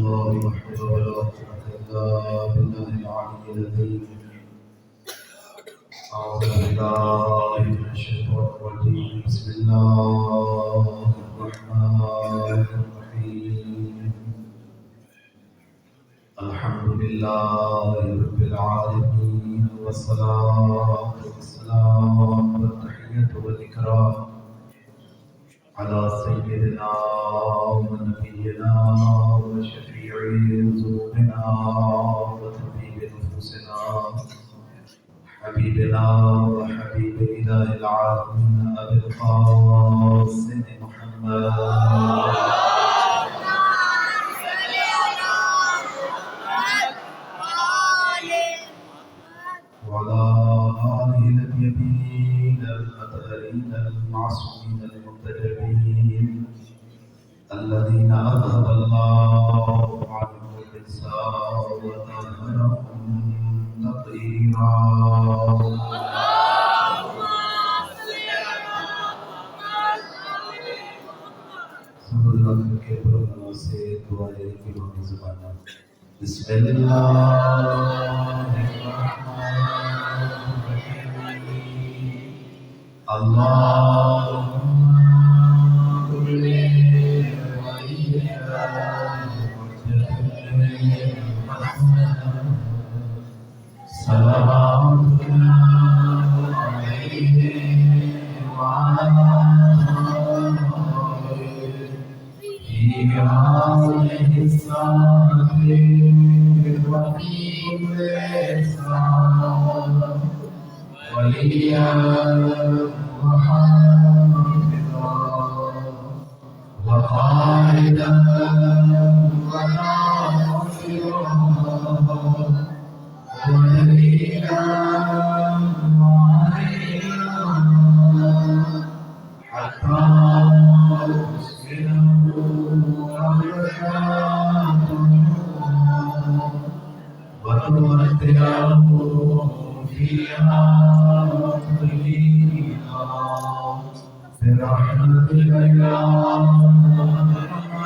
الله وحده ولا قوة إلا بالله العلي العظيم. أعوذ بالله من الشيطان الرجيم. بسم الله الرحمن الرحيم. الحمد لله رب العالمين، والصلاة والسلام والتحية والإكرام على سيدنا ونبينا وشفيع ذنوبنا وطبيب نفوسنا حبيبنا وحبيب إله العالمين أبي القاسم محمد وعلى آله الطيبين الأطهرين المعصومين المنتجبين الذين أذهب الله عنهم الرجس وطهرهم تطهيرا. سبحان کے برکتوں سے دعائیں کی ہمیں زبان. بسم اللہ اللهم كل وليك صلواتنا عليه وعلى في هذه الساعة وفي كل ساعة وليا وحافظا وقائدا وناصرا ودليلا وعينا حتى تسكنه أرضك وتمتعه فيها طويلا برحمتك يا أرحم الراحمين.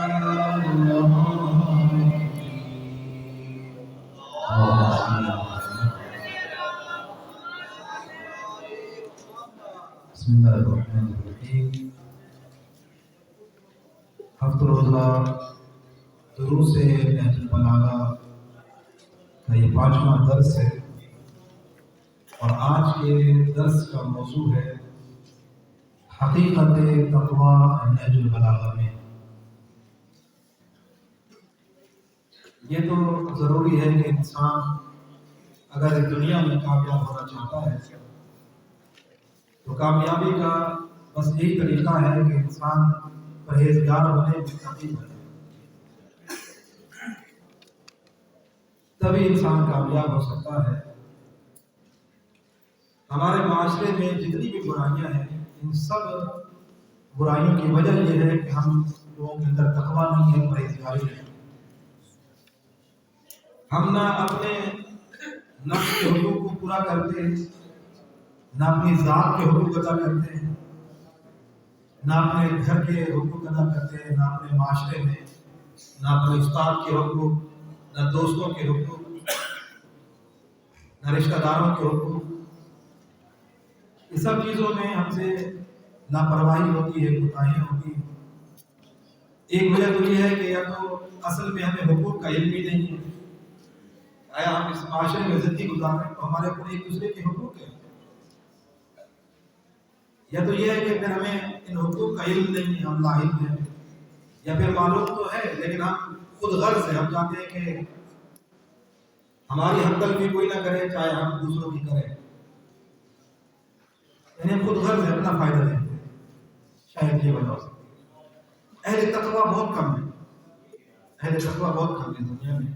بسم الله الرحمن الرحيم. ہفتہ روزہ دروس نہج البلاغہ کا یہ 5واں درس ہے، اور آج کے درس کا موضوع ہے حقیقت تقویٰ نہج البلاغہ میں. یہ تو ضروری ہے کہ انسان اگر اس دنیا میں کامیاب ہونا چاہتا ہے تو کامیابی کا بس یہی طریقہ ہے کہ انسان پرہیزگار ہونے میں ترغیب ہے، تبھی انسان کامیاب ہو سکتا ہے. ہمارے معاشرے میں جتنی بھی برائیاں ہیں، ان سب برائیوں کی وجہ یہ ہے کہ ہم لوگوں کے اندر تقویٰ نہیں ہے، پرہیزگاری ہے. ہم نہ اپنے نفس کے حقوق کو پورا کرتے ہیں، نہ اپنی ذات کے حقوق ادا کرتے ہیں، نہ اپنے گھر کے حقوق ادا کرتے ہیں، نہ اپنے معاشرے میں، نہ اپنے استاد کے حقوق، نہ دوستوں کے حقوق، نہ رشتہ داروں کے حقوق. یہ سب چیزوں میں ہم سے لاپرواہی ہوتی ہے، کوتاہیاں ہوتی ہیں. ایک وجہ تو یہ ہے کہ یا تو اصل میں ہمیں حقوق کا علم ہی نہیں ہے. آیا ہم اس معاشرے میں زندگی گزاریں تو ہمارے اوپر ایک دوسرے کے حقوق ہیں، یا تو یہ ہے کہ پھر ہمیں ان حقوق کا علم نہیں ہے، ہم لاعلم ہیں، یا پھر معلوم تو ہے لیکن ہم خود غرض سے ہم چاہتے ہیں کہ ہماری ہم تلفی کوئی نہ کرے چاہے ہم دوسروں کی کریں. یعنی خود غرض ہے، اپنا فائدہ دیتے ہیں. شاید یہ وجہ ہو سکتی ہے. اہل تقویٰ بہت کم ہے، اہل تقویٰ بہت کم ہے دنیا میں،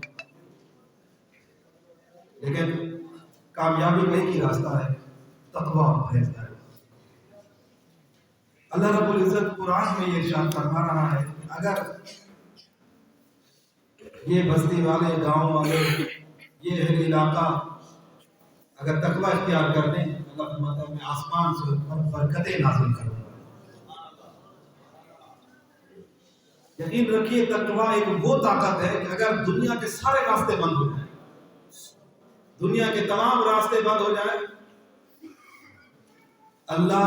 لیکن کامیابی کا ایک ہی راستہ ہے، تقویٰ اور پرہیزگاری. اللہ رب العزت قرآن میں یہ ارشاد فرما رہا ہے کہ اگر یہ بستی والے، گاؤں والے، یہ اہل علاقہ اگر تقویٰ اختیار کر لیں، اللہ فرماتا ہے میں آسمان سے اوپر برکتیں نازل کروں گا. یقین رکھیے تقویٰ ایک وہ طاقت ہے کہ اگر دنیا کے سارے راستے بند ہو جائیں، دنیا کے تمام راستے بند ہو جائیں، اللہ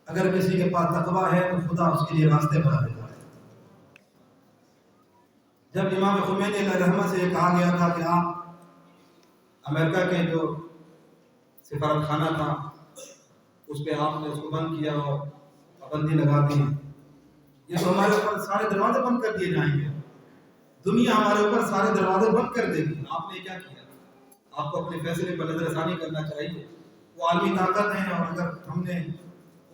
اگر کسی کے پاس تقویٰ ہے تو خدا اس کے لیے راستے بنا دیتا ہے۔ جب امام خمینی علیہ رحمہ سے کہا گیا تھا کہ آپ امریکہ کے جو سفارت خانہ تھا اس پہ آپ نے اس کو بند کیا اور پابندی لگا دی، یہ تو ہمارے اوپر سارے دروازے بند کر دیے جائیں گے، دنیا ہمارے اوپر سارے دروازے بند کر دے گی۔ آپ نے کیا کیا؟ آپ کو اپنے فیصلے پر نظر ثانی کرنا چاہیے۔ وہ عالمی طاقت ہیں اور اگر ہم نے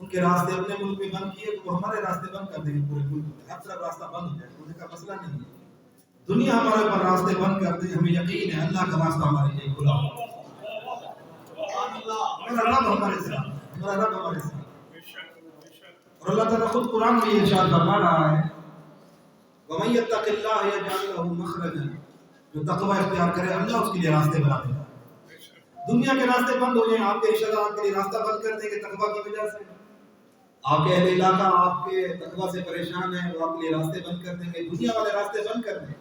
ان کے راستے اپنے ملک میں بند کیے تو وہ ہمارے راستے بند کر دیں گے پورے ملک میں، ہر طرف راستہ بند ہو جائے، ہونے کا مسئلہ نہیں ہے۔ دنیا ہمارے اوپر راستے بند کر دے، ہمیں یقین ہے اللہ کا راستہ ہمارے لیے کھلا ہوگا۔ ہمارا رب ہمارے ساتھ، ہمارا رب ہمارے ساتھ۔ اور اللہ تعالیٰ خود قرآن میں یہ ارشاد فرما رہا ہے وَمَن يَتَّقِ اللَّهَ يَجْعَل لَّهُ مَخْرَجًا، جو تقوی اختیار کرے اللہ اس کے لیے راستے بنا دیتا ہے۔ دنیا کے راستے بند ہو جائیں، آپ کے رشتہ دار آپ کے لیے راستہ بند کر دیں گے تقوی کی وجہ سے، آپ کے اہل علاقہ آپ کے تقوی سے پریشان ہیں وہ آپ کے لیے راستے بند کر دیں گے، دنیا والے راستے بند کر دیں۔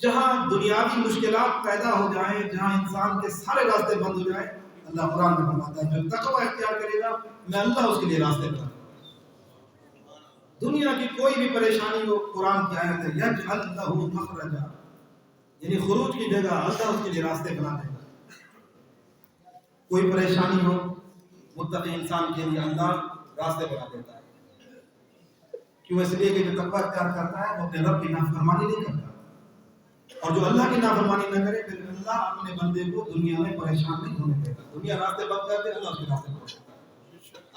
جہاں دنیاوی مشکلات پیدا ہو جائیں، جہاں انسان کے سارے راستے بند ہو جائیں، اللہ قرآن میں فرماتا ہے جو تقوی اختیار کرے گا میں اللہ اس کے لیے راستے بنا دوں۔ دنیا کی کوئی بھی پریشانی ہو، قرآن کی آیت ہے یجعل لہ مخرجا، یعنی خروج کی جگہ اللہ اس کے لیے راستے بنا دے گا۔ کوئی پریشانی ہو متقی انسان کے لیے اللہ راستے بنا دیتا ہے۔ کیوں؟ اس لیے کہ جو تقوی اختیار کرتا ہے وہ اپنے رب کی نافرمانی نہیں کرتا، اور جو اللہ کی نافرمانی نہ کرے پھر اللہ اپنے بندے کو دنیا میں پریشان نہیں ہونے دیتا۔ دنیا راستے بند کر دے اللہ اس کے راستے بند کرتا ہے۔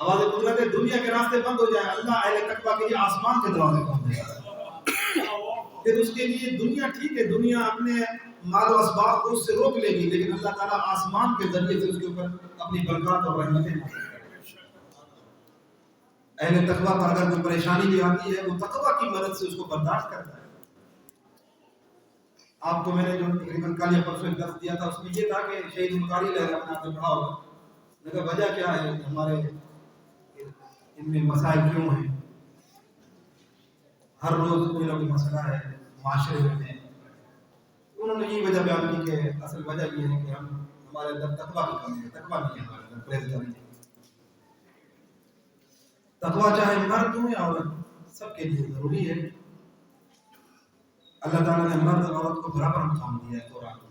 آواز قدرت ہے دنیا کے راستے بند ہو جائے اللہ اہل تقویٰ کے لیے آسمان کے دروازے کھول دے گا۔ پھر اس کے لیے دنیا ٹھیک ہے، دنیا اپنے مال و اسباب کو اس سے روک لے گی، لیکن اللہ تعالیٰ آسمان کے ذریعے سے اس کے اوپر اپنی برکات اور رحمتیں نازل کرے گا۔ اہل تقویٰ پر اگر کوئی پریشانی بھی آتی ہے وہ تقویٰ کی مدد سے اس کو برداشت کرتا ہے۔ آپ کو میں نے جو تقریباً کل یا پرسوں ایک درس دیا تھا اس میں یہ تھا کہ شہید مقاری لہر اپنے آپ میں پڑھا ہوگا، لیکن وجہ کیا ہے ہمارے ان میں مسائل کیوں ہیں؟ ہر روز کوئی نہ کوئی مسئلہ ہے معاشرے میں۔ انہوں نے یہ وجہ بیان کی کہ اصل وجہ یہ ہے کہ ہمارے اندر تقویٰ کی کمی ہے، تقویٰ نہیں ہے ہمارے اندر، پرہیزگاری نہیں ہے۔ تقویٰ چاہے مرد ہو یا عورت سب کے لیے ضروری ہے۔ اللہ تعالیٰ نے مرد اور عورت کو برابر مقام دیا ہے قرآن میں۔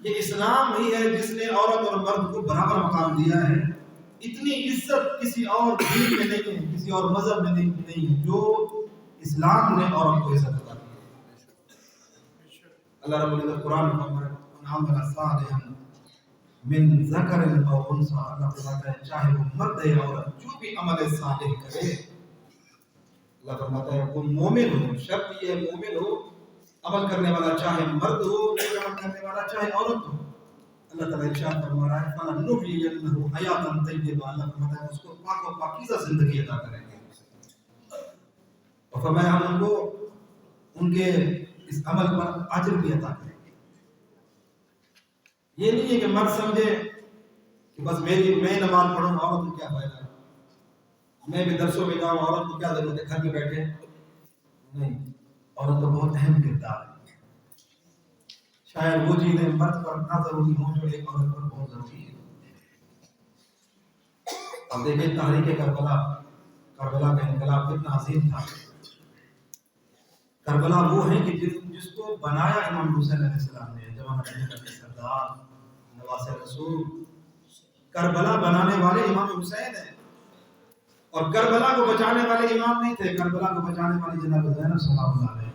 یہ اسلام ہی ہے جس نے عورت اور مرد کو برابر مقام دیا ہے۔ اتنی عزت کسی اور دین میں نہیں ہے، کسی اور مذہب میں نہیں ہے جو اسلام نے عورت کو عزت عطا کی ہے۔ اللہ رب العزت قرآن میں فرماتا ہے من عمل صالحا من ذکر او انثی، اللہ فرماتا ہے چاہے وہ مرد یا عورت جو بھی عمل صالح کرے، اللہ فرماتا ہے وہ مومن ہو، شرط یہ ہے مومن ہو، عمل کرنے والا چاہے مرد ہو، عمل کرنے والا چاہے عورت ہو۔ اللہ تعالیٰ ارشاد فرما رہا ہے فَلَنُحْيِيَنَّهُ حَيَاةً طَيِّبَةً، اللہ فرماتا ہے اس کو پاک و پاکیزہ زندگی عطا کریں گے، اور فرمایا ہم ان کو ان کے اس عمل پر اجر بھی عطا کریں گے۔ یہ نہیں ہے کہ مرد سمجھے کہ بس میں نماز پڑھوں عورت کو کیا فائدہ ہے، میں بھی درسوں میں جاؤں عورت کو کیا ضرورت ہے گھر میں بیٹھے، نہیں، عورت تو بہت اہم کردار ہے۔ شاید وہ چیزیں مرد پر نہ ضروری ہوں جو ایک عورت پر بہت ضروری ہے۔ اب دیکھیں تحریک کربلا کا انقلاب کتنا عظیم تھا۔ کربلا وہ ہے کہ جس کو بنایا امام حسین علیہ السلام نے، جوان کے سردار نواسہ رسول، کربلا بنانے والے امام حسین ہیں، اور کربلا کو بچانے والے امام نہیں تھے، کربلا کو بچانے والے جناب زینب سلام اللہ علیہ۔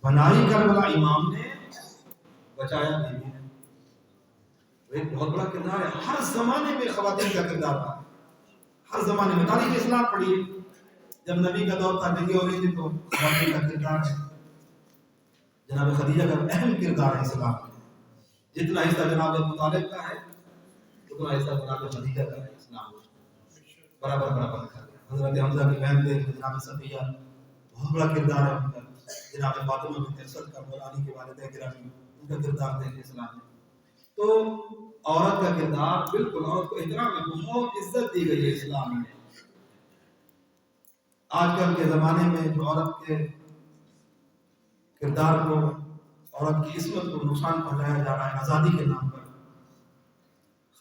بنائی کربلا امام نے، بچایا بیوی نے۔ ایک بہت بڑا کردار ہے، ہر زمانے میں خواتین کا کردار تھا، ہر زمانے میں۔ تاریخ اسلام پڑھیے، جب نبی کا دور تھا جنگیں ہو رہی تھی تو خواتین کا کردار ہے۔ جناب خدیجہ کا اہم کردار ہے اسلام میں، جتنا حصہ جناب ابو طالب کا ہے اتنا حصہ جناب خدیجہ کا ہے اسلام میں، برابر برابر کا۔ حضرت حمزہ کی بہن تھے جناب صفیہ، بہت بڑا کردار ہے ان کا۔ جناب فاطمہ بنت اسد کا علی کے والدہ گرامی، ان کا کردار دیکھیں اسلام میں۔ تو عورت کا کردار بالکل، عورت کو احترام ہے، بہت عزت دی گئی ہے اسلام میں۔ آج کل کے زمانے میں جو عورت کے کردار کو، عورت کی عصمت کو نقصان پہنچایا جا رہا ہے آزادی کے نام پر،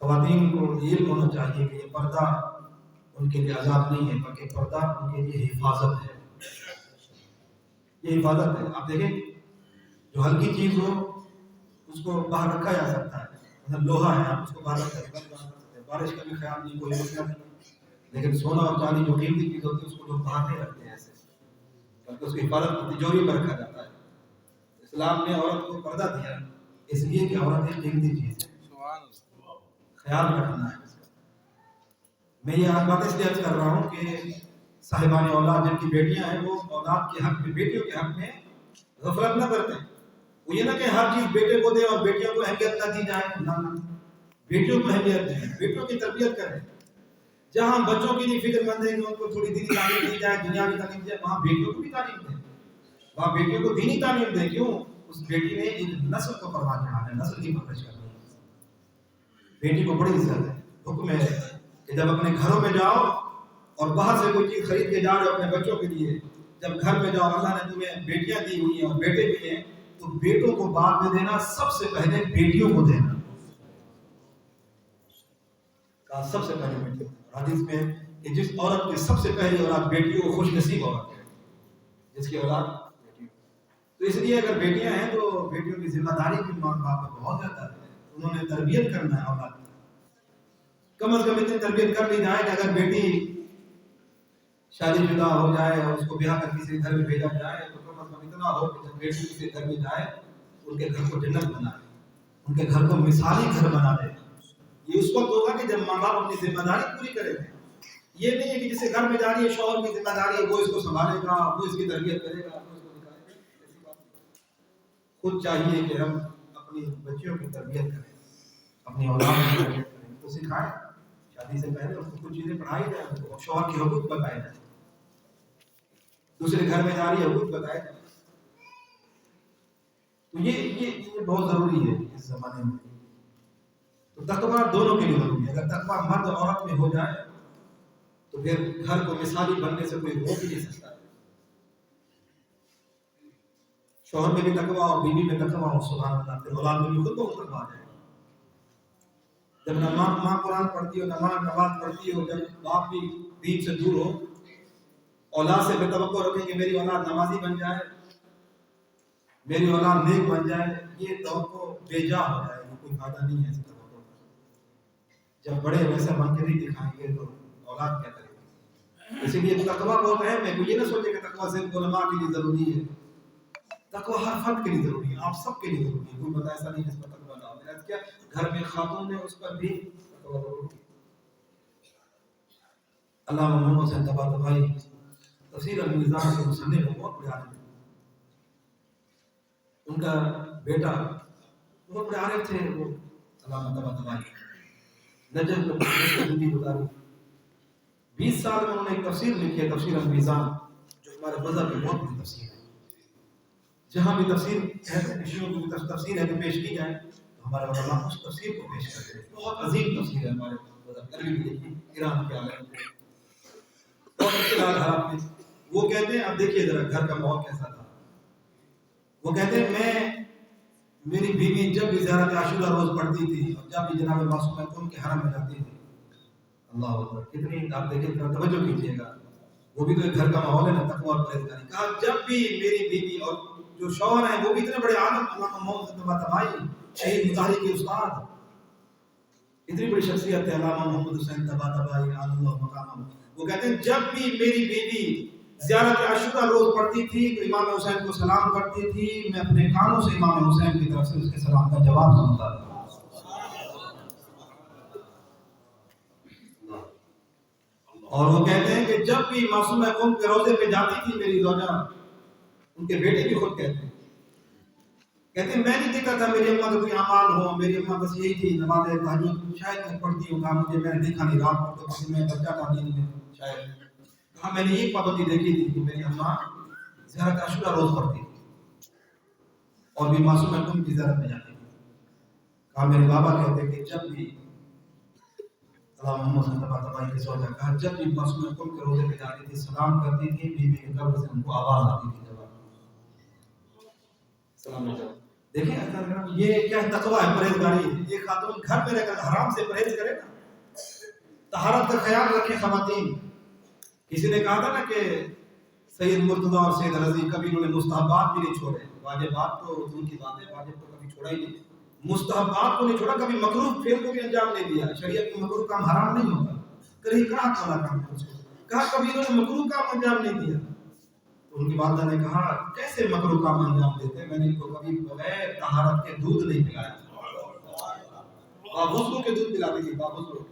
خواتین کو علم ہونا چاہیے کہ یہ پردہ ان کے لیے عذاب نہیں ہے بلکہ پردہ ان کے لیے حفاظت ہے. یہ حفاظت ہے. آپ دیکھیں جو ہلکی چیز ہو اس کو باہر رکھا جا سکتا ہے، مثلا لوہا ہے آپ اس کو باہر رکھ سکتے ہیں، بارش کا بھی خیال نہیں، کوئی مسئلہ نہیں. لیکن سونا اور چاندی جو قیمتی چیز ہوتی ہے اس کو لوگ باہر نہیں رکھتے ہیں ایسے، بلکہ اس کی حفاظت تجوری میں رکھا جاتا ہے. اسلام نے عورت کو پردہ دیا اس لیے کہ عورت ایک قیمتی چیز ہے، خیال رکھنا ہے اس کا. میں یہ بات اس لیے عرض کر رہا ہوں کہ صاحبان اولاد جن کی بیٹیاں ہیں وہ اولاد کے حق میں، بیٹیوں کے حق میں غفلت نہ کرتے ہیں. وہ یہ نہ کہ ہر چیز بیٹے کو دے اور بیٹیوں کو اہمیت نہ دی جائے، نہ بیٹیوں کو اہمیت دیں، بیٹیوں کی تربیت کریں. جہاں بچوں کی لیے فکر مند ہے کہ ان کو تھوڑی دینی تعلیم دی جائے، دنیاوی تعلیم دی جائے، وہاں بیٹیوں کو بھی تعلیم دیں، وہاں بیٹیوں کو دینی تعلیم دیں. کیوں؟ اس بیٹی نے ایک نسل کو پرواز چڑھانا ہے، نسل کی پرورش کرنی ہے. بیٹی کو بڑی عزت ہے. حکم ہے کہ جب اپنے گھروں میں جاؤ اور باہر سے کوئی چیز خرید کے جا رہے ہو اپنے بچوں کے لیے، جب گھر میں جاؤ اللہ نے تمہیں بیٹیاں دی ہوئی ہیں اور بیٹے بھی ہیں تو بیٹوں کو بعد میں دینا، سب سے پہلے بیٹیوں کو دینا. کہا سب سے پہلے بیٹیوں. حدیث میں کہ جس عورت کی سب سے پہلی اولاد بیٹی ہو خوش نصیب عورت ہے، جس کی اولاد بیٹی ہو. تو اس لیے اگر بیٹیاں ہیں تو بیٹیوں کی ذمہ داری بھی ماں باپ پر بہت زیادہ ہے. انہوں نے تربیت کرنا ہے اولاد کی. کم از کم اتنی تربیت کر لی جائے کہ اگر بیٹی شادی شدہ ہو جائے اور اس کو بیاہ کر کسی گھر میں بھیجا جائے تو کم از کم اتنا ہو کہ جب بیٹی کسی گھر میں جائے ان کے گھر کو جنت بنائے، ان کے گھر کو مثالی گھر بنا دے. یہ اس وقت ہوگا کہ جب ماں باپ اپنی ذمہ داری پوری کریں گے. یہ نہیں ہے کہ جسے گھر میں جا رہی ہے شوہر کی ذمہ داری ہے، وہ اس کو سنبھالے گا، وہ اس کی تربیت کرے گا، وہ اس کو نکالے گا. ایسی بات نہیں. خود چاہیے کہ ہم اپنی بچیوں کی تربیت کریں، اپنی اولاد کی تربیت کریں، ان کو سکھائیں. شادی سے پہلے ان کو کچھ چیزیں پڑھائی جائیں، ان کو شوہر کی حقوق بتائے جائیں، دوسرے گھر میں جا رہی ہے حقوق بتائے جائیں. تو یہ بہت ضروری ہے اس زمانے میں. تو تقویٰ دونوں کے لیے ضروری ہے. اگر تقویٰ مرد عورت میں ہو جائے تو پھر گھر کو مثالی بننے سے کوئی روک نہیں سکتا ہے. شوہر میں بھی تقویٰ اور بیوی میں تقویٰ ہو، سبحان اللہ، پھر اولاد میں بھی خود بہت تقویٰ آ جائے. جب ماں قرآن پڑھتی ہو، نماز پڑھتی ہو، جب باپ بھی دین سے دور ہو، اولاد سے بھی توقع رکھیں کہ میری اولاد نمازی بن جائے، میری اولاد نیک بن جائے. یہ توقع بے جا ہو جائے گی، کوئی فائدہ نہیں ہے اس توقع کا. جب بڑے ویسا بن کے نہیں دکھائیں گے تو اولاد کیا کرے گی. اسی لیے تقویٰ بہت اہم ہے. کوئی یہ نہ سوچے کہ تقویٰ صرف علماء کے لیے ضروری ہے. تقویٰ ہر فرد کے لیے ضروری ہے، آپ سب کے لیے ضروری ہے. کوئی بتا ایسا نہیں جس پر تقویٰ نہ ہو. کیا گھر میں خاتون ہے اس پر بھی تقویٰ ضروری ہے. علامہ محمد حسین طباطبائی تفسیر المیزان کے مصنف ہیں، بہت بڑے عالم ہیں. ان کا بیٹا بہت بڑے عالم تھے، وہ علامہ طباطبائی نجف میں زندگی گزاری. 20 سال میں انہوں نے ایک تفسیر لکھی ہے، تفسیر المیزان، جو ہمارے مذہب میں بہت بڑی تفسیر ہے. جہاں بھی تفسیر تفسیر ہے کہ پیش کی جائے تو ہمارے علماء اس تفسیر کو پیش کرتے ہیں. بہت عظیم تفسیر ہے ہمارے مذہب. عربی بھی دیکھیے، ایران کے عالم تھے اور اس کے بعد حالات میں وہ کہتے ہیں. اب دیکھیے ذرا گھر کا ماحول کیسا تھا. وہ کہتے ہیں میری بیوی جب بھی زیارت عاشورہ روز پڑھتی تھی اور جب بھی جناب معصومہ کن کے حرم میں جاتی تھی. اللہ اکبر، کتنی آپ دیکھیں، توجہ کیجیے گا. وہ بھی تو ایک گھر کا ماحول ہے نا، تقویٰ اور پرہیزگاری. کہا جب بھی میری بیوی اور جو شوہر ہیں وہ بھی اتنے بڑے عالم، علامہ محمد طباطبائی شہید مطہری کے استاد، اتنی بڑی شخصیت ہے علامہ محمد حسین طباطبائی عالم اللہ مقامہ. وہ کہتے ہیں جب بھی میری بیوی زیارت عاشورہ روز پڑھتی تھی تو امام حسین کو سلام کرتی تھی، میں اپنے کانوں سے امام حسین کی طرف سے اس کے سلام کا جواب سنتا تھا. اور وہ کہتے ہیں کہ جب بھی معصومہ قوم کے روضے پہ جاتی تھی میری زوجہ، ان کے بیٹے بھی خود کہتے ہیں میں نہیں دیکھا تھا میری اماں کا کوئی اعمال ہو. میری اماں بس یہی تھی نماز تہجد شاید میں پڑھتی ہوں. کہا مجھے میں نے دیکھا نہیں، رات کو کسی میں بچہ تھا نیند میں شاید. کہا میں نے ایک پابندی دیکھی تھی کہ میری اماں زیارت عاشورہ روز پڑھتی تھی اور بھی معصومہ قوم کی زیارت میں جاتی تھی. کہا میرے بابا کہتے کہ جب بھی اللہ محمد صلی اللہ علیہ وسلم کے سوال کہا جب بھی مسلم کل کے روزے پہ جاتی تھی سلام کرتی تھی بیوی کے قبر سے ان کو آواز آتی تھی جواب سلام جواب. دیکھیں یہ کیا تقویٰ ہے، پرہیزگاری ہے. ایک خاتون گھر میں رہ کر حرام سے پرہیز کرے نا، طہارت کا خیال رکھیں خواتین. کسی نے کہا تھا نا کہ سید مرتضیٰ اور سید رضی کبھی انہوں نے مستحبات بھی نہیں چھوڑے. واجبات تو ان کی بات ہے، واجب تو کبھی چھوڑا ہی نہیں، مستحبات کو نہیں چھوڑا، کبھی مکروہ فعل کو بھی انجام نہیں دیا. شریعت میں مکروہ کام حرام نہیں ہوتا، کہیں کہاں کھانا کام ہے اس کو کہا کبھی انہوں نے مکروہ کام انجام نہیں دیا. تو ان کی والدہ نے کہا کیسے مکروہ کام انجام دیتے، میں نے ان کو کبھی بغیر طہارت کے دودھ نہیں پلایا. باوضو کے دودھ پلاتے تھے، باوضو.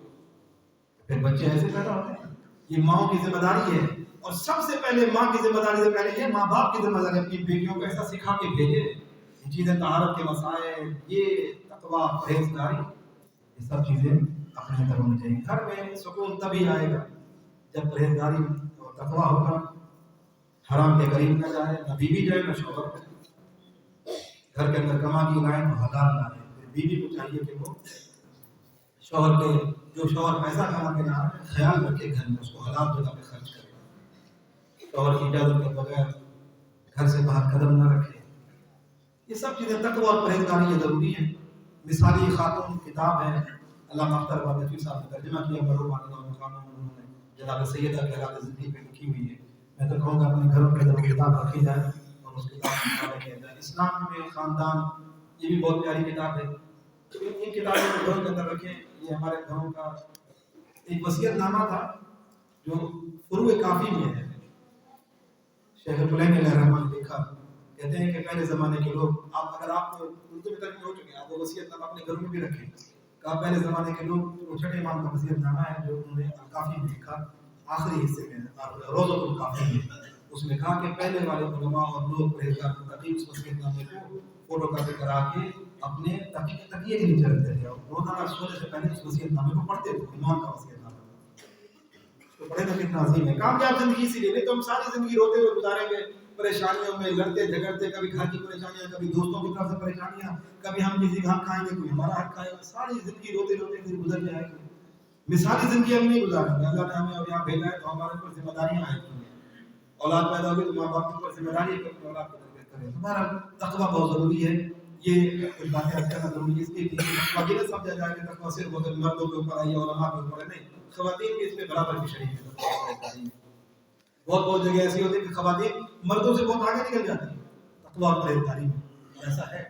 پھر بچے ایسے پیدا ہوتے ہیں. یہ ماں کی ذمہ داری ہے، اور سب سے پہلے ماں کی ذمہ داری سے پہلے یہ ماں باپ کی ذمہ داری اپنی بیٹیوں کو ایسا سکھا کے بھیجے. یہ چیزیں طہارت کے مسائل، یہ تقویٰ، پرہیزگاری، یہ سب چیزیں اپنے اندر ہونی چاہیے. گھر میں سکون تبھی آئے گا جب پرہیزگاری اور تقویٰ ہوگا. حرام کے قریب نہ جائے، نہ بیوی جائے نہ شوہر. گھر کے اندر کما کی لائیں تو حلال لائیں. بیوی کو چاہیے کہ وہ شوہر کے جو شوہر پیسہ کما کے لا رہے خیال رکھے، گھر میں اس کو حلال جگہ پہ خرچ کرے. شوہر کی اجازت کے بغیر گھر سے باہر قدم نہ رکھے. یہ سب چیزیں تقویٰ اور پرہیزگاری ضروری ہیں. مثالی خاتون کتاب ہے، علامہ اختر آباد نقوی صاحب نے ترجمہ کیا، مرحوم انہوں نے جناب سیدہ کے حالات زندگی پہ لکھی ہوئی ہے. میں تو کہوں گا اپنے گھروں کے اندر کتاب رکھی جائے اور اس کتاب کا مطالعہ کیا جائے. اسلام میں خاندان، یہ بھی بہت پیاری کتاب ہے. ان کتابوں کو گھروں کے اندر رکھیں. یہ ہمارے گھروں کا ایک وصیت نامہ تھا جو فروع کافی میں ہے. شیخ الفلین علیہ الرحمہ نے لکھا، کہتے ہیں کہ پہلے زمانے کے لوگ، اگر آپ اردو میں ترجمہ ہو چکے ہیں، آپ وہ وصیت نامہ اپنے گھروں میں بھی رکھیں. کہا پہلے زمانے کے لوگ، وہ چھٹے امام کا وصیت نامہ ہے جو انہوں نے کافی میں لکھا، آخری حصے میں روضۃ الکافی میں. اس میں کہا کہ پہلے والے علماء اور لوگ پرہیزگار متقی اس وصیت نامے کو فوٹو کاپی کرا کے اپنے تکیے کے نیچے رکھتے تھے اور روزانہ سونے سے پہلے اس وصیت نامے کو پڑھتے تھے. امام کا وصیت نامہ تو پڑھے تو کتنا عظیم ہے. کامیاب زندگی اسی لیے، نہیں تو ہم ساری زندگی روتے ہوئے گزاریں گے، پریشانیوں میں لڑتے جھگڑتے، کبھی گھر کی پریشانیاں، کبھی دوستوں کی طرف سے پریشانیاں، کبھی ہم کسی کا حق کھائیں گے کوئی ہمارا حق کھائے گا. ساری زندگی روتے روتے پھر گزر جائے گی. مثالی زندگی ہم نہیں گزاریں گے. اللہ نے ہمیں اب یہاں بھیجا ہے تو ہمارے اوپر ذمہ داریاں ہیں. اولاد پیدا ہوگی تو ماں باپ کے اوپر ذمہ داری ہے کہ اولاد کو تربیت کرے. ہمارا تقویٰ بہت ضروری ہے. یہ کچھ باتیں آج کرنا ضروری ہے. اس لیے تقویٰ یہ نہ سمجھا جائے کہ تقویٰ صرف مردوں کے اوپر ہے یا علماء کے اوپر ہے. نہیں، خواتین بھی اس میں برابر کی شریک ہے. بہت جگہ ایسی ہوتی ہے کہ خواتین مردوں سے بہت آگے نکل جاتی ہیں تقویٰ اور پرہیزگاری میں. ایسا ہے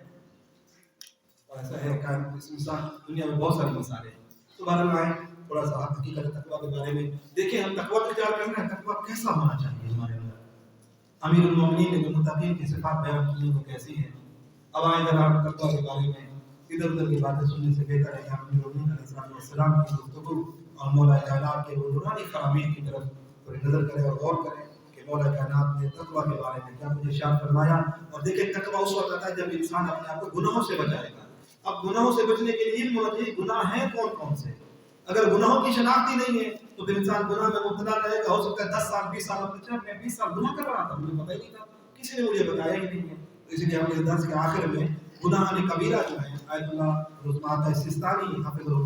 اور ایسا ہے کہ اس مثال دنیا میں بہت ساری مثالیں ہیں. تو بہرحال آئیں تھوڑا سا حقیقت تقویٰ کے بارے میں دیکھیں. ہم تقویٰ اختیار کرنا ہے، تقویٰ کیسا ہونا چاہیے ہمارے اندر. امیر المومنین نے جو متقین کی صفات بیان کی ہیں وہ کیسی ہیں. اب آئیں ذرا تقویٰ کے بارے میں. ادھر ادھر کی باتیں سننے سے بہتر ہے کہ ہم امیر المومنین علیہ السلام کی گفتگو اور مولا کائنات کے وہ نورانی فرامین کی طرف تھوڑی نظر کریں اور غور کریں کہ مولا کائنات نے تقویٰ کے بارے میں کیا مجھے ارشاد فرمایا. اور دیکھیں تقویٰ اس وقت آتا ہے جب انسان اپنے آپ کو گناہوں سے بچائے گا. اب گناہوں سے بچنے کے لیے علم ہونا چاہیے گناہ ہیں کون کون سے. اگر گناہوں کی شناخت ہی نہیں ہے تو پھر انسان گناہ میں مبتلا رہے گا. ہو سکتا ہے 10 سال 20 سال میں 20 سال گناہ کر رہا تھا، مجھے پتہ ہی نہیں تھا، کسی نے مجھے بتایا ہی نہیں ہے. تو اس لیے ہم اس درس کے آخر میں گناہ کبیرہ جو ہے آیت اللہ رضمات سستانی حافظ اللہ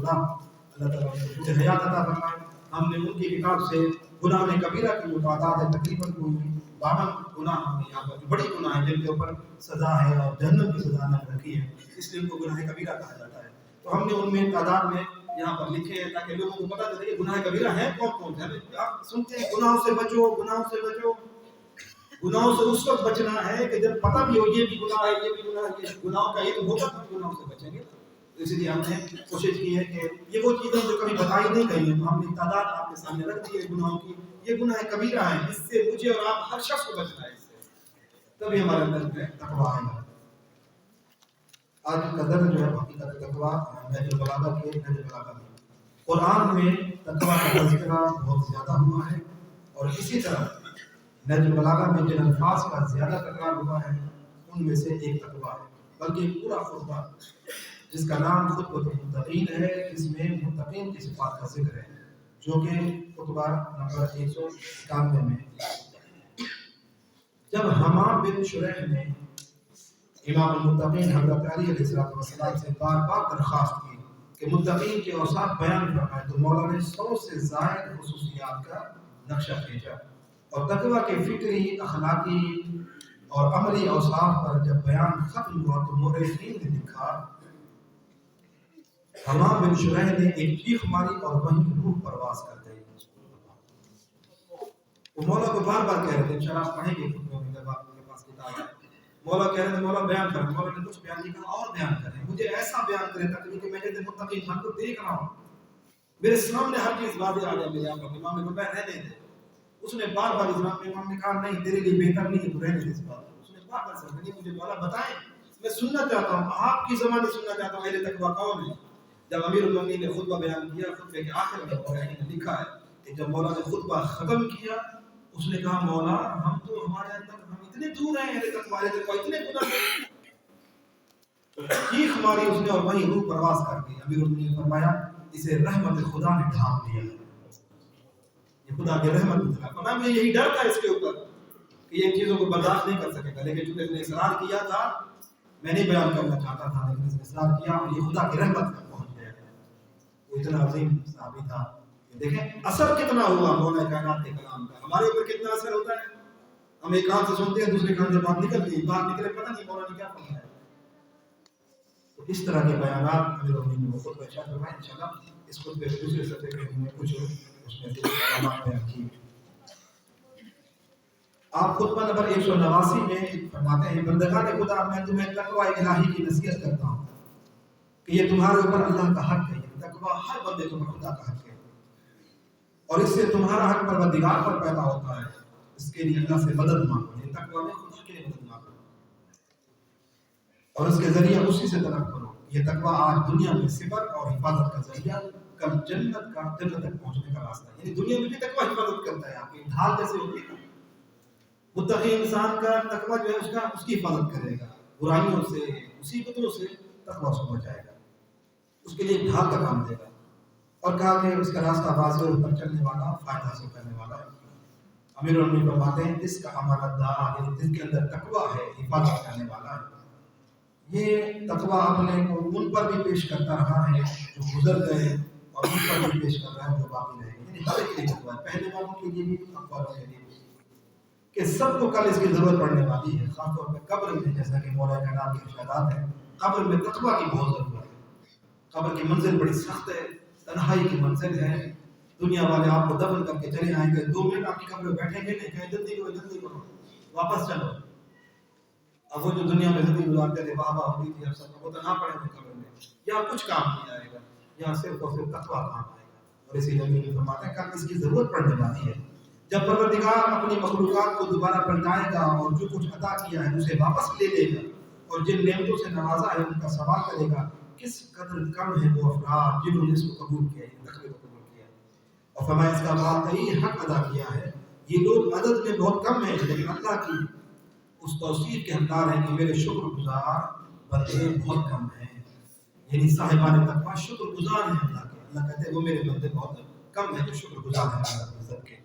تعالیٰ نے حیات عطا فرمائے. ہم نے ان کی کتاب سے گناہ کبیرہ کی جو تعداد ہے تقریباً کوئی 52 گناہ ہم نے یہاں پر جو بڑی گناہ ہے جن کے اوپر سزا ہے اور جہنم کی سزا نے رکھی ہے، اس لیے ان کو گناہ کبیرہ کہا جاتا ہے. تو ہم نے ان میں تعداد میں یہاں پر لکھے ہیں تاکہ لوگوں کو پتہ چلے کہ گناہ کبیرہ ہیں کون کون سے. آپ سنتے ہیں گناہوں سے بچو، گناہوں سے بچو. گناہوں سے اس وقت بچنا ہے کہ جب پتہ بھی ہو یہ بھی گناہ ہے، یہ بھی گناہ ہے. گناہوں کا علم ہوگا تو گناہوں سے بچیں گے. اس لیے ہم نے کوشش کی ہے کہ یہ وہ چیزیں جو کبھی بتائی نہیں گئی ہیں تو ہم نے تعداد آپ کے سامنے رکھ دی ہے گناہوں کی. یہ گناہ کبیرہ ہیں، اس سے مجھے اور آپ ہر شخص کو بچنا ہے. اس سے تبھی ہمارے اندر تقویٰ آئے گا. آج کا درس جو ہے حقیقت تقویٰ نہج البلاغہ کے نہج البلاغہ میں قرآن میں تقویٰ کا تذکرہ بہت زیادہ ہوا ہے. اور اسی طرح نہج البلاغہ میں جن الفاظ کا زیادہ تکرار ہوا ہے ان میں سے ایک تقویٰ ہے. بلکہ پورا خطبہ جس کا نام خطبۃ المتقین ہے، اس میں متقین کی صفات کا ذکر ہے، جو کہ خطبہ نمبر 191 میں. جب حمام بن شریح نے امام المتقین حضرت علی علیہ السلام سے بار بار درخواست کی کہ متقین کے اوصاف بیان فرمائے تو مولا نے 100 سے زائد خصوصیات کا نقشہ کھینچا، اور تقویٰ کے فکری، اخلاقی اور عملی اوصاف پر جب بیان ختم ہوا تو مورخین نے لکھا حمام بن شریح نے ایک چیخ ماری اور وہیں روح پرواز کر گئی۔ وہ مولا کو بار بار کہہ رہے تھے، انشاءاللہ آپ پڑھیں گے خطبوں میں جب آپ کے پاس کتاب ہے، مولا کہہ رہے تھے مولا بیان کریں، مولا نے کچھ بیان نہیں کہا اور بیان کریں، مجھے ایسا بیان کریں تقریب کہ میں جیسے متقین من کو دیکھ رہا ہوں، میرے سامنے ہر چیز واضح آ جائے میرے آنکھوں میں۔ امام نے کہا رہنے دے، اس نے بار بار امام نے کہا نہیں تیرے لیے بہتر نہیں ہے تو رہنے دے اس بات کو۔ اس نے بار بار سمجھ نہیں، مجھے مولا بتائیں، میں سننا چاہتا ہوں، آپ کی زبانی سننا چاہتا ہوں، اہل تقویٰ کون ہے؟ جب امیر المومنین نے خطبہ بیان کیا، خطبے کے آخر میں مورخین نے لکھا ہے کہ جب مولا نے خطبہ ختم کیا اس نے کہا مولا ہم تو ہمارے اندر ہم اتنے دور ہیں اہل تقویٰ اتنے گناہ چیخ ماری اس نے اور وہیں روح پرواز کر گئی۔ امیر المومنین نے فرمایا اسے رحمت خدا نے ڈھانپ دیا، یہ خدا کی رحمت ہے۔ فرمایا مجھے یہی ڈر تھا اس کے اوپر کہ یہ ان چیزوں کو برداشت نہیں کر سکے گا، لیکن چونکہ اس نے اصرار کیا تھا، میں نہیں بیان کرنا چاہتا تھا لیکن اس نے اصرار کیا اور یہ خدا کی رحمت تک پہنچ گیا۔ وہ اتنا عظیم صحابی تھا، دیکھیں اثر کتنا ہوا مولا کائنات کے کلام کا، ہمارے اوپر کتنا اثر ہوتا ہے۔ ہم ایک کان سے سنتے ہیں دوسرے کان سے بات نکلتی ہے، بات نکلے پتہ نہیں مولا نے کیا فرمایا۔ تو اس طرح کے بیانات امیر المومنین نے خود ارشاد فرمائے۔ انشاءاللہ اس خطبے کے دوسرے صفحے پہ ہم نے کچھ اس میں سے کلمات بیان کیے۔ آپ خطبہ نمبر 189 میں فرماتے ہیں بندگان خدا میں تمہیں تقوی الہی کی نصیحت کرتا ہوں کہ یہ تمہارے اوپر اللہ کا حق ہے، تقوی ہر بندے کے اوپر خدا کا حق ہے، اور اس سے تمہارا حق پروردگار پر پیدا ہوتا ہے، اس کے لیے اللہ سے مدد مانگو، یہ تقوی میں خدا کے لیے مدد مانگو اور اس کے ذریعے اسی سے طلب کرو۔ یہ تقوی آج دنیا میں صبر اور حفاظت کا ذریعہ، کل جنت تک پہنچنے کا راستہ ہے۔ یعنی دنیا میں بھی تقوی حفاظت کرتا ہے، آپ کی ڈھال جیسے ہوتی ہے، متقی انسان کا تقوی جو ہے اس کی حفاظت کرے گا، برائیوں سے مصیبتوں سے تقوی اس کو بچائے گا، اس کے لیے ڈھال کا کام دے گا۔ اور کہا کہ اس کا راستہ واضح پر چلنے والا، فائدہ حاصل کرنے والا ہے۔ امیر المومنین فرماتے ہیں جس کا امانت دار یعنی جس کے اندر تقوی ہے، حفاظت کرنے والا ہے، یہ تقوی اپنے کو ان پر بھی پیش کرتا رہا ہے جو گزر گئے اور ان پر بھی پیش کر رہا ہے جو باقی رہے، یعنی ہر ایک کے لیے تقوی ہے، پہلے والوں کے لیے بھی تقوی والوں کے لیے بھی، کہ سب کو کل اس کی ضرورت پڑنے والی ہے، خاص طور پہ قبر میں، جیسا کہ مولا کائنات کے ارشادات ہیں قبر میں تقوی کی بہت ضرورت ہے۔ قبر کی منزل بڑی سخت ہے، تنہائی کی منزل ہے، دنیا والے آپ کو دفن کر کے چلے آئیں گے، 2 منٹ آپ کی قبر میں بیٹھیں گے نہیں، کہیں جلدی کرو واپس چلو۔ اب وہ جو دنیا میں زندگی گزارتے تھے، واہ واہ ہوتی تھی، اب سب وہ تو نہ پڑے تھے قبر میں، یہاں کچھ کام نہیں آئے گا، یہاں صرف اور صرف تقویٰ کام آئے گا۔ اور اسی لیے امیر فرماتے ہیں کل اس کی ضرورت پڑنے والی ہے، جب پروردگار اپنی مخلوقات کو دوبارہ پلٹائے گا اور جو کچھ عطا کیا ہے اسے واپس لے لے گا اور جن نعمتوں سے نوازا ہے ان کا سوال کرے گا، کس قدر کم ہے وہ افراد جنہوں نے اس کو قبول کیا ہے، تقوی کو قبول کیا ہے، اور فرمایا اس کا واقعی حق ادا کیا ہے۔ یہ لوگ عدد میں بہت کم ہیں لیکن اللہ کی اس توصیف کے حقدار ہیں کہ میرے شکر گزار بندے بہت کم ہیں، یعنی صاحبان تقوی شکر گزار ہیں اللہ کے، اللہ کہتے ہیں وہ میرے بندے بہت کم ہیں جو شکر گزار ہیں اللہ کی عزت کے۔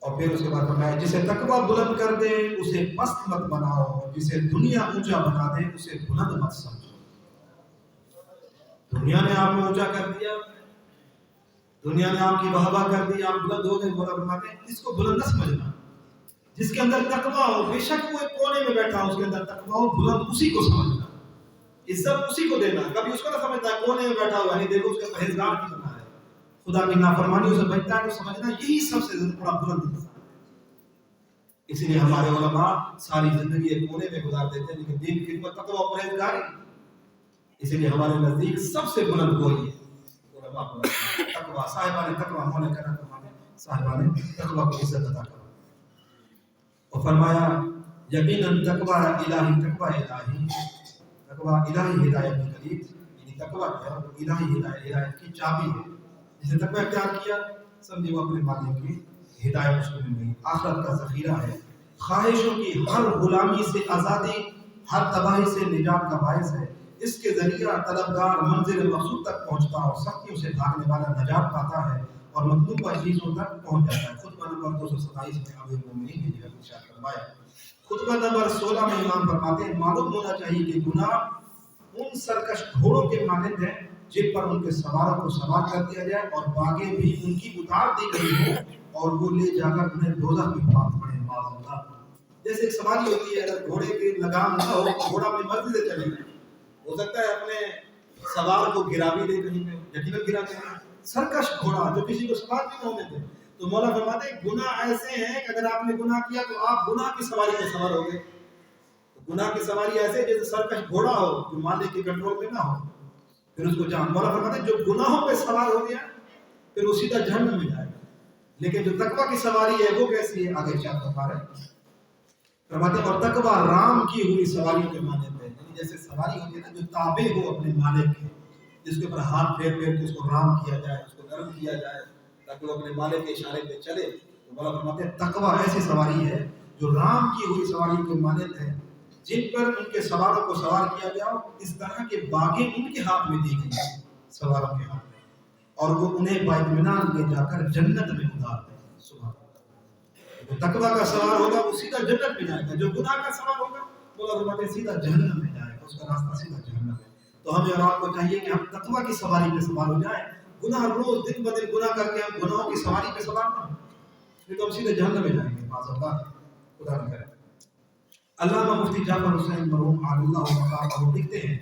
اور پھر اس کے بعد فرمایا جسے تقوی بلند کر دے اسے پست مت بناؤ، اور جسے دنیا اونچا بنا دے اسے بلند مت سمجھو۔ دنیا نے آپ کو اونچا کر دیا، دنیا نے آپ کی واہ کر دی، آپ بلند ہو گئے، مولا فرماتے ہیں اس کو بلند نہ سمجھنا۔ جس کے اندر تقوی ہو، بے شک وہ ایک کونے میں بیٹھا ہو، اس کے اندر تقوی ہو، بلند اسی کو سمجھنا، عزت اسی کو دینا، کبھی اس کو نہ سمجھنا ہے کونے میں بیٹھا ہوا، نہیں دیکھو اس کا پرہیزگار کتنا ہے، خدا کی نافرمانیوں سے بچتا ہے، تو سمجھنا یہی سب سے بڑا بلند انسان ہے۔ اسی لیے ہمارے علماء ساری زندگی ایک کونے میں گزار دیتے ہیں لیکن دین کی خدمت تقوی اور پرہیزگاری، اسی لیے ہمارے نزدیک سب سے بلند وہی ہے علماء تقوی، صاحبان تقوی، مولا کرم فرماتے ہیں صاحبان تقوی کو عزت عطا کرو۔ اور فرمایا یقیناً تقوی الہی، تقوی الہی ہدایت کی کلید، یعنی تقوی ہے الہی ہدایت کی چابی ہے، جسے تقوی اختیار کیا سمجھے وہ اپنے مالک کی ہدایت اس کو مل گئی، آخرت کا ذخیرہ ہے، خواہشوں کی ہر غلامی سے آزادی، ہر تباہی سے نجات کا باعث ہے، اس کے ذریعہ طلبگار منزل مقصود تک پہنچتا اور سختیوں سے بھاگنے والا نجات پاتا ہے اور مطلوبہ چیزوں تک پہنچ جاتا ہے۔ خطبہ نمبر 227 میں امیر المومنین نے یہ ارشاد فرمایا۔ خطبہ نمبر 16 میں امام فرماتے ہیں معلوم ہونا چاہیے کہ گناہ ان سرکش گھوڑوں کے مانند ہے جن پر ان کے سواروں کو سوار کر دیا جائے اور باغیں بھی ان کی اتار دی گئی ہوں اور وہ لے جا کر انہیں دوزخ میں پھانک پڑے معاذ اللہ۔ جیسے ایک سواری ہوتی ہے، اگر گھوڑے کی لگام نہ ہو گھوڑا اپنی مرضی سے چلے گا، ہو سکتا ہے اپنے سوار کو گرا بھی دے کہیں پہ، یقیناً گرا دے گا، سرکش گھوڑا جو کسی کو سوار بھی نہ ہونے دے۔ تو مولا فرماتے ہیں گناہ ایسے ہیں کہ اگر آپ نے گناہ کیا تو آپ گناہ کی سواری پہ سوار ہو گئے۔ گناہ کی سواری ایسے جیسے سرکش گھوڑا ہو جو مالک کے کنٹرول میں نہ ہو، پھر اس کو جان۔ مولا فرماتے ہیں جو گناہوں پہ سوار ہو گیا پھر وہ سیدھا جہنم میں جائے گا، لیکن جو تقویٰ کی سواری ہے وہ کیسی ہے، آگے چاہتا بتا رہے ہیں۔ فرماتے ہیں اور تقویٰ رام کی ہوئی سواری کے مانند ہے، یعنی جیسے سواری ہوتی ہے نا جو تابع ہو اپنے مالک کے، جس کے اوپر ہاتھ پھیر پھیر کے اس کو رام کیا جائے، اس کو نرم کیا جائے تاکہ وہ اپنے مالک کے اشارے پہ چلے۔ تو مولا فرماتے ہیں تقویٰ ایسی سواری ہے جو رام کی ہوئی سواری کے مانند ہے، جن پر ان کے سواروں کو سوار کیا گیا، اس طرح کے باغیں ان کے ہاتھ میں دی گئی سواروں کے ہاتھ میں، اور وہ انہیں باطمینان لے جا کر جنت میں اتار دیں۔ سبحان اللہ۔ جو تقویٰ کا سوار ہوگا وہ سیدھا جنت میں جائے گا، جو گناہ کا سوار ہوگا وہ فرماتے ہیں سیدھا جہنم میں جائے گا، اس کا راستہ سیدھا جہنم ہے۔ تو ہمیں اور آپ کو چاہیے کہ ہم تقویٰ کی سواری پہ سوار ہو جائیں، گناہ روز دن بدن گناہ کر کے ہم گناہوں کی سواری پہ سوار نہ ہوں، پھر تو ہم سیدھے جہنم میں جائیں گے معاذ اللہ، خدا نہ کرے۔ علامہ مفتی جعفر حسین مرحوم علی اللہ مقامہ لکھتے ہیں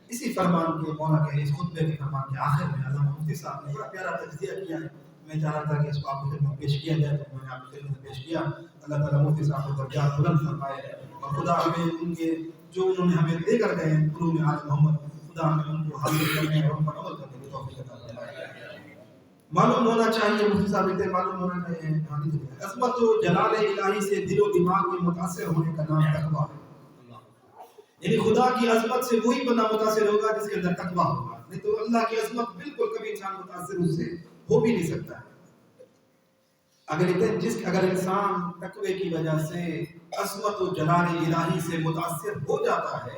اسی فرمان کے مولا کے اس خطبے کے فرمان کے آخر میں علامہ مفتی صاحب نے بڑا پیارا تجزیہ کیا ہے، میں چاہ رہا تھا کہ اس کو آپ کی خدمت پیش کیا جائے تو میں نے آپ کی خدمت پیش کیا۔ اللہ تعالیٰ مفتی صاحب کو درجات بلند فرمائے اور خدا ہمیں ان کے جو انہوں نے ہمیں دے کر گئے علوم آل محمد، خدا ہمیں ان کو حاصل کرنے اور ان پر عمل کرنے کی توفیق عطا فرمائے۔ معلوم ہونا چاہیے، مفتی صاحب کہتے ہیں معلوم ہونا چاہیے عظمت و جلال الہی سے دل و دماغ میں متاثر ہونے کا نام تقویٰ ہے۔ یعنی خدا کی عظمت سے وہی بندہ متاثر ہوگا جس کے اندر تقویٰ ہوگا، نہیں تو اللہ کی عظمت بالکل کبھی انسان متاثر اس سے ہو بھی نہیں سکتا ہے۔ اگر انسان تقوی کی وجہ سے عظمت و جلال الہی سے متاثر ہو جاتا ہے،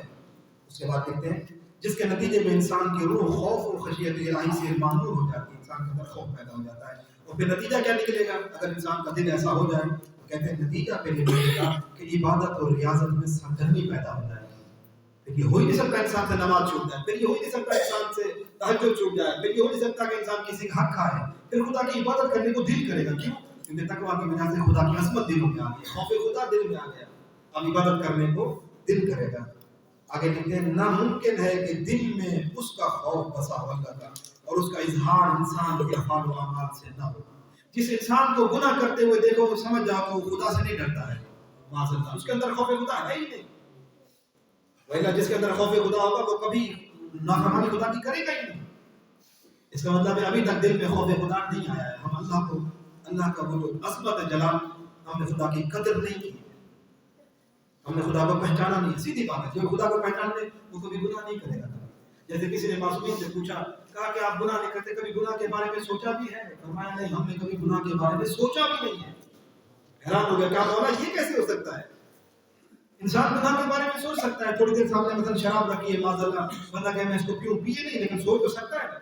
اس کے بعد کہتے ہیں جس کے نتیجے میں انسان کی روح خوف و خشیت الہی سے معمور ہو جاتی ہے، انسان کے اندر خوف پیدا ہو جاتا ہے، اور پھر نتیجہ کیا نکلے گا؟ اگر انسان کا دل ایسا ہو جائے تو کہتے ہیں نتیجہ پھر یہ نکلے گا کہ عبادت اور ریاضت میں سرگرمی پیدا ہو جائے گی۔ پھر یہ ہو ہی نہیں سکتا انسان سے نماز چھوٹ جائے، پھر یہ ہو ہی نہیں سکتا انسان سے تہجد چھوٹ جائے، پھر یہ ہو نہیں سکتا کہ انسان کسی کا حق کھائے، پھر خدا کی عبادت کرنے کو دل کرے گا۔ کیوں؟ کیونکہ تقویٰ کی وجہ سے خدا کی عظمت دلوں میں آ گئی، خوف خدا دل میں آ گیا، اب عبادت کرنے کو دل کرے گا۔ آگے کہتے ہیں ناممکن ہے کہ دل میں اس کا خوف بسا ہو اللہ کا اور اس کا اظہار انسان کے افعال و اعمال سے نہ ہو۔ جس انسان کو گناہ کرتے ہوئے دیکھو وہ سمجھ جاؤ کہ وہ خدا سے نہیں ڈرتا ہے، معاذ اللہ، اس کے اندر خوف خدا ہے ہی نہیں۔ ویلا جس کے اندر خوف خدا ہوگا وہ کبھی نافرمانی خدا کی کرے گا ہی نہیں۔ اس کا مطلب ہے ابھی تک دل میں خوف خدا نہیں آیا ہے، ہم اللہ کا وہ عظمت جلال، ہم نے خدا کی قدر نہیں کی، ہم نے خدا کو پہچانا نہیں۔ سیدھی بات ہے، جو خدا کو پہچان لے وہ کبھی گناہ نہیں کرے گا۔ جیسے کسی نے معصومین سے پوچھا، کہا کہ آپ گناہ نہیں کرتے، کبھی گناہ کے بارے میں سوچا بھی ہے؟ فرمایا نہیں، ہم نے کبھی گناہ کے بارے میں سوچا بھی نہیں ہے۔ حیران ہو گیا، کہا مولا یہ کیسے ہو سکتا ہے؟ انسان گناہ کے بارے میں سوچ سکتا ہے، تھوڑی دیر سامنے مثلا شراب رکھی ہے معاذ اللہ، بندہ کہے میں اس کو پیوں، پیے نہیں لیکن سوچ تو سکتا ہے۔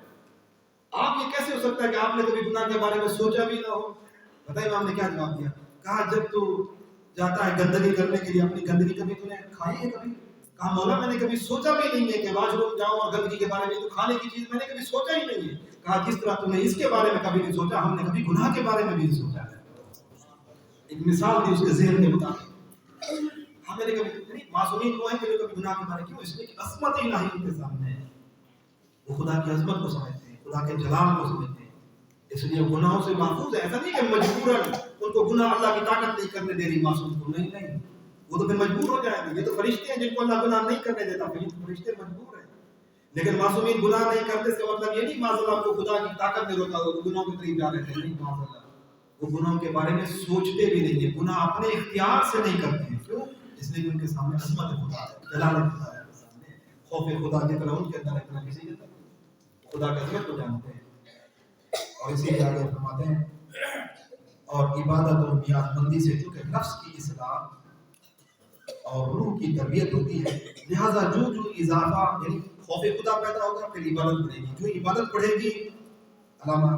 آپ یہ کیسے ہو سکتا ہے کہ آپ نے کبھی گناہ کے بارے میں سوچا بھی نہ ہو؟ بتائیے امام نے کیا جواب دیا؟ کہا جب تو جاتا ہے گندگی کرنے کے لیے، اپنی گندگی کبھی تو نے کھائی ہے کبھی؟ کہا مولا میں نے کبھی سوچا بھی نہیں ہے کہ واش روم جاؤں اور گندگی کے بارے میں، تو کھانے کی چیز میں نے کبھی سوچا ہی نہیں ہے۔ کہا جس طرح تم نے اس کے بارے میں کبھی نہیں سوچا، ہم نے کبھی گناہ کے بارے میں بھی نہیں سوچا ہے۔ ایک مثال دی اس کے ذہن کے مطابق۔ ہم نے کبھی معصومین وہ ہیں کہ جو کبھی گناہ کے بارے میں، کیوں؟ اس لیے کہ عظمت الہی ان کے سامنے ہے، وہ خدا کی عظمت کو سمجھتے ہیں، خدا کے جلال کو سمجھتے ہیں، اس لیے گناہوں سے محفوظ ہے۔ ایسا نہیں کہ مجبوراً ان کو گناہ اللہ کی طاقت نہیں کرنے دے رہی معصوم کو، نہیں، وہ تو پھر مجبور ہو جائیں گے۔ یہ تو فرشتے ہیں جن کو اللہ گناہ نہیں کرنے دیتا، پھر فرشتے مجبور ہیں۔ لیکن معصومین گناہ نہیں کرتے سے مطلب یہ نہیں معاذ اللہ کو خدا کی طاقت نے روکا ہو، وہ گناہوں کے قریب جا رہے تھے، نہیں معاذ اللہ، وہ گناہوں کے بارے میں سوچتے بھی نہیں ہیں، گناہ اپنے اختیار سے نہیں کرتے ہیں۔ کیوں؟ اس لیے کہ ان کے سامنے عظمت خدا ہے، جلال خدا ہے، سامنے خوف خدا جتنا ان کے اندر اتنا کسی کے اندر، خدا کی عظمت کو جانتے ہیں۔ اور اسی لیے آگے فرماتے ہیں اور عبادت اور نیاز مندی سے چونکہ نفس کی اصلاح اور روح کی تربیت ہوتی ہے، لہذا جو اضافہ یعنی خوف خدا پیدا ہوگا پھر عبادت بڑھے گی، جو عبادت بڑھے گی، علامہ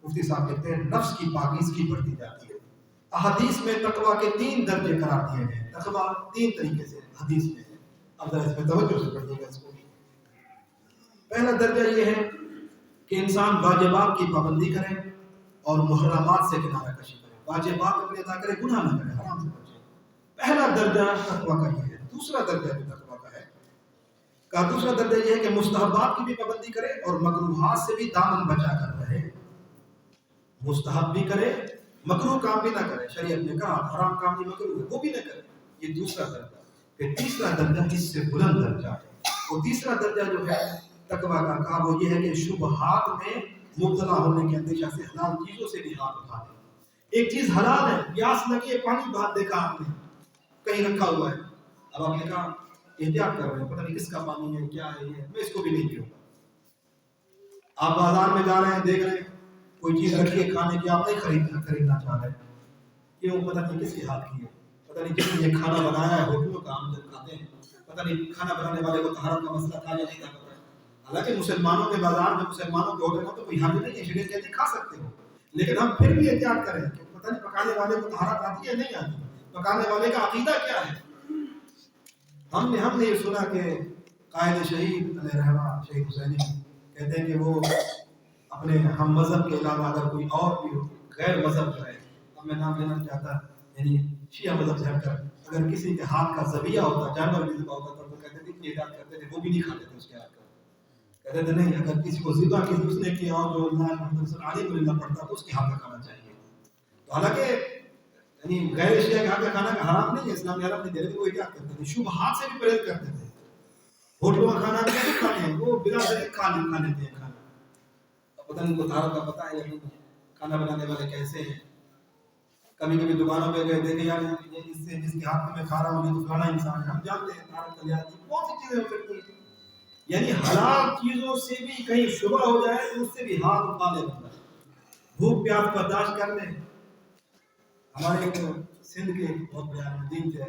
مفتی صاحب کہتے ہیں نفس کی پاکیزگی بڑھتی جاتی ہے۔ احادیث میں تقویٰ کے 3 درجے قرار دیے گئے، تقویٰ 3 طریقے سے حدیث میں ہے، اب ذرا اس میں توجہ سے پڑھیے گا اس کو۔ پہلا درجہ یہ ہے کہ انسان واجبات کی پابندی کرے اور محرمات سے کنارہ کشی کرے، واجبات اپنے ادا کرے، گناہ نہ کرے، حرام سے بچے۔ پہلا درجہ تقویٰ کا یہ ہے۔ دوسرا درجہ جو تقویٰ کا ہے، دوسرا درجہ یہ ہے کہ مستحبات کی بھی پابندی کرے اور مکروہات سے بھی دامن بچا کر رہے، مستحب بھی کرے، مکروہ کام بھی نہ کرے، شریعت نے کہا حرام کام بھی مکروہ ہے وہ بھی نہ کرے، یہ دوسرا درجہ۔ پھر تیسرا درجہ اس سے بلند درجہ ہے، وہ تیسرا درجہ جو ہے تقویٰ کا کہا وہ یہ ہے کہ شبہات میں مبتلا ہونے کے اندیشہ سے حلال چیزوں سے بھی ہاتھ اٹھا دے۔ ایک چیز حلال ہے، پیاس لگی ہے، پانی بہت دیکھا آپ نے کہیں رکھا ہوا ہے، اب آپ نے کہا احتیاط کر رہے ہیں، پتہ نہیں کس کا پانی ہے، کیا ہے یہ، میں اس کو بھی نہیں پیوں گا۔ آپ بازار میں جا رہے ہیں، دیکھ رہے ہیں کوئی چیز رکھی ہے کھانے کی، آپ نہیں خریدنا چاہ رہے، کیوں؟ پتہ نہیں کس کے ہاتھ کی ہے، پتہ نہیں جس نے یہ کھانا بنایا ہے، ہوٹلوں کا ہم جب کھاتے ہیں پتہ نہیں کھانا بنانے والے کو طہارت کا مسئلہ تھا یا نہیں تھا۔ حالانکہ مسلمانوں کے بازار میں، مسلمانوں کے ہوٹل میں تو کوئی حرج نہیں ہے، شریعت کہتی کھا سکتے ہو، لیکن ہم پھر بھی احتیاط کریں کہ پتہ نہیں پکانے والے کو طہارت آتی ہے نہیں آتی، پکانے والے کا عقیدہ کیا ہے۔ ہم نے یہ سنا کہ قائد شہید علیہ رحمہ شہید حسینی کہتے ہیں کہ وہ اپنے ہم مذہب کے علاوہ اگر کوئی اور بھی غیر مذہب جو ہے، اب میں نام لینا چاہتا، یعنی شیعہ مذہب سے ہٹ کر اگر کسی کے ہاتھ کا ذبیحہ ہوتا، جانور بھی ذبح ہوتا تو کہتے تھے کہ احتیاط کرتے تھے، وہ بھی نہیں کھاتے تھے اس کے ہاتھ کا، کہتے تھے نہیں اگر کسی کو ذبح کسی اس نے کیا اور جو اللہ محمد صلی اللہ علیہ وسلم پڑھتا تو اس کے ہاتھ کا کھانا چاہیے۔ تو حالانکہ یعنی غیر شیعہ کے ہاتھ کا کھانا کا حرام نہیں ہے، اسلام نے حرام نہیں دے رہے، وہ احتیاط کرتے تھے، شبہات سے بھی پرہیز کرتے تھے۔ ہوٹلوں کا کھانا کیسے کھاتے ہیں، وہ بلا ذائقہ کھا لیتے ہیں کھانا، پتہ نہیں کو طہارت کا پتہ ہے یا نہیں، کھانا بنانے والے کیسے ہیں۔ کبھی کبھی دکانوں پہ گئے دیکھے یار اس سے جس کے ہاتھ میں کھا رہا ہوں یہ تو فلانا انسان ہے، ہم جانتے ہیں طہارت کا لحاظ بہت سی چیزیں ہو سکتی ہیں، یعنی حلال چیزوں سے بھی کہیں شبہ ہو جائے تو اس سے بھی ہاتھ اٹھا لے بندہ، بھوک پیاس برداشت کر لیں۔ ہمارے ایک سندھ کے بہت بڑے عالم دین تھے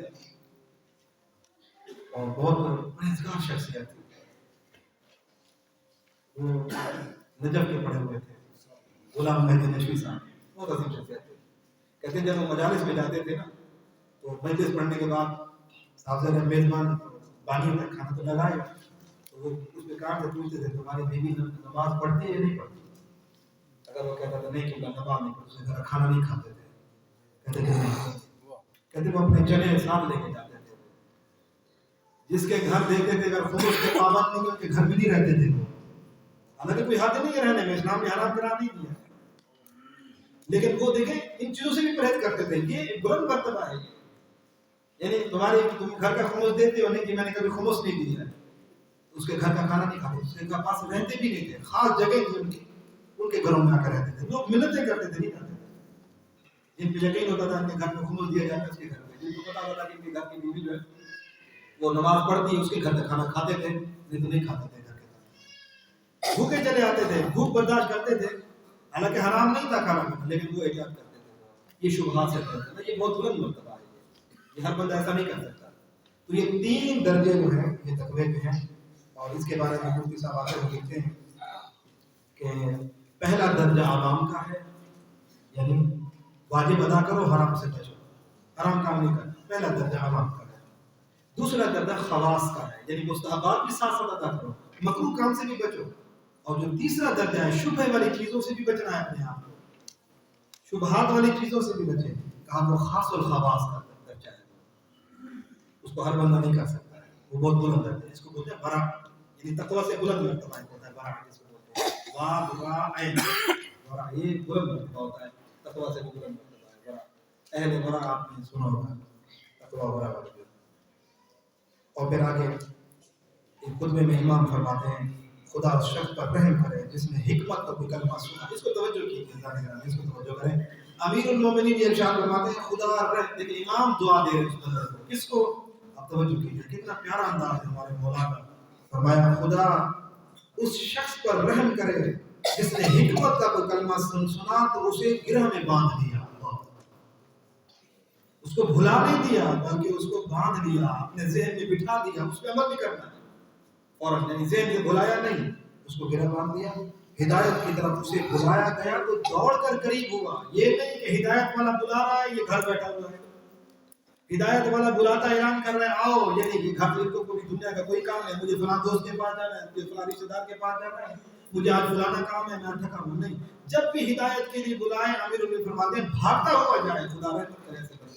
اور بہت پرہیزگار شخصیت تھی، وہ نجف کے پڑھے ہوئے تھے، غلام مہدی نشوی صاحب، بہت عظیم شخصیت تھے۔ کہتے ہیں جب وہ مجالس میں جاتے تھے نا تو مجلس پڑھنے کے بعد صاحب نے میزبان بانی میں کھانا تو لگایا، تو وہ اس میں کام سے پوچھتے تھے تمہاری بیوی نماز پڑھتی ہے یا نہیں پڑھتی؟ اگر وہ کہتا تھا نہیں کیونکہ نماز نہیں پڑھتی، اس کھانا نہیں کھاتے تھے، کہتے تھے نہیں، کہتے وہ اپنے چنے ساتھ لے کے جاتے تھے، جس کے گھر دیکھتے تھے اگر خمس کے پابند نہیں ان کے گھر میں نہیں رہتے تھے، حالانکہ کوئی حد نہیں ہے رہنے میں، اسلام نے حرام قرار نہیں دیا، لیکن وہ دیکھیں ان چیزوں سے بھی پرہیز کرتے تھے۔ یہ ایک بلند مرتبہ ہے، یعنی تم گھر کا خمس دیتے ہو نہیں کہ میں نے کبھی خمس نہیں دیا ہے، اس کے گھر کا کھانا نہیں کھاتے، اس کے پاس رہتے بھی نہیں تھے، خاص جگہ تھی ان کے گھروں میں آ کر رہتے تھے، لوگ منتیں کرتے تھے نہیں کرتے تھے، جن پہ یقین ہوتا تھا ان کے گھر میں خمس دیا جاتا ہے اس کے گھر میں، جن کو پتا ہوتا کہ ان کے گھر کی بیوی جو ہے وہ نماز پڑھتی ہے اس کے گھر کا کھانا کھاتے تھے، نہیں تو نہیں کھاتے تھے، گھر کے کھانا بھوکے چلے آتے تھے، بھوک برداشت کرتے تھے، حالانکہ حرام نہیں تھا کھانا کھانا، لیکن وہ احتیاط کرتے تھے، یہ شبہات سے کرتے تھے، یہ بہت بلند مرتبہ ہے، یہ ہر بندہ ایسا نہیں کر سکتا۔ تو یہ تین درجے جو ہیں یہ تقوی کے ہیں، اور اس کے بارے میں مفتی صاحب آتے ہوئے لکھتے ہیں کہ پہلا درجہ عوام کا ہے، یعنی واجب ادا کرو، حرام سے بچو، حرام کام نہیں کرنا، پہلا درجہ عوام کا ہے۔ دوسرا درجہ خواص کا ہے، یعنی مستحبات بھی ساتھ ساتھ ادا کرو، مکروہ کام سے بھی بچو، اور جو تیسرا درجہ ہے شبہ والی چیزوں سے بھی بچنا ہے، اپنے آپ کو شبہات والی چیزوں سے بھی بچے، کہا وہ خاص الخواص کا درجہ ہے، اس کو ہر بندہ نہیں کر سکتا ہے، وہ بہت بلند درجہ ہے، اس کو بولتے ہیں برا، یعنی تقویٰ سے بلند مرتبہ ہوتا ہے، برا جس کو بولتے ہیں، وا برا عین برا، یہ بلند مرتبہ ہوتا ہے، تقویٰ سے بھی بلند مرتبہ ہے برا، اہل برا آپ نے سنا ہوگا، تقویٰ برا والی۔ اور پھر آگے ایک خطبے میں امام فرماتے ہیں خدا اس شخص پر رحم کرے جس نے حکمت کا کوئی کلمہ سنا، اس کو توجہ کیجیے، اس کو توجہ کریں۔ امیر المومنین یہ ارشاد فرماتے ہیں خدا رحم، لیکن امام دعا دے رہے ہیں اس بندے کو، کس کو؟ آپ توجہ کیجیے، کتنا پیارا انداز ہے ہمارے مولا کا، فرمایا خدا اس شخص پر رحم کرے جس نے حکمت کا کوئی کلمہ سنا تو اسے گرہ میں باندھ دیا، اس کو بھلا نہیں دیا بلکہ اس کو باندھ دیا، اپنے ذہن میں بٹھا دیا، اس پہ عمل بھی کرنا ہے، اور یعنی ذہن میں بلایا نہیں، اس کو گرہ باندھ دیا، ہدایت کی طرف اسے بلایا گیا تو دوڑ کر قریب ہوا، یہ نہیں کہ ہدایت والا بلا رہا ہے یہ گھر بیٹھا ہوا ہے، ہدایت والا بلاتا اعلان کر رہا ہے آؤ، یعنی کہ گھر کو کوئی دنیا کا کوئی کام ہے، مجھے فلاں دوست کے پاس جانا ہے، مجھے فلاں رشتہ دار کے پاس جانا ہے، مجھے آج فلانا کام ہے، میں تھکا ہوں نہیں. جب بھی ہدایت کے لیے بلائے امیر المومنین فرماتے ہیں بھاگتا ہوا جائے، خدا رحمت کرے ایسے کرے.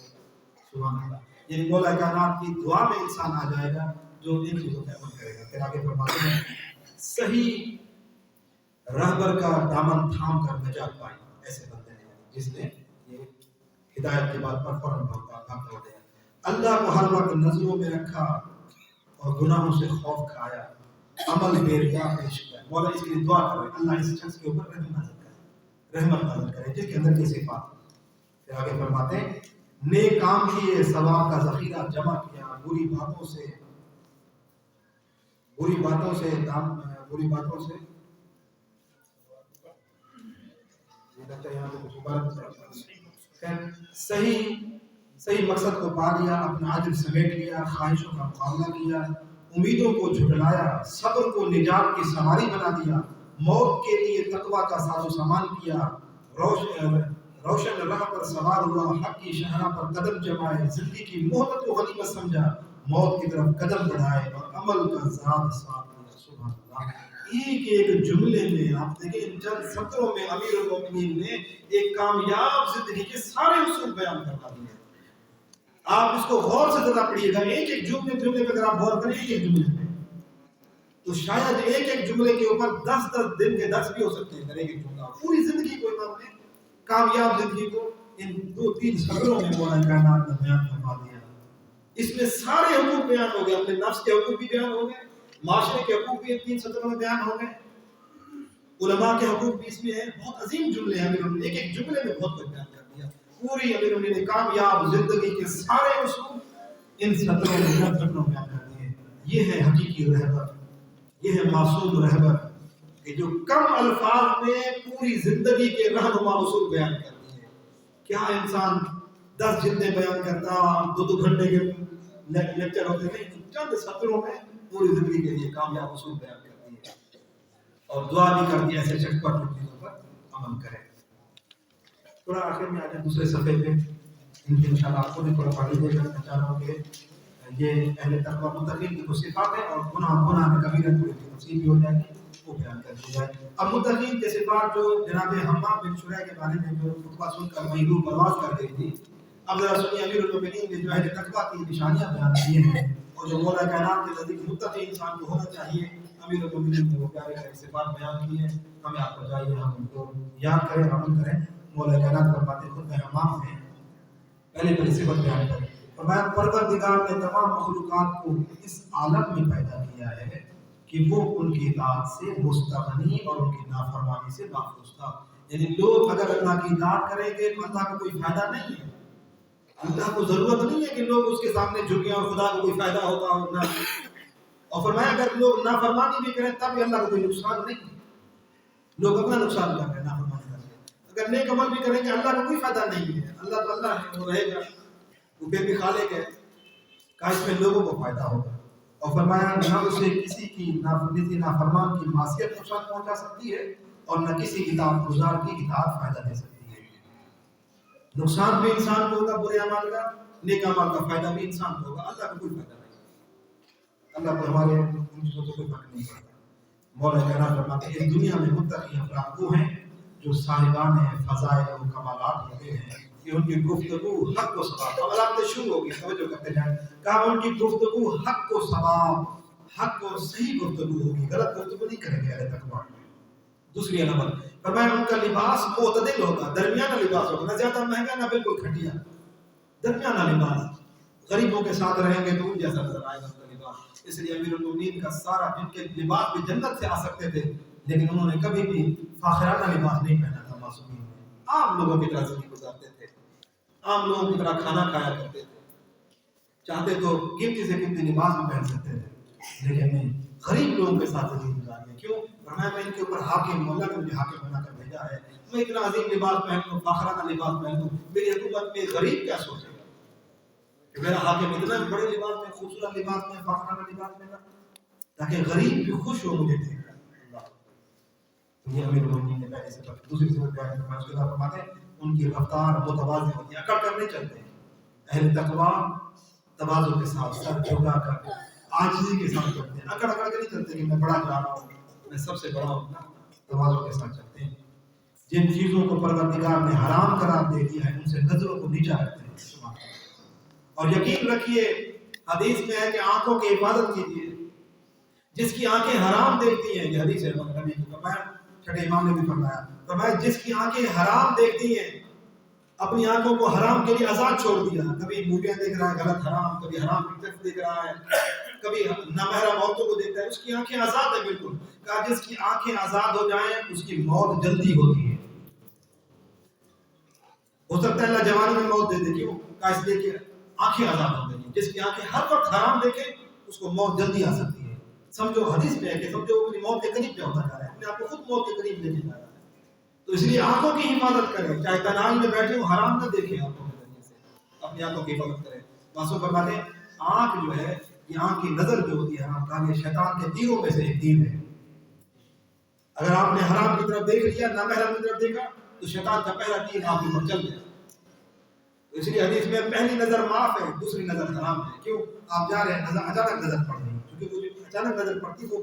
سبحان اللہ. یعنی مولا کائنات کی دعا میں انسان آ جائے گا جو ان چیزوں پہ عمل کرے گا. پھر آگے فرماتے ہیں صحیح رہبر کا دامن تھام کر نجات پائی ایسے بندے ہیں جس نے یہ ہدایت کے بعد پر فوراً بھاگتا ہو گیا. اللہ کو ہر وقت نظروں میں رکھا اور گناہوں سے خوف کھایا، عمل بے ریا پیش کیا. مولا اس کے لیے دعا کرے اللہ اس شخص کے اوپر رحمت نازل کرے جس کے اندر کی صفات. پھر آگے فرماتے ہیں نیک کام کیے، ثواب کا ذخیرہ جمع کیا، بری باتوں سے صحیح مقصد کو پا لیا، اپنا عجل سمیٹ لیا، خواہشوں کا مقابلہ کیا، امیدوں کو جھٹلایا، صبر کو نجات کی سواری بنا دیا، موت کے لیے تقوی کا ساز و سامان کیا، روشن راہ پر سوار ہوا، حق کی شاہراہ پر قدم جمائے، زندگی کی مہلت کو غنیمت سمجھا، موت کی طرف قدم بڑھائے اور عمل کا زاد ساتھ دیا. سبحان اللہ. ایک جملے میں آپ دیکھیں ان چند سطروں میں امیر المومنین نے ایک کامیاب زندگی کے سارے اصول بیان کروا دیے. آپ اس کو غور سے ذرا پڑھیے گا، ایک جملے پہ اگر آپ غور کریں ایک جملے پہ تو شاید ایک جملے کے اوپر 10 دن کے درس بھی ہو سکتے ہیں. ایک جملہ پوری زندگی کو امام نے کامیاب زندگی کو ان 2-3 سطروں میں مولا کائنات نے بیان فرما دیا. اس میں سارے حقوق بیان ہو گئے، اپنے نفس کے حقوق بھی بیان ہو گئے، معاشرے کے حقوق بھی 3 سطروں میں بیان ہو گئے، علماء کے حقوق بھی اس میں ہیں. بہت عظیم جملے ہیں، امیر نے ایک جملے میں بہت کچھ بیان کر دیا. پوری امیر نے کامیاب زندگی کے سارے اصول ان سطروں میں بیان کر دیے. یہ ہے حقیقی رہبر، یہ ہے معصوم رہبر کہ جو کم الفاظ میں پوری زندگی کے رہنما اصول بیان کر دیے. کیا انسان 10 جلدیں بیان کرتا، 2 گھنٹے کے لیکچر ہوتے نہیں، چند سطروں میں پوری زندگی کے لیے کامیاب اصول بیان کر دیے اور دعا بھی کر دی ایسے شخص پر جو چیزوں پر عمل کرے. تھوڑا آخر میں آ جائیں دوسرے صفحے پہ، ان کی انشاءاللہ آپ کو بھی تھوڑا پڑھ لیجیے گا. میں چاہ رہا ہوں کہ یہ اہل تقویٰ متقین کی کچھ صفات ہیں اور گناہ میں کبیرہ کی تفصیل بھی ہو جائے گی، وہ بیان کر دی جائے. اب متقین کے صفات جو جناب حمام بن شریح کے بارے میں جو خطبہ سن کر وہی روح پرواز کر گئی تھی، اب ذرا سنیے امیر المومنین نے جو اہل تقویٰ کی نشانیاں بیان کی ہیں اور جو مولا کائنات کے نزدیک متقی انسان کو ہونا چاہیے. امیر المومنین نے وہ پیارے پیارے صفات بیان کی ہیں. ہمیں آپ کو چاہیے ہم ان کو یاد کریں، عمل کریں. مولا کائنات فرماتے ہیں خود حمام میں پہلی صفت بیان کریں. فرمایا پروردگار نے تمام مخلوقات کو اس عالم میں پیدا کیا ہے کہ وہ ان کی اطاعت سے مستغنی اور ان کی نافرمانی سے محفوظ تھا. یعنی لوگ اگر اللہ کی اطاعت کریں گے تو اللہ کو کوئی فائدہ نہیں ہے. اللہ کو ضرورت نہیں ہے کہ لوگ اس کے سامنے جھکیں اور خدا کو کوئی فائدہ ہوتا ہو نہ. اور فرمایا اگر لوگ نافرمانی بھی کریں تب بھی اللہ کو کوئی نقصان نہیں ہے. لوگ اپنا نقصان کر رہے ہیں نافرمانی کر رہے ہیں. اگر نیک عمل بھی کریں گے اللہ کو کوئی فائدہ نہیں ہے. اللہ تو اللہ ہے، وہ رہے گا، وہ بے خالق ہے، کاش میں لوگوں کو فائدہ ہوگا. اور فرمایا نہ اسے کسی نافرمان کی معصیت نقصان پہنچا سکتی ہے اور نہ کسی اطاعت گزار کی اطاعت فائدہ دے سکتی ہے. نقصان بھی انسان کو ہوگا برے اعمال کا، نیک اعمال کا فائدہ بھی انسان کو ہوگا. اللہ کو کوئی فائدہ نہیں، اللہ کو ہمارے ان چیزوں سے کوئی فرق نہیں پڑتا. مولا کائنات فرماتے ہیں اس دنیا میں متقی افراد وہ ہیں جو صاحبان فضائل و کمالات ہوتے ہیں کہ ان کی گفتگو حق و ثواب. اب آپ نے شروع ہوگی توجہ کرتے جائیں، کہا ان کی گفتگو حق و ثواب، حق اور صحیح گفتگو ہوگی، غلط گفتگو نہیں کریں گے اہل تقویٰ. دوسری نمبر فرمایا ان کا لباس معتدل ہوگا، درمیانہ لباس ہوگا، نہ زیادہ مہنگا نہ بالکل گھٹیا، درمیانہ لباس. غریبوں کے ساتھ رہیں گے تو ان جیسا نظر آئے گا ان کا لباس. اس لیے امیر المومنین کا سارا جن کے لباس بھی جنت سے آ سکتے تھے لیکن انہوں نے کبھی بھی فاخرانہ لباس نہیں پہنا تھا. معصومین عام لوگوں کی طرح زندگی گزارتے تھے، عام لوگوں کی طرح کھانا کھایا کرتے تھے، چاہتے تو قیمتی سے قیمتی لباس بھی پہن سکتے تھے لیکن نہیں، غریب لوگوں کے ساتھ زندگی گزارتے. کیوں؟ فرمایا میں ان کے اوپر حاکم ہوں، اللہ نے مجھے حاکم بنا کر بھیجا ہے. میں اتنا عظیم لباس پہن لوں، فاخرانہ لباس پہن لوں، میری حکومت میں غریب کیا سوچے گا کہ میرا حاکم اتنا بڑے لباس میں، خوبصورت لباس میں، فاخرانہ لباس میں، تاکہ غریب بھی خوش ہو مجھے دیکھ کر. یہ امیر المومنین نے پہلے سے دوسری صفت بیان فرمایا. اس کے بعد فرماتے ہیں ان کی رفتار متوازی ہوتی ہے، اکڑ کر نہیں چلتے. اہل تقویٰ تواضع کے ساتھ سر جھکا کر عاجزی کے ساتھ چلتے ہیں، اکڑ اکڑ کے نہیں چلتے کہ میں بڑا جا رہا ہوں، میں سب سے بڑا ہوں نا، تواضع کے ساتھ چلتے ہیں۔ جن چیزوں کو پروردگار نے حرام قرار دے دیا ہے ان سے نظروں کو نیچا رکھتے ہیں۔ اور یقین رکھیے حدیث میں ہے کہ آنکھوں کی حفاظت کیجیے، جس کی آنکھیں حرام دیکھتی ہیں، یہ حدیث ہے نبی کی فرمایا، چھٹے امام نے بھی فرمایا جس کی آنکھیں حرام دیکھتی ہیں اپنی آنکھوں کو حرام کے لیے آزاد چھوڑ دیا، کبھی موویاں دیکھ رہا ہے غلط حرام، کبھی حرام پکچر دیکھ رہا ہے، کبھی نامحرم عورتوں کو دیکھتا ہے، اس کی آنکھیں آزاد ہیں بالکل۔ کہا جس کی آنکھیں آزاد ہو جائیں اس کی موت جلدی ہوتی ہے۔ ہو سکتا ہے اللہ جوانی میں موت دے دے، کیوں؟ کہا اس لیے کہ آنکھیں آزاد ہو گئی، جس کی آنکھیں ہر وقت حرام دیکھے اس کو موت جلدی آ سکتی ہے۔ سمجھو حدیث میں ہے کہ سمجھو وہ اپنی موت کے قریب پہ ہوتا جا رہا ہے، اپنے آپ کو خود موت کے قریب لے کے جا رہا ہے۔ تو اس لیے آنکھوں کی حفاظت کریں، چاہے تنہائی میں بیٹھے ہو حرام نہ دیکھیں، آنکھوں کے ذریعے سے اپنی آنکھوں کی حفاظت کریں۔ معصوم فرماتے ہیں آنکھ جو ہے، یہ آنکھ کی نظر جو ہوتی ہے حرام کہا یہ شیطان کے تیروں میں سے ایک تیر ہے۔ اگر آپ نے حرام کی طرف دیکھ لیا، نامحرم کی طرف دیکھا، تو شیطان کا پہلا تیر آپ کے اوپر چل گیا۔ اس لیے حدیث میں پہلی نظر معاف ہے، دوسری نظر حرام ہے۔ کیوں؟ آپ جا رہے ہیں، اچانک نظر پڑ گئی، کیونکہ وہ جو اچانک نظر پڑتی وہ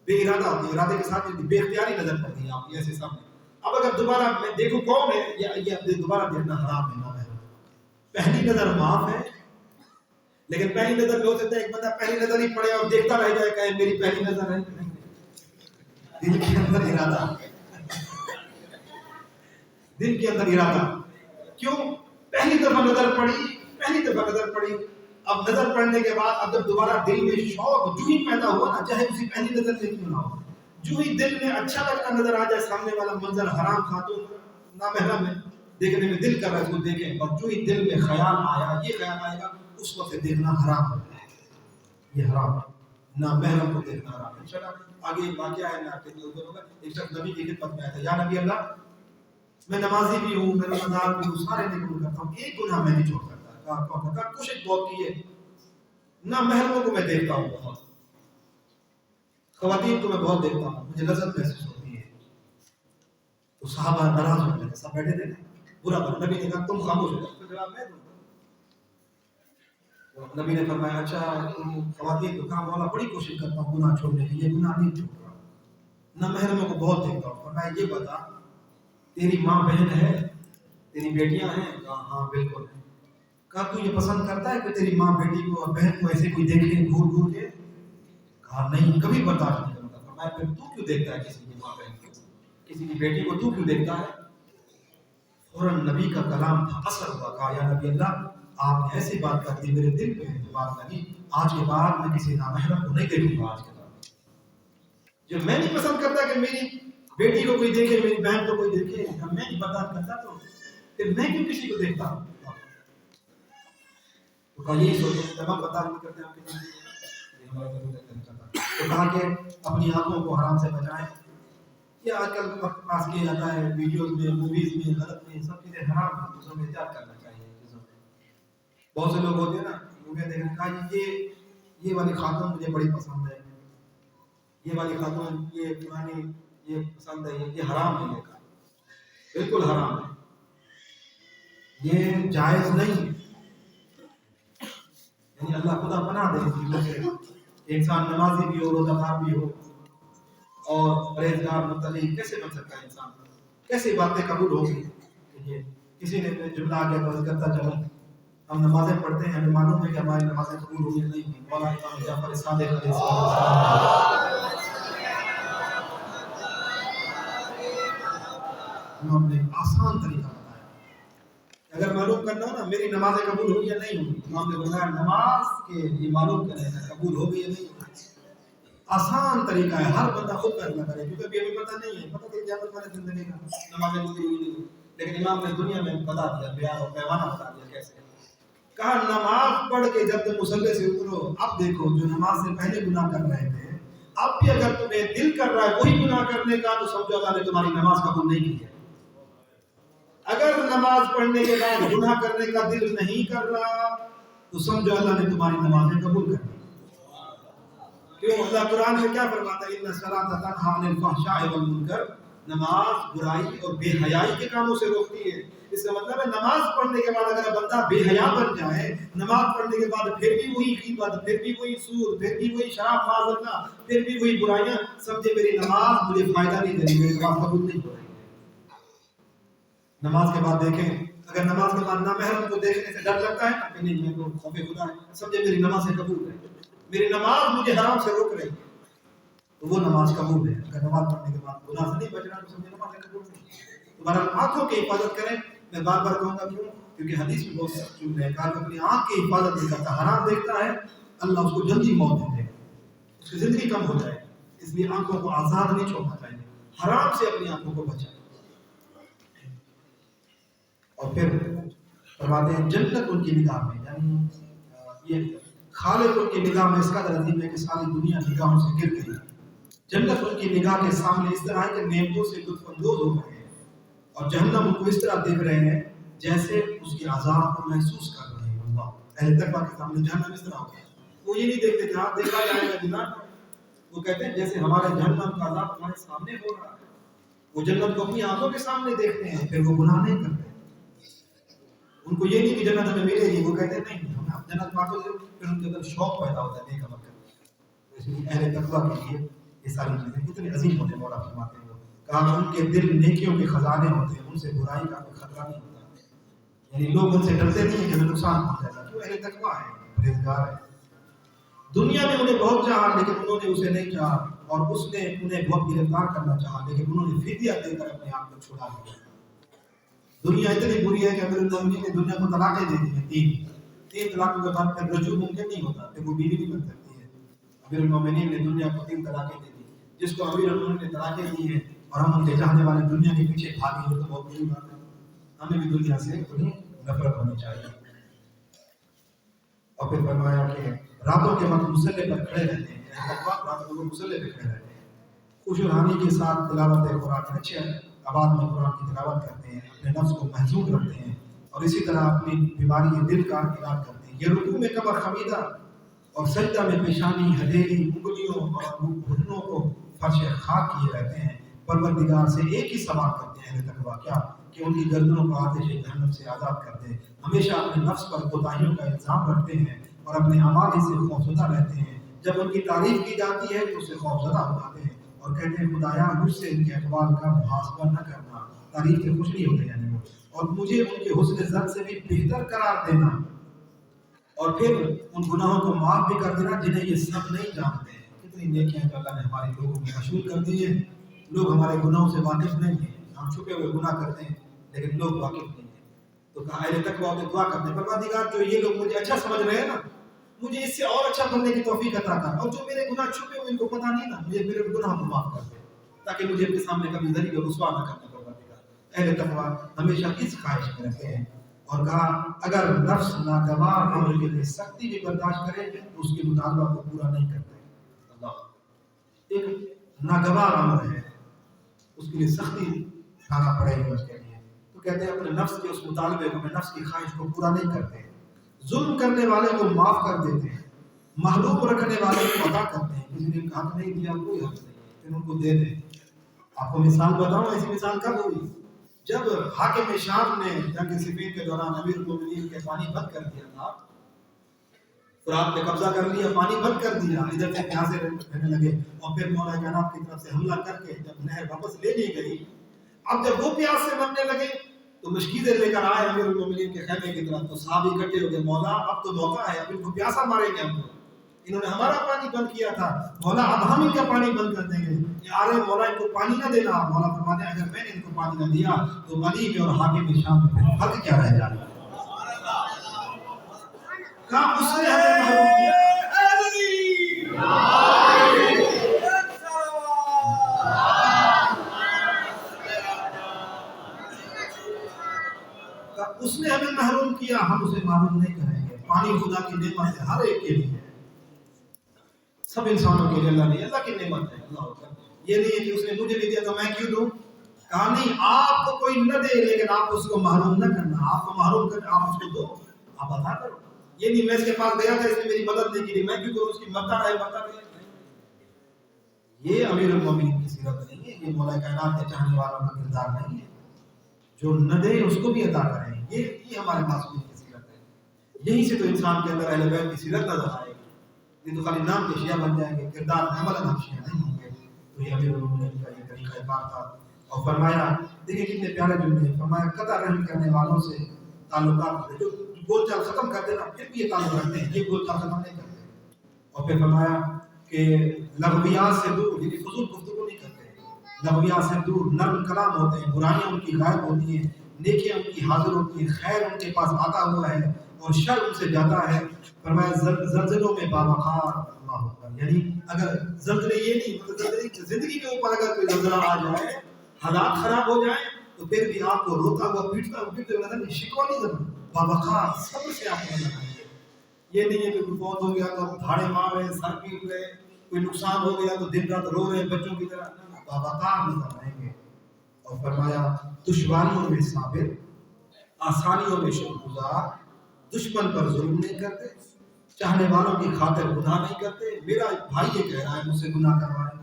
بے ارادہ ہوتی ہے، ارادے کے ساتھ بے اختیاری نظر پڑتی ہے آپ ایسے سامنے۔ اب اگر دوبارہ میں دیکھوں کون ہے، یہ دوبارہ دیکھنا حرام ہے، نامحرم۔ پہلی نظر معاف ہے، لیکن پہلی نظر میں ہو سکتا ہے ایک بندہ پہلی نظر ہی پڑے اور دیکھتا رہ جائے، کہے میری پہلی نظر ہے، دل کے اندر ارادہ، دل کے اندر ارادہ۔ کیوں؟ پہلی دفعہ نظر پڑی، اب نظر پڑنے کے بعد اب جب دوبارہ دل میں شوق جو ہی پیدا ہوا نا، چاہے اسی پہلی نظر سے کیوں نہ ہو، جو ہی دل میں اچھا لگتا نظر آ جائے، سامنے والا منظر حرام خاتون نامحرم ہے، دیکھنے میں دل کر رہا ہے اس کو دیکھیں، اور جو ہی دل میں خیال آیا، یہ خیال آئے گا اس وقت دیکھنا حرام ہے، یہ حرام ہے، نامحرم کو دیکھنا حرام ہے۔ انشاءاللہ آگے ایک واقعہ ہے، میں آپ کے لیے ہوگا۔ ایک شخص نبی کی خدمت میں آیا تھا، یا نبی اللہ میں نمازی بھی ہوں، میں روزہ دار بھی ہوں، سارے نیک عمل کرتا ہوں، ایک گناہ میں نہیں چھوڑ سکتا۔ کہا کوشش بہت کی ہے، نامحرموں کو میں دیکھتا ہوں بہت، خواتین کو میں بہت دیکھتا ہوں، مجھے لذت محسوس ہوتی ہے۔ تو صحابہ ناراض ہو گئے، سب بیٹھے تھے، برا بنا۔ نبی نے کہا تم خاموش ہو جاؤ، تو جواب میں دوں گا۔ نبی نے فرمایا اچھا تم خواتین کو کہا مولا بڑی کوشش کرتا ہوں گناہ چھوڑنے کی، یہ گناہ نہیں چھوڑ رہا، نامحرموں کو بہت دیکھتا ہوں۔ فرمایا یہ بتا تیری ماں بہن ہے، تیری بیٹیاں ہیں؟ کہا ہاں بالکل ہے۔ کہا تو یہ پسند کرتا ہے کہ تیری ماں بیٹی کو اور بہن کو ایسے کوئی دیکھے گھور گھور کے؟ کہا نہیں، کبھی برداشت نہیں کروں گا۔ فرمایا پھر تو کیوں دیکھتا ہے کسی کی ماں بہن کو، کسی کی بیٹی کو تو کیوں دیکھتا ہے؟ فوراً نبی کا کلام تھا، اثر ہوا۔ کہا یا نبی اللہ آپ نے ایسی بات کر دی، میرے دل میں بات لگی، آج کے بعد میں کسی نامحرم کو نہیں دیکھوں گا۔ آج کے بعد جب میں نہیں پسند کرتا کہ میری بیٹی کو کوئی دیکھے، میری بہن کو کوئی دیکھے، جب میں نہیں برداشت کرتا تو پھر میں کیوں کسی کو دیکھتا ہوں؟ تو کہا یہی سوچو، جب ہم برداشت نہیں کرتے ہم تو کہا کہ اپنی آنکھوں کو حرام سے بچائیں۔ یہ آج کل وقت پاس کیا جاتا ہے، ویڈیوز میں، موویز میں، غلط میں، سب چیزیں حرام ہیں، چیزوں میں احتیاط کرنا چاہیے۔ چیزوں میں بہت سے لوگ ہوتے ہیں نا، موویاں دیکھنے، کہا یہ والی خاتون مجھے بڑی پسند ہے، یہ والی خاتون یہ پرانی یہ پسند ہے، یہ حرام ہے، یہ کہا بالکل حرام ہے، یہ جائز نہیں ہے۔ یعنی اللہ خدا پناہ دے ان چیزوں سے۔ انسان نمازی بھی ہو، روزہ دار بھی ہو اور پرہیزگار متقی کیسے بن سکتا ہے انسان؟ کیسے باتیں قبول ہوگی؟ کسی نے جملہ آ گیا بس کرتا چلو، ہم نمازیں پڑھتے ہیں، ہمیں معلوم ہے کہ ہماری نمازیں قبول ہوئی نہیں ہوئی۔ مولانا امام جعفر صادق علیہ السلام امام نے آسان طریقہ بتایا، اگر معلوم کرنا ہو نا میری نمازیں قبول ہوئی یا نہیں ہوئی، امام نے بتایا نماز کے یہ معلوم کرے قبول ہوگی یا نہیں ہوگی۔ آسان طریقہ ہے، ہر بندہ خود فیصلہ کرے، کیونکہ ابھی ہمیں پتہ نہیں ہے، پتہ کہ قیامت والے زندگی کا نمازیں قبول ہوئی نہیں، لیکن امام نے دنیا میں بتا دیا، بیان اور پیمانہ بتا دیا کیسے۔ کہا نماز پڑھ کے جب تم مصلی سے اترو، اب دیکھو جو نماز سے پہلے گناہ کر رہے تھے، اب بھی اگر تمہیں دل کر رہا ہے وہی گناہ کرنے کا، تو سمجھو اللہ نے تمہاری نماز قبول نہیں کی ہے۔ اگر نماز پڑھنے کے بعد گناہ کرنے کا دل نہیں کر رہا تو سمجھو اللہ نے تمہاری نمازیں قبول کر دی۔ کیوں؟ اللہ قرآن میں کیا فرماتا ہے؟ ان الصلاۃ تنہی عن الفحشاء والمنکر نماز برائی اور بے حیائی کے کاموں سے روکتی ہے. اس کا مطلب ہے نماز پڑھنے کے بعد اگر بندہ بے حیا بن جائے، نماز پڑھنے کے بعد پھر بھی وہی غیبت، پھر بھی وہی سود، پھر بھی وہی شراب معاذ اللہ، پھر بھی وہی برائیاں، سمجھے میری نماز مجھے فائدہ نہیں دے رہی، میری نماز قبول نہیں ہو رہی ہے. نماز کے بعد دیکھیں، اگر نماز کے بعد نامحرم کو دیکھنے سے ڈر لگتا ہے کہ نہیں، میرے کو خوف خدا ہے، سمجھے میری نماز سے قبول ہے، میری نماز مجھے حرام سے روک رہی ہے، تو وہ نماز قبول ہے. اگر نماز پڑھنے کے بعد گناہ سے نہیں بچ رہا تو سمجھے نماز قبول نہیں. تو بہرحال آنکھوں کی حفاظت کریں. میں بار بار کہوں گا کیوں؟ کیونکہ حدیث میں بہت سخت چون ہے، کہا کہ اپنی آنکھ کی حفاظت نہیں کرتا، حرام دیکھتا ہے، اللہ اس کو جلدی موت دے دے، اس کی زندگی کم ہو جائے. اس لیے آنکھوں کو آزاد نہیں چھوڑنا چاہیے، حرام سے اپنی آنکھوں کو بچائیں. اور پھر فرماتے ہیں جنت ان کی نگاہ میں، یعنی یہ خالق ان کی نگاہ میں اس قدر عظیم ہے کہ ساری دنیا نگاہوں سے گر گئی. جنت ان کی نگاہ کے سامنے اس طرح ہے کہ نعمتوں سے لطف اندوز ہو رہے ہیں، اور جہنم ان کو اس طرح دیکھ رہے ہیں جیسے اس کے عذاب کو محسوس کر رہے ہیں. اللہ اہل تقویٰ کے سامنے جہنم اس طرح ہوتا ہے. وہ یہ نہیں دیکھتے کہ ہاں دیکھا جائے گا جنات، وہ کہتے ہیں جیسے ہمارے جہنم کا عذاب ہمارے سامنے ہو رہا ہے. وہ جنت کو اپنی آنکھوں کے سامنے دیکھتے ہیں، پھر وہ گناہ نہیں کرتے. ان کو یہ نہیں کہ جنت ہمیں ملے گی، وہ کہتے ہیں نہیں ہمیں جنت پاکو دے. پھر ان کے اندر شوق پیدا ہوتا ہے نیک عمل کرنے کا. اس لیے اہل تقویٰ کے لیے یہ ساری چیزیں اتنی عظیم ہوتے ہیں. مولا فرماتے ہیں کہا ان کے دل نیکیوں کے خزانے ہوتے ہیں، ان سے برائی کا کوئی خطرہ نہیں ہوتا. یعنی لوگ ان سے ڈرتے نہیں ہیں کہ ہمیں نقصان پہنچائے گا، کیوں؟ اہل تقویٰ ہے، پرہیزگار ہے. دنیا نے انہیں بہت چاہا لیکن انہوں نے اسے نہیں چاہا، اور اس نے انہیں بہت گرفتار کرنا چاہا لیکن انہوں نے فدیہ دے کر اپنے آپ کو چھڑا لیا. دنیا اتنی بری ہے کہ امیر المومنین نے دنیا کو طلاقیں دے دی ہیں. تین طلاقوں کے بعد پھر رجوع ممکن نہیں ہوتا، پھر وہ بیوی نہیں بن سکتی ہے. امیر المومنین نے دنیا کو 3 طلاقیں دے دی. جس کو امیر المومنین نے طلاقیں دی ہیں اور ہم ان کے چاہنے والے دنیا کے پیچھے بھاگے ہیں تو بہت بری بات ہے. ہمیں بھی دنیا سے انہیں نفرت ہونی چاہیے. اور پھر فرمایا کہ راتوں کے وقت مصلے پر کھڑے رہتے ہیں، راتوں کو مصلے پہ کھڑے رہتے ہیں، خوش و حامی کے ساتھ تلاوت قرآن، اچھے آواز میں قرآن کی تلاوت کرتے ہیں، اپنے نفس کو محزون رکھتے ہیں، اور اسی طرح اپنی بیماری دل کا علاج کرتے ہیں. یہ رکوع میں کمر خمیدہ اور سجدہ میں پیشانی، ہتھیلی، انگلیوں اور گھٹنوں کو فرش خاک کیے رہتے ہیں. پروردگار سے ایک ہی سوال کرتے ہیں اہل تقویٰ، کیا؟ کہ ان کی گردنوں کو آتش جہنم سے آزاد کر دے. ہمیشہ اپنے نفس پر کوتاہیوں کا الزام رکھتے ہیں اور اپنے اعمال سے خوفزدہ رہتے ہیں. جب ان کی تعریف کی جاتی ہے تو اسے خوفزدہ ہو جاتے ہیں اور کہتے ہیں خدایا مجھ سے ان کے اقوال کا محاسبہ نہ کرنا. تعریف سے خوش نہیں ہوتے یعنی وہ، اور مجھے ان کے حسن زن سے بھی بہتر قرار دینا، اور پھر ان گناہوں کو معاف بھی کر دینا جنہیں یہ سب نہیں جانتے. کتنی نیکیاں جو اللہ نے ہمارے لوگوں میں مشہور کر دی ہیں. لوگ ہمارے گناہوں سے واقف نہیں ہیں، ہم چھپے ہوئے گناہ کرتے ہیں لیکن لوگ واقف نہیں ہیں. تو کہا اہل تقویٰ میں دعا کرتے ہیں پروردگار جو یہ لوگ مجھے اچھا سمجھ رہے ہیں نا، مجھے اس سے اور اچھا بننے کی توفیق عطا کر، اور جو میرے گناہ چھپے ہوئے ان کو پتہ نہیں نا، مجھے میرے گناہ کو معاف کر دے تاکہ مجھے اپنے سامنے کبھی ذلیل و رسوا نہ کرنا. پروردگار اہل تقویٰ ہمیشہ اس خواہش میں رہتے ہیں. اور کہا اگر نفس ناگوار امر کے لیے سختی بھی برداشت کرے تو اس کے مطالبہ کو پورا نہیں کرتے. اللہ ایک ناگوار امر ہے، اس کے لیے سختی اٹھانا پڑے گی اس کے لیے، تو کہتے ہیں اپنے نفس کے اس مطالبے کو، اپنے نفس کی خواہش کو پورا نہیں کرتے. ظلم کرنے والے کو معاف کر دیتے ہیں، محروم رکھنے والے کو عطا کرتے ہیں. کسی نے حق نہیں دیا کوئی حق نہیں، پھر ان کو دے دیں. آپ کو مثال بتاؤں، ایسی مثال کب ہوئی؟ جب حاکم شام نے جنگ صفین کے دوران امیر المومنین کے پانی بند کر دیا تھا، فرات پہ قبضہ کر لیا، پانی بند کر دیا، ادھر سے پیاسے رہنے لگے، اور پھر مولا کائنات کی طرف سے حملہ کر کے جب نہر واپس لے لی گئی، اب جب وہ پیاس سے مرنے لگے تو مشکیزیں لے کر آئے امیر المومنین کے خیمے کی طرف. تو صحابہ اکٹھے ہو گئے، مولا اب تو موقع ہے، اب ان کو پیاسا ماریں گے ہم کو، انہوں نے ہمارا پانی بند کیا تھا، مولا اب ہم ان کا پانی بند کر دیں گے. یہ آ رہے مولا ان کو پانی نہ دینا. مولا فرماتے ہیں اگر میں نے ان کو پانی نہ دیا تو علی میں اور حاکم شام میں پھر حق کیا رہ جانا. کہا اس نے ہمیں محروم کیا. اس نے ہمیں محروم کیا، ہم اسے محروم نہیں کریں گے. پانی خدا کی نعمت ہے، ہر ایک کے لیے، سب انسانوں کے لیے اللہ نے، اللہ کی نعمت ہے. اللہ اکبر. یہ نہیں ہے کہ اس نے مجھے نہیں دیا تو میں کیوں دوں. کہا نہیں، آپ کو کوئی نہ دے لیکن آپ اس کو محروم نہ کرنا. آپ کو محروم کرنا، آپ اس کو دو، آپ عطا کرو. یہ نہیں میں اس کے پاس گیا تھا اس نے میری مدد نہیں کی، میں کیوں کروں اس کی مدد رہے. یہ امیر المومنین کی سیرت نہیں ہے، یہ مولا کائنات کے چاہنے والوں کا کردار نہیں ہے۔ جو نہ دے اس کو بھی عطا کریں، یہ ہمارے معصومین کی سیرت ہے۔ یہیں سے تو انسان کے اندر اہل بیت کی سیرت نظر آئے گی۔ یہ تو خالی نام کے شیعہ بن جائیں گے، کردار میں عمل ہم شیعہ نہیں ہوں گے۔ تو یہ امیر المومنین کا یہ طریقہ کار تھا۔ اور فرمایا، دیکھیں کتنے پیارے جملے، فرمایا قطع رحم کرنے والوں سے تعلقات کرتے، جو بول چال ختم کر دینا پھر بھی یہ تعلق رکھتے ہیں، یہ بول چال ختم نہیں کرتے۔ اور پھر فرمایا کہ لغویات سے دور، یعنی فضول گفتگو نہیں کرتے، لغویات سے دور، نرم کلام ہوتے ہیں، برائیاں ان کی غائب ہوتی ہیں، نیکیاں ان کی حاضر ہوتی ہیں، خیر ان کے پاس آتا ہوا ہے اور شر ان سے جاتا ہے۔ فرمایا زلزلوں میں باوقار، اللہ اکبر، یعنی اگر زلزلے یہ نہیں، مطلب زندگی کے اوپر اگر کوئی زلزلہ آ جائے، حالات خراب ہو جائیں، تو پھر بھی آپ کو روتا ہوا پیٹتا ہوا نظر شکوا نہیں زبان باوقار صبر سے آپ کو نظر آئیں گے۔ یہ نہیں ہے کہ کوئی فوت ہو گیا تو دھاڑے مار رہے، سر پیٹ رہے، کوئی نقصان ہو گیا تو دن رات رو رہے بچوں کی طرح، باوقار نظر آئیں گے۔ اور فرمایا دشواریوں میں صابر، آسانیوں میں شکر گزار، دشمن پر ظلم نہیں کرتے، چاہنے والوں کی خاطر گناہ نہیں کرتے۔ میرا بھائی یہ کہہ رہا ہے مجھ سے گناہ کروائے،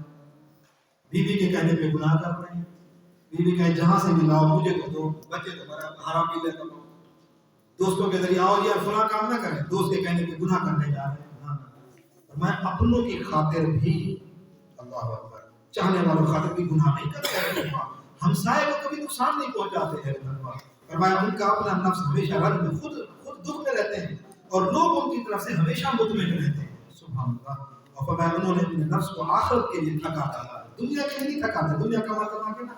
بیوی کے کہنے پہ گناہ کر رہے ہیں، بیوی کہے جہاں سے بھی لاؤ مجھے تو دو، بچے تو حرام بھی لے کر لو، دوستوں کے ذریعے آؤ یا فلاں کام نہ کریں، دوست کے کہنے پہ گناہ کرنے جا رہے ہیں، نہ میں اپنوں کی خاطر بھی، اللہ اکبر، چاہنے والوں کی خاطر بھی گناہ نہیں کرتے، ہمسائے کو کبھی نقصان نہیں پہنچاتے ہیں۔ فرمایا ان کا اپنا نفس ہمیشہ رنج میں، خود دکھ میں رہتے ہیں اور لوگ ان کی طرف سے ہمیشہ مطمئن رہتے ہیں، سبحان اللہ۔ اور فرمایا انہوں نے اپنے نفس کو آخرت کے لیے تھکا ڈالا، دنیا کے لیے نہیں تھکاتے، دنیا کما کے نا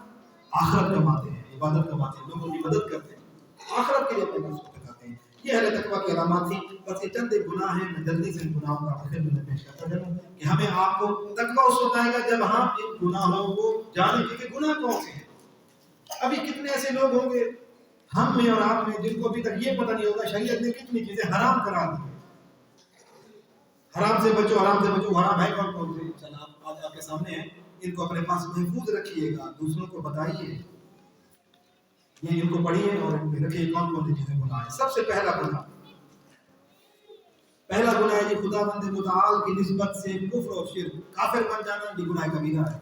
آخرت کماتے ہیں، عبادت کماتے ہیں، لوگوں کی مدد کرتے ہیں، آخرت کے لیے اپنے نفس کو تھکاتے ہیں۔ یہ اہل تقویٰ کی علامات تھی۔ بس یہ چند گناہ ہیں، میں جلدی سے ان گناہوں کا خدمت میں پیش کرتا چلوں کہ ہمیں آپ کو تقویٰ اس وقت آئے گا جب ہم ان گناہوں کو جانیں گے کہ گناہ کون سے ہیں۔ ابھی کتنے ایسے لوگ ہوں گے ہم میں اور آپ میں جن کو ابھی تک یہ پتہ نہیں ہوگا شریعت نے کتنی چیزیں حرام کرا دی۔ حرام سے بچو، حرام سے بچو، حرام ہے کون کون سے؟ چل آج آپ کے سامنے ہیں، ان کو اپنے پاس محفوظ رکھیے گا، دوسروں کو بتائیے، یہ ان کو پڑھیے اور ان میں رکھیے کون کون سی چیزیں گناہ ہیں۔ سب سے پہلا گناہ ہے یہ خدا بند متعال کی نسبت سے کفر اور شرک، کافر بن جانا یہ گناہ کبیرہ ہے۔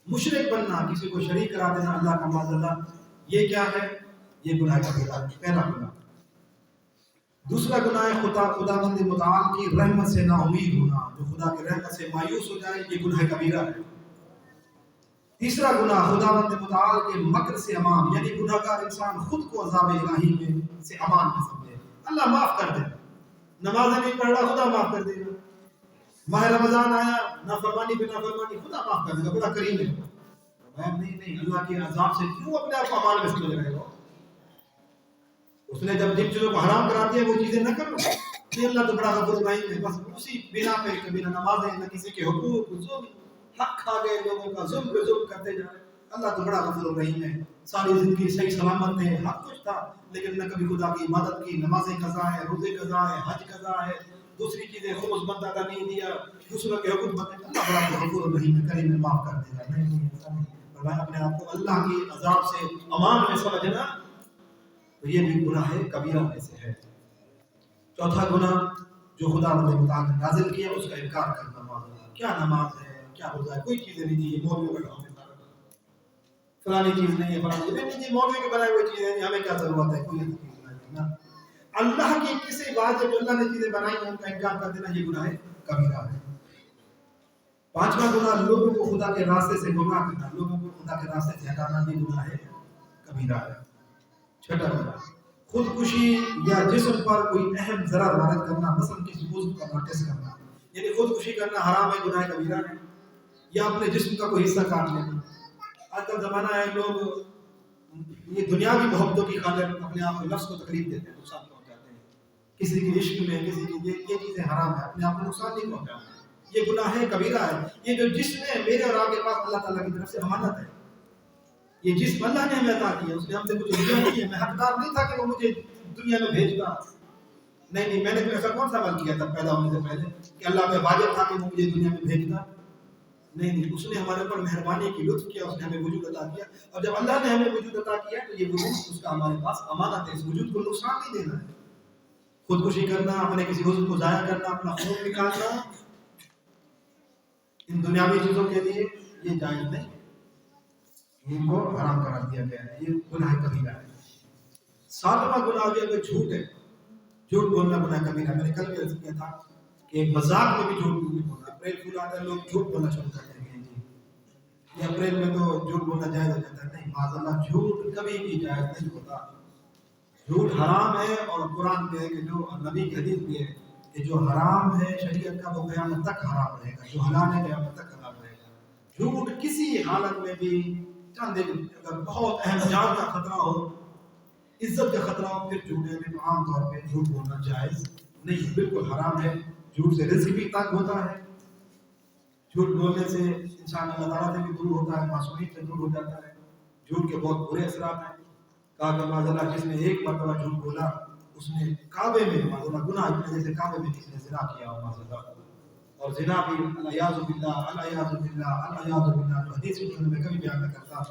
مشرک بننا، کسی کو شریک کرا دینا اللہ کا معاذ اللہ، یہ کیا ہے؟ یہ گناہ کبیرہ ہے، پہلا گناہ۔ دوسرا گناہ ہے خدا بند متعال کی رحمت سے نا امید ہونا، جو خدا کی رحمت سے مایوس ہو جائے یہ گناہ کبیرہ ہے۔ تیسرا گناہ خدا بند متعال کے مکر سے امان، یعنی گناہ گار انسان خود کو عذاب الہی میں سے امان میں سمجھے، اللہ معاف کر دے، نمازیں نہیں پڑھ رہا خدا معاف کر دے گا، ماہ رمضان آیا نافرمانی پہ نافرمانی خدا معاف کر دے گا، بڑا کریم ہے۔ نہیں اللہ کے عذاب سے کیوں اپنے آپ کو امان میں سمجھ رہے ہو؟ اس نے جب جن چیزوں کو حرام کرا دیا وہ چیزیں نہ کرو، یہ اللہ تو بڑا غفور رحیم ہے، بس اسی بنا پہ کبھی نہ نمازیں نہ کسی کے حقوق ظلم، حق کھا گئے لوگوں کا، ظلم پہ ظلم کرتے جا رہے، اللہ تو بڑا غفور رحیم ہے، ساری زندگی صحیح سلامت ہے، حق کچھ تھا لیکن نہ کبھی خدا کی عبادت کی، نمازیں قضا ہے، روزے قضا ہے، حج قضا ہے، دوسری چیزیں خمس بندہ کا نہیں دیا، دوسروں کے حقوق بندے، اللہ بڑا غفور رحیم ہے، کریم ہے، معاف کر دے گا۔ نہیں ایسا نہیں، فرمایا اپنے آپ کو اللہ کی عذاب سے امان میں سمجھنا تو یہ بھی گناہ ہے کبیرہ میں سے ہے۔ چوتھا گناہ جو خدا نے متعال نازل کیا اس کا انکار کرنا، معذرت، کیا نماز ہے، کیا روزہ ہے، کوئی چیزیں نہیں دی، یہ مولویوں کا کام ہے، فلانی چیز نہیں ہے، فلانی چیز نہیں، مولوی کے بنائے ہوئے چیزیں ہیں، ہمیں کیا ضرورت ہے، کوئی ایسی چیز نہیں ہے۔ اللہ کی کسی بات جب اللہ نے چیزیں بنائی ہیں ان کا انکار کر دینا یہ گناہ کبیرہ ہے۔ پانچواں گناہ لوگوں کو خدا کے راستے سے گمراہ کرنا، لوگوں کو خدا کے راستے سے ہٹانا یہ گناہ کبیرہ ہے۔ چھٹا گناہ خودکشی یا جسم پر کوئی اہم ضرر وارد کرنا، مثلا کسی عضو کا ناقص کرنا، یعنی خودکشی کرنا حرام ہے، گناہ کبیرہ ہے، یا اپنے جسم کا کوئی حصہ کاٹ لینا۔ آج کل زمانہ ہے لوگ یہ دنیاوی محبتوں کی خاطر اپنے آپ کو نفس کو تکلیف دیتے ہیں، نقصان پہنچاتے ہیں، کسی کے عشق میں، کسی کی یہ چیزیں حرام ہے، اپنے آپ کو نقصان نہیں پہنچانا ہے، یہ گناہ کبیرہ ہے۔ یہ جو جسم ہے میرے اور آپ کے پاس اللہ تعالیٰ کی طرف سے امانت ہے، یہ جسم اللہ نے ہمیں عطا کیا، اس نے ہم سے کچھ لیا نہیں ہے، میں حقدار نہیں تھا کہ وہ مجھے دنیا میں بھیجتا، نہیں میں نے ایسا کون سا عمل کیا تھا پیدا ہونے سے پہلے کہ اللہ پہ واجب تھا کہ وہ مجھے دنیا میں بھیجتا، نہیں اس نے ہمارے اوپر مہربانی کی، لطف کیا، اس نے ہمیں وجود عطا کیا، اور جب اللہ نے ہمیں وجود عطا کیا تو یہ وجود اس کا ہمارے پاس امانت ہے، اس وجود کو نقصان نہیں دینا ہے۔ خودکشی کرنا، اپنے کسی عضو کو ضائع کرنا، اپنا خون نکالنا، ان دنیاوی چیزوں کے لیے یہ جائز نہیں، ان کو حرام قرار دیا گیا ہے، یہ گناہ کبیرہ ہے۔ ساتواں گناہ جو ہے جھوٹ ہے، جھوٹ بولنا گناہ کبیرہ ہے۔ میں نے کل بھی عرض کیا تھا کہ مذاق میں بھی جھوٹ نہیں بولنا، اپریل فول آتا ہے لوگ جھوٹ بولنا شروع کر دیں گے، جی یہ اپریل میں تو جھوٹ بولنا جائز ہو جاتا ہے، نہیں معاذ اللہ جھوٹ کبھی بھی جائز نہیں ہوتا، جھوٹ حرام ہے۔ اور قرآن میں ہے کہ جو نبی کی حدیث بھی ہے کہ جو حرام ہے شریعت کا وہ قیامت تک حرام رہے گا، جو حلال ہے قیامت تک حلال رہے گا۔ جھوٹ کسی حالت میں بھی چند اگر بہت اہم جان کا خطرہ ہو، عزت کا خطرہ ہو، پھر جھوٹ میں عام طور پہ جھوٹ بولنا جائز نہیں، بالکل حرام ہے۔ جھوٹ سے رزق بھی تنگ ہوتا ہے، جھوٹ بولنے سے انسان اللہ تعالیٰ سے بھی دور ہوتا ہے، معصومیت سے دور ہو جاتا ہے۔ جھوٹ کے بہت برے اثرات ہیں۔ کہا کہ معاذ اللہ جس نے ایک مرتبہ جھوٹ بولا اس نے کعبے میں معاذ اللہ گناہ کی وجہ سے کعبے میں کسی نے زنا کیا ہو معاذ اللہ، اور زنا بھی الیاذ باللہ الیاذ باللہ الیاذ باللہ، جو حدیث میں کبھی بیان نہ کرتا،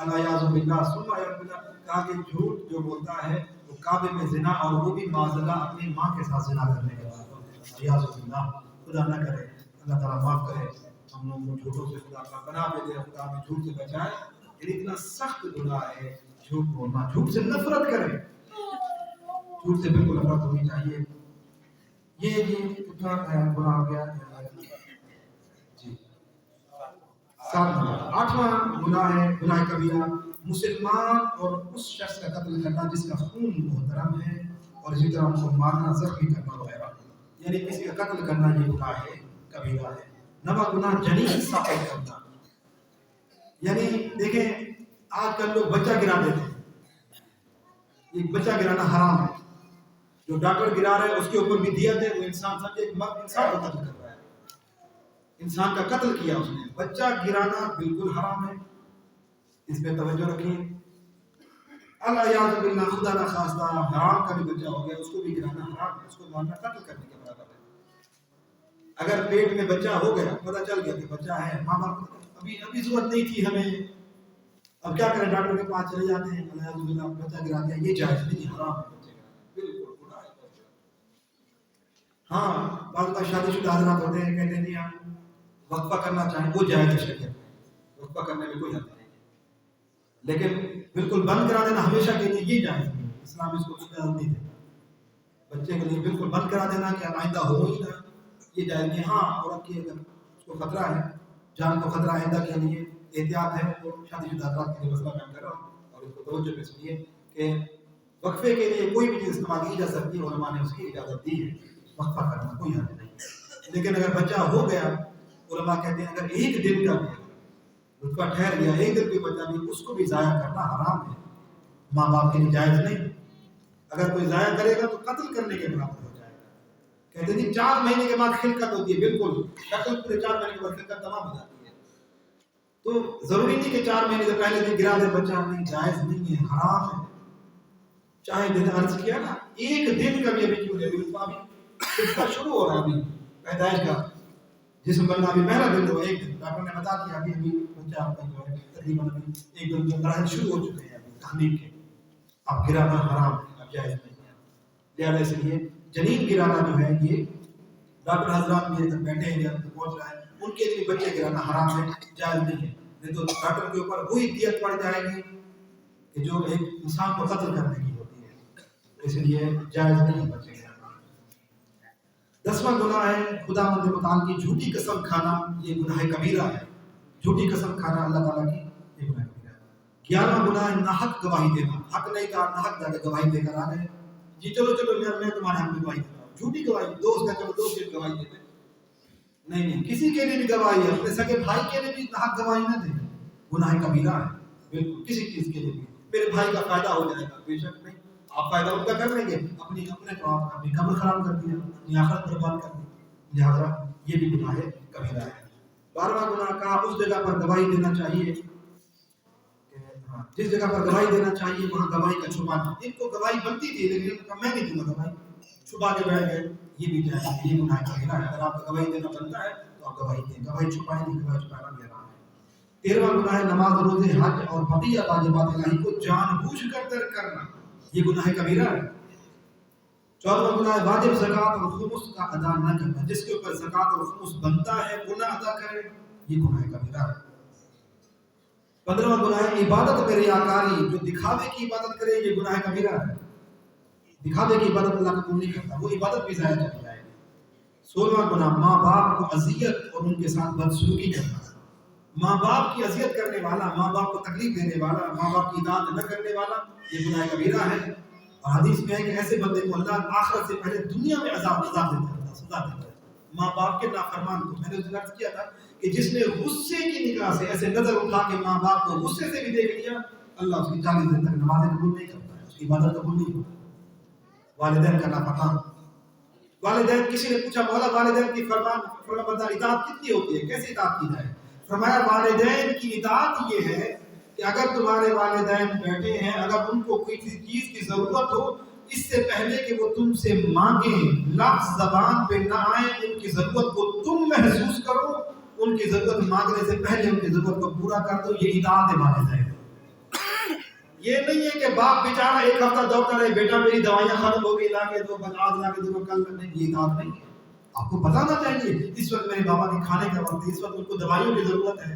الیاذ باللہ ثم الیاذ باللہ، کہا کہ جھوٹ جو بولتا ہے وہ کعبے میں زنا، اور وہ بھی معاذ اللہ اپنی ماں کے ساتھ زنا کرنے کے بعد، الیاذ باللہ، خدا نہ کرے، اللہ تعالیٰ معاف کرے ہم لوگوں کو جھوٹوں سے، خدا کا پناہ دے، خدا ہمیں جھوٹ سے بچائے۔ یہ اتنا سخت گناہ ہے جھوٹ بولنا، جھوٹ سے نفرت کریں، جھوٹ سے بالکل نفرت ہونی چاہیے۔ یہ کتنا گناہ ہو گیا جی، 7 گناہ۔ 8واں گناہ ہے گناہ کبیرہ، مسلمان اور اس شخص کا قتل کرنا جس کا خون محترم ہے، اور اسی طرح ان کو مارنا، زخمی کرنا وغیرہ، یعنی کسی کا قتل کرنا یہ گناہ ہے کبیرہ ہے۔ 9واں گناہ جنین ثابت کرنا، یعنی دیکھیں آج کل لوگ بچہ گرا دیتے ہیں، ایک بچہ گرانا حرام ہے، جو ڈاکٹر گرا رہا ہے اس کے اوپر بھی دیت ہے، وہ انسان سمجھے ایک انسان کا قتل کر رہا ہے، انسان کا قتل کیا اس نے۔ بچہ گرانا بالکل حرام ہے، اس پہ توجہ رکھیے۔ الیاذ باللہ، خدا نہ خواستہ حرام کا بھی بچہ ہو گیا، اس کو بھی گرانا حرام ہے، اس کو مارنا قتل کرنے کے برابر ہے۔ اگر پیٹ میں بچہ ہو گیا، پتہ چل گیا کہ بچہ ہے، ماں باپ ابھی ضرورت نہیں تھی ہمیں، اب کیا کریں، ڈاکٹر کے پاس چلے جاتے ہیں، الیاذ باللہ بچہ گرا دیا، یہ جائز نہیں، حرام ہے بچے گرانا، بالکل گناہ ہے۔ ہاں بعض کا شادی شدہ حضرات ہوتے ہیں کہتے ہیں جی ہم وقفہ کرنا چاہیں، وہ جائز ہے شریعت میں، وقفہ کرنے میں کوئی حد نہیں ہے، لیکن بالکل بند کرا دینا ہمیشہ کے لیے یہ جائز نہیں، اسلام اس کو اجازت نہیں دیتا۔ بچے کے لیے بالکل بند کرا دینا کہ آئندہ ہو ہی نہ، یہ جائز نہیں۔ ہاں عورت کی اگر اس کو خطرہ ہے، جان کو خطرہ آئندہ کے لیے احتیاط ہے، تو شادی شدہ افراد کے لیے مسئلہ بیان کر رہا ہوں، اور اس کو توجہ پہ سنیے کہ وقفے کے لیے کوئی بھی چیز استعمال کی جا سکتی ہے، علماء نے اس کی اجازت دی ہے، وقفہ کرنا کوئی حرج نہیں۔ لیکن اگر بچہ ہو گیا، علماء کہتے ہیں اگر ایک دن کا بھی رتبہ ٹھہر گیا، ایک دن کوئی بچہ بھی، اس کو بھی ضائع کرنا حرام ہے، ماں باپ کے لیے جائز نہیں۔ اگر کوئی ضائع کرے گا تو قتل کرنے کے برابر ہو جائے گا۔ کہتے ہیں 4 مہینے کے بعد خلقت ہوتی ہے، بالکل شکل پورے 4 مہینے کے بعد خلقت تمام ہو جاتی ہے، تو ضروری نہیں کہ 4 مہینے سے پہلے بھی گرا دے بچہ، نہیں، جائز نہیں ہے، حرام ہے۔ چاہے دن عرض کیا نا، ایک دن کا بھی ابھی کیوں نہیں، ابھی خلقت شروع ہو رہا ہے، ابھی پیدائش کا جسم بننا ابھی پہلا دن ہو، ایک دن ڈاکٹر نے بتا دیا ابھی بچہ آپ کا جو ہے تقریباً ابھی ایک دن کے مراحل شروع ہو چکے ہیں ابھی تحلیل کے، اب گرانا حرام ہے، اب جائز نہیں ہے۔ لہٰذا اس لیے جنین گرانا جو ہے یہ ڈاکٹر حضرات میں بیٹھے ہیں یا پہنچ رہا ہے، ان کے لیے بچے گرانا حرام ہے، جائز نہیں ہے، نہیں تو ڈاکٹر کے اوپر وہی دیت پڑ جائے گی کہ جو ایک انسان کو قتل کرنے کی ہوتی ہے، اس لیے جائز نہیں ہے بچے گرانا۔ 10واں گناہ ہے خدا مند متعال کی جھوٹی قسم کھانا، یہ گناہ کبیرہ ہے، جھوٹی قسم کھانا اللہ تعالیٰ کی یہ گناہ کبیرہ ہے۔ 11واں گناہ ہے ناحق گواہی دینا، حق نہیں کہا، ناحق جا کے گواہی دے کر آ گئے، جی چلو میں تمہارے حق میں گواہی دیتا ہوں، جھوٹی گواہی، دوست ہے چلو دوست کی گواہی دیتے، نہیں، کسی کے لیے بھی گواہی ہے، اپنے سگے بھائی کے لیے بھی ناحق گواہی نہ دیں، گناہ کبیرہ ہے، بالکل کسی چیز کے لیے بھی، میرے بھائی کا فائدہ ہو جائے گا، بے شک نہیں، آپ فائدہ ان کا کر لیں گے، اپنے تو آپ اپنی قبر خراب کر دیا، اپنی آخرت برباد کر دی، لہٰذا یہ بھی گناہ کبیرہ ہے۔ 12واں گناہ کہا اس جگہ پر گواہی دینا چاہیے، جس جگہ پر گواہی دینا چاہیے وہاں گواہی کا چھپانا، ان کو گواہی بنتی تھی لیکن میں نہیں دوں گا گواہی، چھپا کے بیٹھ گئے، یہ بھی جائز ہے، یہ گناہ کبیرہ ہے۔ اگر آپ کو گواہی دینا بنتا ہے تو آپ گواہی دیں، گواہی چھپائیں نہیں، گواہی چھپانا بھی حرام ہے۔ 13واں گناہ ہے نماز، روزے، حج اور بقیہ واجبات الہی کو جان بوجھ کر ترک کرنا، یہ گناہ کبیرہ ہے۔ 14واں گناہ ہے واجب زکوٰۃ اور خمس کا ادا نہ کرنا، جس کے اوپر زکوٰۃ اور خمس بنتا ہے وہ نہ ادا کرے، یہ گناہ کبیرہ ہے۔ 15واں گناہ ہے عبادت میں ریاکاری، جو دکھاوے کی عبادت کرے یہ گناہ کبیرہ ہے۔ دکھاوے کی عبادت اللہ قبول نہیں کرتا، وہ عبادت بھی ضائع چلی جائے گی۔ 16واں گناہ ماں باپ کو اذیت اور ان کے ساتھ بدسلوکی کرنا۔ ماں باپ کی اذیت کرنے والا، ماں باپ کو تکلیف دینے والا، ماں باپ کی اطاعت نہ کرنے والا یہ گناہ کبیرہ ہے۔ اور حدیث میں ہے کہ ایسے بندے کو اللہ آخرت سے پہلے دنیا میں عذاب دیتا ہے، سزا دیتا ہے۔ ماں باپ کے نافرمان کو، میں نے اس دن عرض کیا تھا کہ جس نے غصے کی نگاہ سے ایسے نظر اٹھا کے ماں باپ کو غصے سے بھی دیکھ لیا، اللہ اس کی 40 دن تک نمازیں قبول نہیں کرتا ہے، اس کی عبادت قبول نہیں ہوتی۔ والدین کا نافرمان، والدین، کسی نے پوچھا مولا والدین کی فرمانبرداری اطاعت کتنی ہوتی ہے، کیسے اطاعت کی جائے؟ فرمایا والدین کی اطاعت یہ ہے کہ اگر تمہارے والدین بیٹھے ہیں، اگر ان کو کوئی چیز کی ضرورت ہو، اس سے پہلے کہ وہ تم سے مانگیں، لفظ زبان پہ نہ آئے، ان کی ضرورت کو تم محسوس کرو، ان کی ضرورت مانگنے سے پہلے ان کی ضرورت کو پورا کر دو، یہ اطاعت والدین۔ یہ نہیں ہے کہ باپ بیچارہ ایک ہفتہ دوڑتا رہے، بیٹا میری دوائیاں ختم ہو گئی، لا کے دو، آج لا کے دو، کل نہیں، یہ اطاعت نہیں ہے۔ آپ کو بتانا چاہیے اس وقت میرے بابا کے کھانے کا وقت ہے، اس وقت ان کو دوائیوں کی ضرورت ہے۔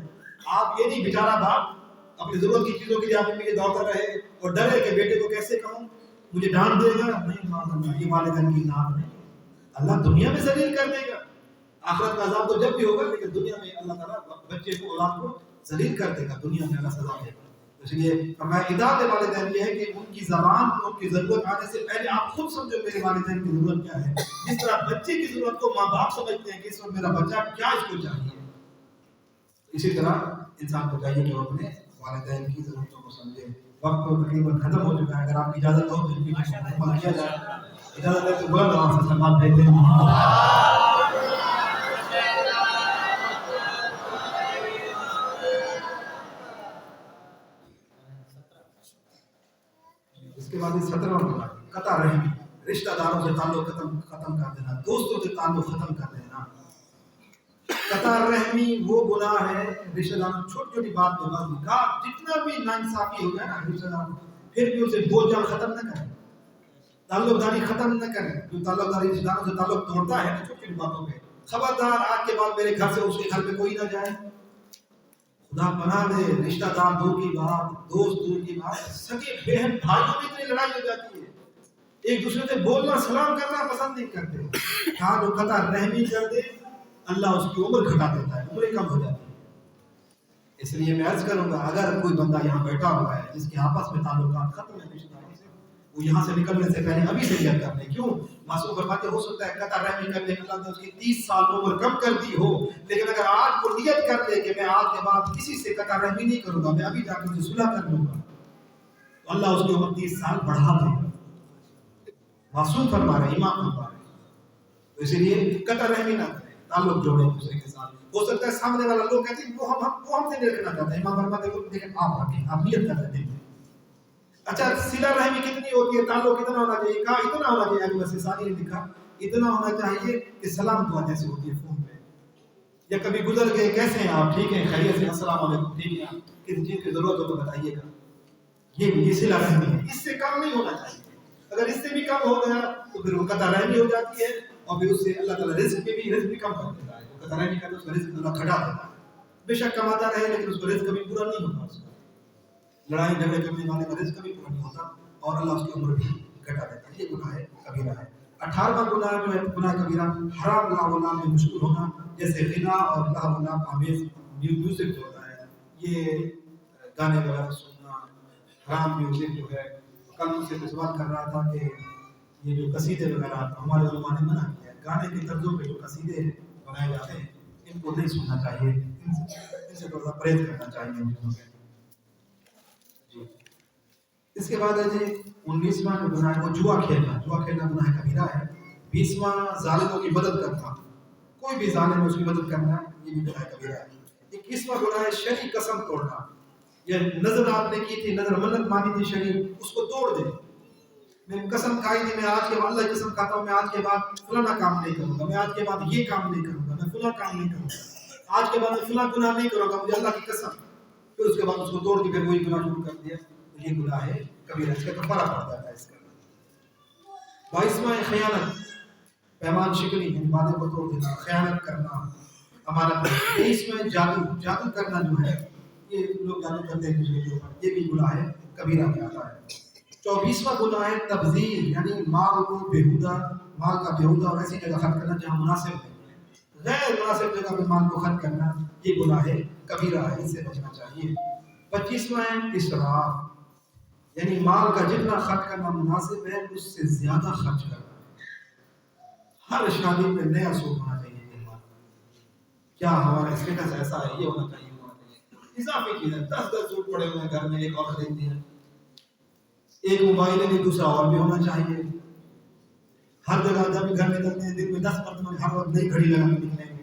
آپ یہ نہیں بیچارہ باپ اپنی ضرورت کی چیزوں کے لیے آپ کے لیے دوڑتا رہے اور ڈرے کہ بیٹے کو کیسے کہوں، مجھے ڈانٹ دے گا، نہیں ماننا، یہ والدین کی اطاعت نہیں۔ اللہ دنیا میں ذلیل کر دے گا، آخرت کا عذاب تو جب بھی ہوگا، لیکن دنیا میں اللہ تعالیٰ بچے کو، اولاد کو ذلیل کر دے گا، دنیا میں اللہ سزا دے گا۔ اس لیے فرمایا اطاعت والدین یہ ہے کہ ان کی زبان کو، ان کی ضرورت آنے سے پہلے آپ خود سمجھو میرے والدین کی ضرورت کیا ہے۔ جس طرح بچے کی ضرورت کو ماں باپ سمجھتے ہیں کہ اس وقت میرا بچہ کیا اس کو چاہیے، اسی طرح انسان کو چاہیے کہ وہ اپنے والدین کی ضرورتوں کو سمجھے۔ وقت تو تقریباً ختم ہو چکا ہے، اگر آپ کی اجازت ہو تو ان کی مکمل کیا جائے۔ اجازت ہے تو بلند آواز سے سلام بھیجتے ہیں۔ اس کے بعد 17واں گناہ قطع رحمی، رشتہ داروں سے تعلق ختم کر دینا، دوستوں سے تعلق ختم کر دینا۔ قطع رحمی وہ گناہ ہے، رشتہ داروں چھوٹی چھوٹی بات پہ بات کا جتنا بھی ناانصافی ہو جائے نا رشتہ داروں، پھر بھی اسے بول چال ختم نہ کریں، تعلق داری ختم نہ کریں۔ جو تعلق داری رشتہ داروں سے تعلق توڑتا ہے نا چھوٹی چھوٹی باتوں پہ، خبردار آج کے بعد میرے گھر سے اس کے گھر پہ کوئی نہ جائے۔ خدا پناہ دے، رشتہ دار دور کی بات، دوست دور کی بات، سگے بہن بھائیوں میں اتنی لڑائی ہو جاتی ہے، ایک دوسرے سے بولنا سلام کرنا پسند نہیں کرتے۔ کہاں جو قطع رحمی کر دے اللہ اس کی عمر گھٹا دیتا ہے، عمریں کم ہو جاتی ہے۔ اس لیے میں عرض کروں گا اگر کوئی بندہ یہاں بیٹھا ہوا ہے جس کے آپس میں تعلقات ختم ہے رشتہ داروں سے، وہ یہاں سے نکلنے سے پہلے ابھی سے نیت کر لے۔ کیوں؟ معصوم فرماتے ہو سکتا ہے قطع رحمی کرنے اللہ نے اس کی 30 سال عمر کم کر دی ہو، لیکن اگر آج وہ نیت کر لے کہ میں آج کے بعد کسی سے قطع رحمی نہیں کروں گا، میں ابھی جا کے اسے صلح کر لوں گا، تو اللہ اس کی عمر 30 سال بڑھا دے گا۔ معصوم فرما رہے، امام فرما رہے، تو اسی لیے قطع رحمی نہ کریں، تعلق جوڑیں دوسرے کے ساتھ۔ ہو سکتا ہے سامنے والا لوگ کہتے ہیں وہ ہم سے نہیں رکھنا چاہتے ہیں، امام فرماتے ہیں لیکن آپ رکھیں، آپ نیت کر دیتے ہیں۔ اچھا صلہ رحمی کتنی ہوتی ہے، تعلق کتنا ہونا چاہیے؟ کہا اتنا ہونا چاہیے، ابھی ویسے ساری نے لکھا اتنا ہونا چاہیے کہ سلام دعا جیسے ہوتی ہے فون پہ، یا کبھی گزر گئے کیسے ہیں آپ، ٹھیک ہیں، خیریت سے، السلام علیکم، ٹھیک ہے، کسی چیز کی ضرورت ہو تو بتائیے گا، یہ صلہ رحمی ہے، اس سے کم نہیں ہونا چاہیے۔ اگر اس سے بھی کم ہو گیا تو پھر وہ قطع رحمی ہو جاتی ہے، اور پھر اس سے اللہ تعالیٰ رزق بھی کم کر دیتا ہے، وہ قطع رحمی کرتے اس کا رزق اللہ گھٹا دیتا ہے۔ بے شک کماتا رہے لیکن اس کا رزق کبھی پورا نہیں ہوتا، اس کا لڑائی جھگڑے کرنے والے کا رزق کبھی پورا نہیں ہوتا، اور اللہ اس کی عمر بھی گھٹا دیتا ہے۔ یہ گناہ کبیرہ ہے۔ 18واں گناہ جو ہے گناہ کبیرہ حرام لاو نام میں مشغول ہونا، جیسے غنا اور لاو نام آمیز میوزک جو ہوتا ہے، یہ گانے وغیرہ سننا، حرام میوزک جو ہے۔ کل مجھ سے سوال کر رہا تھا کہ یہ جو قصیدے وغیرہ ہمارے علماء نے منع کیا ہے، گانے کی طرزوں پہ جو قصیدے بنائے جاتے ہیں ان کو نہیں سننا چاہیے، ان سے تھوڑا پرہیز کرنا چاہیے ان چیزوں سے۔ اس کے بعد ہے جی 19واں جو گناہ ہے وہ جوا کھیلنا گناہ کبیرہ ہے۔ 20واں ظالموں کی مدد کرنا، کوئی بھی ظالم ہے اس کی مدد کرنا، یہ بھی گناہ کبیرہ ہے۔ 21واں گناہ ہے شرعی قسم توڑنا، یہ نظر آپ نے کی تھی، نظر منت مانی تھی شرعی، اس کو توڑ دیں۔ میں قسم کھائی تھی میں آج کے بعد اللہ کی قسم کھاتا ہوں میں آج کے بعد فلانا کام نہیں کروں گا، میں آج کے بعد یہ کام نہیں کروں گا، میں فلاں کام نہیں کروں گا، آج کے بعد میں فلاں گناہ نہیں کروں گا، مجھے اللہ کی قسم، پھر اس کے بعد اس کو توڑ کے پھر وہی گناہ شروع کر دیا، تو یہ گناہ ہے کبیرہ، اس کا کفارہ پڑتا ہے اس کا۔ 22واں خیانت، پیمان شکنی، یعنی وعدے کو توڑ دینا، خیانت کرنا، امانت ہے۔ اس میں جادو کرنا جو ہے، یہ لوگ جادو کرتے ہیں دوسرے کے اوپر، یہ بھی گناہ کبیرہ میں آتا ہے۔ 24واں گناہ ہے تبذیر، یعنی مال کو مال کا بیہودہ اور ایسی جگہ خرچ کرنا جہاں مناسب نہیں، غیر مناسب جگہ پہ مال کو خرچ کرنا، یہ گناہ کبیرہ ہے، اس سے بچنا چاہیے۔ 25واں ہے اسراف، یعنی مال کا جتنا خرچ کرنا مناسب ہے اس سے زیادہ خرچ کرنا۔ ہر شادی میں نیا سوٹ ہونا چاہیے، کیا ہمارا اسٹیٹس ایسا ہے، یہ ہونا چاہیے، ہونا چاہیے۔ اضافی چیزیں 10 سوٹ پڑے ہوئے ہیں گھر میں، ایک اور خرید دیا، ایک موبائل ہے دوسرا اور بھی ہونا چاہیے۔ ہر جگہ جب گھر میں نکلتے ہیں دن میں 10 مرتبہ ہر وقت نئی گھڑی لگا کے نکلیں گے،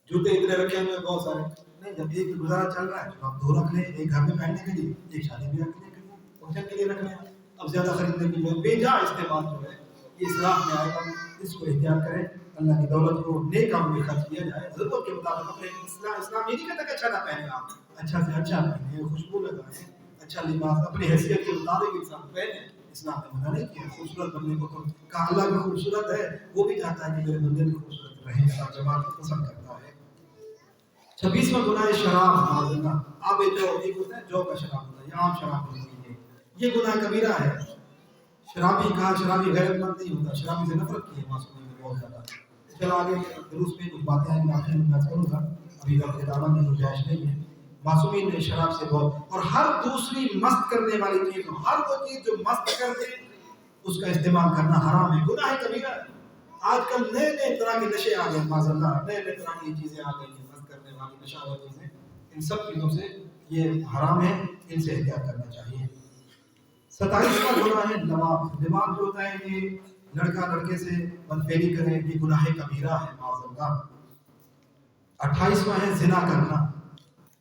جوتے اتنے رکھے ہوئے ہیں بہت سارے، نہیں جب ایک گزارا چل رہا ہے تو آپ 2 رکھ لیں، ایک گھر میں پہننے کے لیے، ایک شادی بیاہ کے لیے، فنکشن کے لیے رکھ لیں۔ اب زیادہ خریدنے کی جو بے جا استعمال جو ہے یہ اسراف میں آئے گا، اس کو احتیاط کریں۔ اللہ کی دولت کو نیک کام میں خرچ کیا جائے، ضرورت کے مطابق۔ اپنے اسلام یہ نہیں کہتا کہ اچھا نہ پہنے، آپ اچھا سے اچھا پہنے، خوشبو لگائیں، اچھا لباس اپنی حیثیت کے مطابق انسان پہنے، اسلام نے منع نہیں کیا۔ خوبصورت بننے کو تو کہا، اللہ بھی خوبصورت ہے، وہ بھی چاہتا ہے کہ میرے بندے بھی خوبصورت رہیں، اللہ جمال کو پسند کرتا ہے۔ 26واں گناہ شراب، معذلہ، آب جو ایک ہوتا ہے جو کا شراب ہوتا ہے، یہ عام شراب نہیں ہے، یہ گناہ کبیرہ ہے۔ شرابی کہا، شرابی غیرت مند نہیں ہوتا، شرابی سے نفرت کی ہے معصومین نے بہت زیادہ۔ چلو آگے دروس میں کچھ باتیں ہیں، آخر میں میں کروں گا، ابھی وقت دعوت میں گنجائش نہیں ہے۔ معصومین نے شراب سے بہت، اور ہر دوسری مست کرنے والی چیز، ہر وہ چیز جو مست کر دے اس کا استعمال کرنا حرام ہے، گناہ کبیرہ ہے۔ آج کل نئے نئے طرح کے نشے آ گئے، معاذ اللہ، نئے نئے طرح کی چیزیں آ گئی ہیں، مست کرنے والی نشہ والی چیزیں، ان سب چیزوں سے یہ حرام ہے، ان سے احتیاط کرنا چاہیے۔ 27واں گناہ ہے لواط، لواط جو ہوتا ہے یہ لڑکا لڑکے سے بدفعلی کرے، یہ گناہ کبیرہ ہے، معاذ اللہ۔ 28واں ہے زنا کرنا،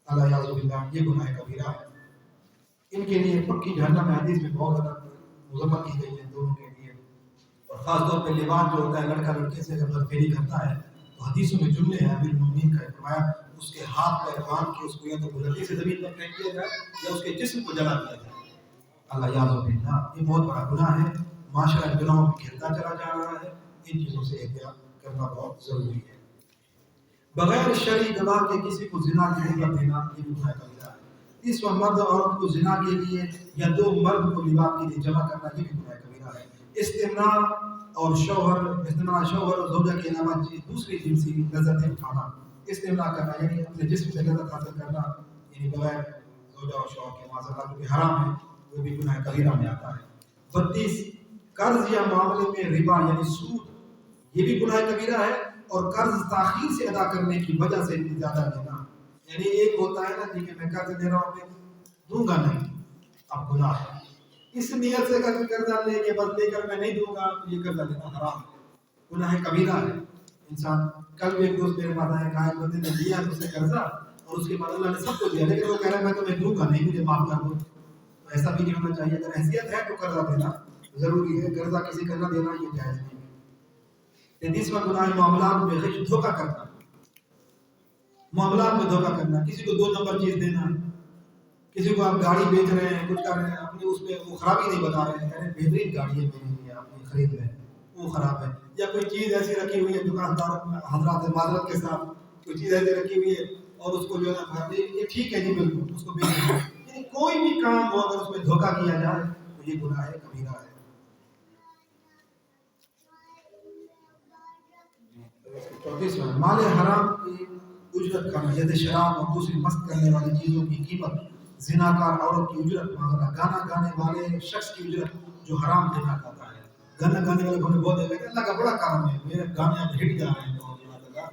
اللہ یعوذ باللہ، یہ گناہ کبیرہ ہے، ان کے لیے پکی جہنم میں حدیث میں بہت زیادہ مذمت کی گئی ہے دونوں کے لیے، اور خاص طور پہ لواط جو ہوتا ہے لڑکا لڑکے سے اگر بدفعلی کرتا ہے تو حدیثوں میں جملے ہیں، امیر المؤمنین کا فرمایا اس کے ہاتھ پیر باندھ کے اس کو یا تو بلندی سے زمین پر پھینک دیا جائے یا اس کے جسم کو جلا دیا جائے، اللہ یعوذ باللہ، یہ بہت بڑا گناہ ہے، معاشرہ گناہوں میں گھرتا چلا جا رہا ہے، ان چیزوں سے احتیاط کرنا بہت ضروری ہے۔ بغیر شرعی گواہ کے کسی کو زنا کی خبر دینا، یہ بھی گناہ کبیرہ ہے۔ اس وقت مرد اور عورت کو زنا کے لیے یا 2 مرد کو لواط کے لیے جمع کرنا، یہ بھی گناہ کبیرہ ہے۔ استمناء شوہر اور زوجہ کے علاوہ دوسری جنسی لذتیں اٹھانا، استمناء کرنا یعنی اپنے جسم سے لذت حاصل کرنا، یعنی بغیر زوجہ اور شوہر کے، معاذ اللہ، جو کہ حرام ہے، وہ بھی گناہ کبیرہ میں آتا ہے۔ 32 قرض یا معاملے میں ربا یعنی سود، یہ بھی گناہ کبیرہ ہے، اور قرض تاخیر سے ادا کرنے کی وجہ سے زیادہ لینا، یعنی ایک ہوتا ہے نا جی کہ میں قرض دے رہا ہوں میں دوں گا نہیں، اب گناہ ہے، اس نیت سے قرضہ لے کے بس لے کر میں نہیں دوں گا، تو یہ قرضہ لینا حرام ہے، گناہ کبیرہ ہے۔ انسان، کل بھی ایک دوست میرے پاس آیا، کہا ایک بندے نے دیا مجھ سے قرضہ اور اس کے بعد اللہ نے سب کو دیا، لیکن وہ کہہ رہا ہے میں تمہیں دوں گا نہیں، مجھے معاف کر دو، تو ایسا بھی نہیں ہونا چاہیے۔ اگر حیثیت ہے تو قرضہ دینا ضروری ہے، قرضہ کسی کا نہ دینا یہ جائز نہیں ہے۔ 33واں گناہ معاملات میں غش، دھوکہ کرنا، معاملات میں دھوکہ کرنا، کسی کو 2 نمبر چیز دینا، کسی کو آپ گاڑی بیچ رہے ہیں، کچھ کر رہے ہیں، اپنے اس میں وہ خرابی نہیں بتا رہے ہیں، کہہ رہے ہیں بہترین گاڑی ہے میرے لیے، آپ نے خرید لیں، وہ خراب ہے، یا کوئی چیز ایسی رکھی ہوئی ہے دکاندار حضرات معذرت کے ساتھ، کوئی چیز ایسی رکھی ہوئی ہے اور اس کو جو ہے نا یہ ٹھیک ہے جی بالکل اس کو بیچ دیں، یعنی کوئی بھی کام ہو اگر اس میں دھوکہ کیا جائے تو یہ گناہ کبیرہ ہے۔ 34واں مال حرام کی اجرت کھانا، جیسے شراب اور دوسری مست کرنے والی چیزوں کی قیمت، زناکار عورت کی اجرت، گانا گانے والے شخص کی اجرت جو حرام گانا گاتا ہے، گانا گانے والے ہمیں بہت دیکھا، اللہ کا بڑا کام ہے، میرے گانے اب ہٹ جا رہے ہیں بہت زیادہ،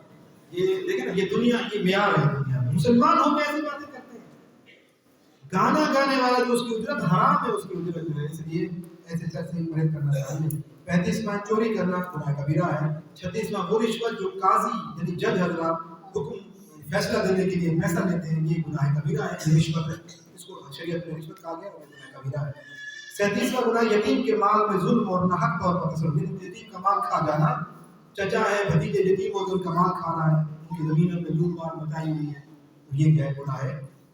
یہ دیکھیں نا یہ دنیا کی معیار ہے، دنیا میں مسلمان ہو کے ایسی باتیں کرتے ہیں، گانا گانے والا جو اس کی اجرت حرام ہے، اس کی اجرت جو ہے، اس لیے ایسے شخص سے پرہیز کرنا چاہیے۔ 35واں چوری کرنا گناہ کبیرہ ہے۔ 36واں وہ رشوت جو قاضی یعنی جج حضرات حکم فیصلہ دینے کے لیے پیسہ لیتے ہیں، یہ گناہ کبیرہ ہے، یہ رشوت ہے، اس کو شریعت میں رشوت کہا گیا اور گناہ کبیرہ ہے۔ 37واں گناہ یتیم کے مال میں ظلم اور ناحق طور پر تصرف، یتیم کا مال کھا جانا، چچا ہے بھتیجے یتیم ہو تو ان کا مال کھانا ہے، ان کی زمینوں پہ لوٹ مار مچائی ہوئی ہے، تو یہ کیا ہے؟ گناہ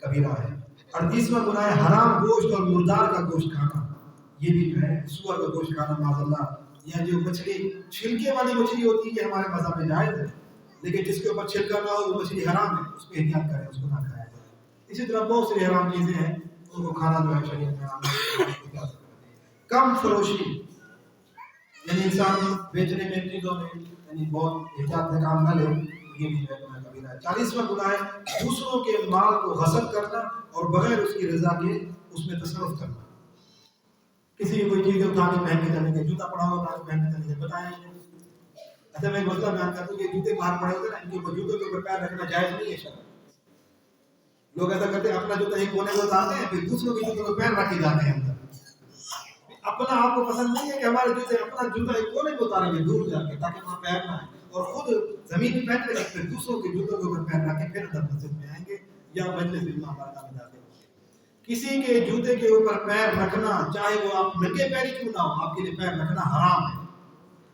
کبیرہ ہے۔ 38واں گناہ ہے حرام گوشت اور مردار کا گوشت کھانا، یہ بھی جو ہے سور کا گوشت کھانا، معاذ اللہ، یا جو مچھلی چھلکے والی مچھلی ہوتی ہے یہ ہمارے مذہب میں جائز ہے، لیکن جس کے اوپر چھلکا نہ ہو وہ مچھلی حرام ہے، اس پہ احتیاط کریں، اس کو نہ کھایا جائے۔ اسی طرح بہت سی حرام چیزیں ہیں ان کو کھانا جو ہے شریعت میں حرام ہے۔ کم فروشی، یعنی انسان بیچنے میں چیزوں میں یعنی بہت احتیاط سے کام نہ لے، یہ بھی جو ہے گناہ کبیرہ ہے۔ 40واں گناہ ہے دوسروں کے مال کو غصب کرنا اور بغیر اس کی رضا کے اس میں تصرف کرنا۔ کسی کی کوئی چیز اٹھا کے پہن کے چلیں گے، جوتا پڑا ہوا اٹھا کے پہن کے چلیں گے، بتائیں اچھا میں ایک مسئلہ بیان کرتا ہوں کہ جوتے باہر پڑے ہوتے ہیں نا، ان کے اوپر جوتوں کے اوپر پیر رکھنا جائز نہیں ہے شرع۔ لوگ ایسا کرتے ہیں اپنا جوتا ایک کونے کو اتارتے ہیں، پھر دوسروں کے جوتوں کو پیر رکھ کے جاتے ہیں اندر۔ اپنا آپ کو پسند نہیں ہے کہ ہمارے جوتے اپنا جوتا ایک کونے کو اتاریں گے دور جا کے تاکہ وہاں پیر نہ آئے، اور خود زمین پہ پہن کے پھر دوسروں کے جوتوں کے اوپر پیر رکھ کے پھر اندر مسجد میں آئیں گے یا مجلس علم ہمارا نام جاتے ہیں۔ کسی کے جوتے کے اوپر پیر رکھنا چاہے وہ آپ ننگے پیری کیوں نہ ہو، آپ کے لیے پیر رکھنا حرام ہے۔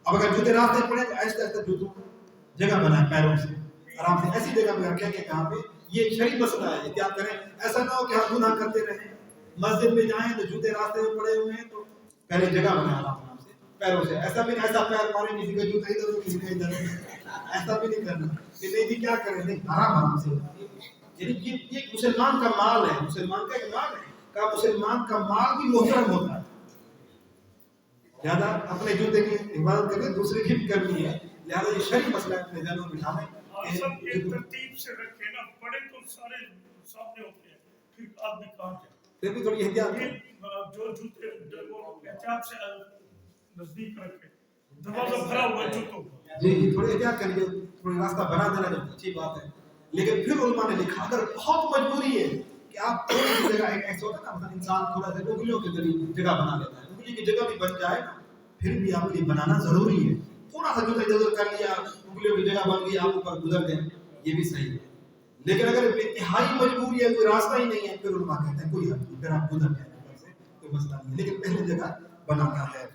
اب اگر جوتے راستے پڑے تو آہستہ آہستہ جوتوں جگہ بنائیں پیروں سے، آرام سے ایسی جگہ پہ رکھیں کہ جہاں پہ یہ شرعی مسئلہ ہے، احتیاط کریں۔ ایسا نہ ہو کہ ہم گناہ کرتے رہیں، مسجد میں جائیں تو جوتے راستے میں پڑے ہوئے ہیں تو پہلے جگہ بنائیں آرام سے پیروں سے۔ ایسا بھی نہیں ایسا پیر مارے کسی کا جوتا ادھر ہو کسی کا ادھر ہو، ایسا بھی نہیں کرنا کہ نہیں جی کیا کریں، نہیں آرام سے۔ یعنی یہ مسلمان کا مال ہے، مسلمان کا ایک مال ہے، کہ مسلمان کا مال بھی محترم ہوتا ہے۔ لہٰذا اپنے جوتے کی حفاظت کریں، دوسرے کی بھی کرنی ہے، لہٰذا یہ شرعی مسئلہ اپنے ذہنوں میں بٹھا لیں۔ سب ایک ترتیب سے رکھے نا، بڑے تو سارے سامنے ہوتے ہیں، پھر آدمی کہاں جائے، پھر بھی تھوڑی احتیاط کریں۔ جو جوتے احتیاط سے نزدیک رکھے، دروازہ بھرا ہوا ہے جوتوں کا۔ جی تھوڑی احتیاط کریے، تھوڑی راستہ بنا دینا جو اچھی بات ہے، لیکن پھر علماء نے لکھا اگر بہت مجبوری ہے کہ آپ تھوڑی سی جگہ ایک ہوتا ہے نا، انسان تھوڑا سا انگلیوں کے ذریعے جگہ بنا لیتا ہے، انگلی کی جگہ بھی بن جائے نا، پھر بھی آپ کے لیے بنانا ضروری ہے۔ تھوڑا سا جو ادھر کر لیا، انگلیوں کی جگہ بن گئی، آپ اوپر گزر گئے، یہ بھی صحیح ہے۔ لیکن اگر انتہائی مجبوری ہے، کوئی راستہ ہی نہیں ہے، پھر علماء کہتے ہیں کوئی حرج نہیں، پھر آپ گزر جائیں اوپر سے، کوئی مسئلہ نہیں ہے، لیکن پہلے جگہ بنانا ہے۔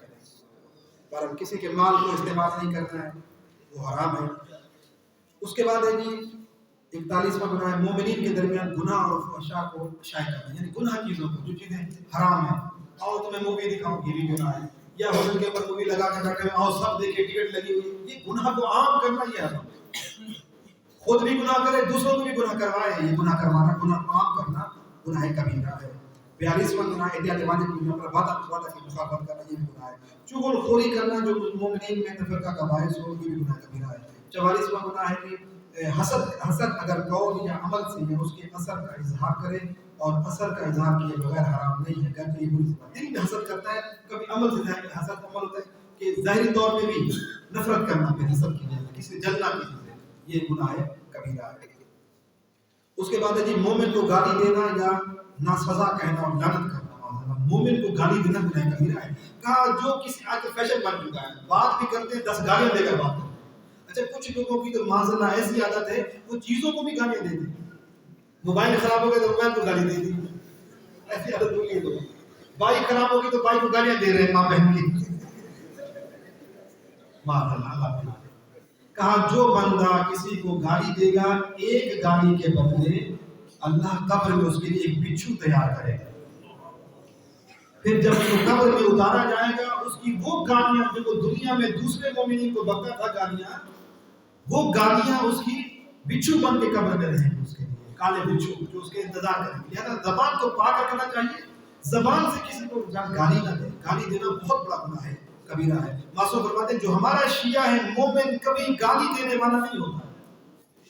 پر کسی کے مال کو استعمال نہیں کرنا ہے، وہ حرام ہے۔ اس کے بعد ہے جی 41واں گناہ ہے مومنین کے درمیان گناہ اور فحشاء کو شائع کرنا، یعنی گناہ چیزوں کو، جو چیزیں حرام ہیں، آؤ تمہیں مووی دکھاؤں، یہ بھی گناہ ہے، یا ہوٹل کے اوپر مووی لگا کے بیٹھے آؤ سب دیکھے، ٹکٹ لگی ہوئی، یہ گناہ کو عام کرنا یہ حرام ہے۔ خود بھی گناہ کرے، دوسروں کو بھی گناہ کروائے، یہ گناہ کروانا، گناہ کو عام کرنا گناہ کبیرہ ہے۔ 42واں گناہ احتیاط واجب کی پر وعدہ کی مخالفت کرنا، یہ بھی گناہ ہے۔ چغل خوری کرنا جو مومنین میں تفرقہ کا باعث ہو، یہ بھی گناہ کبیرہ ہے۔ 44واں گناہ ہے کہ حسد اگر قول یا عمل سے یا اس کے اثر کا اظہار کرے، اور اثر کا اظہار کیے بغیر حرام نہیں ہے، کہ یہ بری صفت دل میں حسد کرتا ہے، کبھی عمل سے ظاہر حسد عمل ہوتا ہے کہ ظاہری طور پہ بھی نفرت کرنا پھر حسد کی وجہ سے، کسی سے جلنا کسی سے، یہ گناہ ہے کبیرہ ہے۔ اس کے بعد ہے جی مومن کو گالی دینا یا ناسزا کہنا اور لعنت کرنا، مومن کو گالی دینا گناہ کبیرہ ہے۔ کہا جو کسی آج فیشن بن چکا ہے، بات بھی کرتے ہیں 10 گالیاں دے کر بات کرتے ہیں۔ اچھا کچھ لوگوں کی تو معذاللہ ایسی عادت ہے وہ چیزوں کو بھی گالیاں دیتے ہیں، موبائل خراب ہو گیا تو موبائل کو گالی دے دی، ایسی عادت ہوئی ہے لوگوں کی۔ بائک خراب ہوگی تو بائک کو گالیاں دے رہے ہیں ماں بہن کی، معذاللہ۔ کہا جو بندہ کسی کو گالی دے گا، ایک گالی کے بدلے اللہ قبر میں اس کے لیے ایک بچھو تیار کرے گا، پھر جب اس کو قبر میں اتارا جائے گا، اس کی وہ گالیاں جو وہ دنیا میں دوسرے مومنین کو بکتا تھا گالیاں، وہ گالیاں اس کی بچھو بن کے قبر میں رہیں گے، اس کے لیے کالے بچھو جو اس کے انتظار کریں گے۔ لہذا زبان کو پاک رکھنا چاہیے، زبان سے کسی کو گالی نہ دے، گالی دینا بہت بڑا گناہ ہے، کبیرہ ہے۔ معصوم فرماتے ہیں جو ہمارا شیعہ ہے مومن کبھی گالی دینے والا نہیں ہوتا،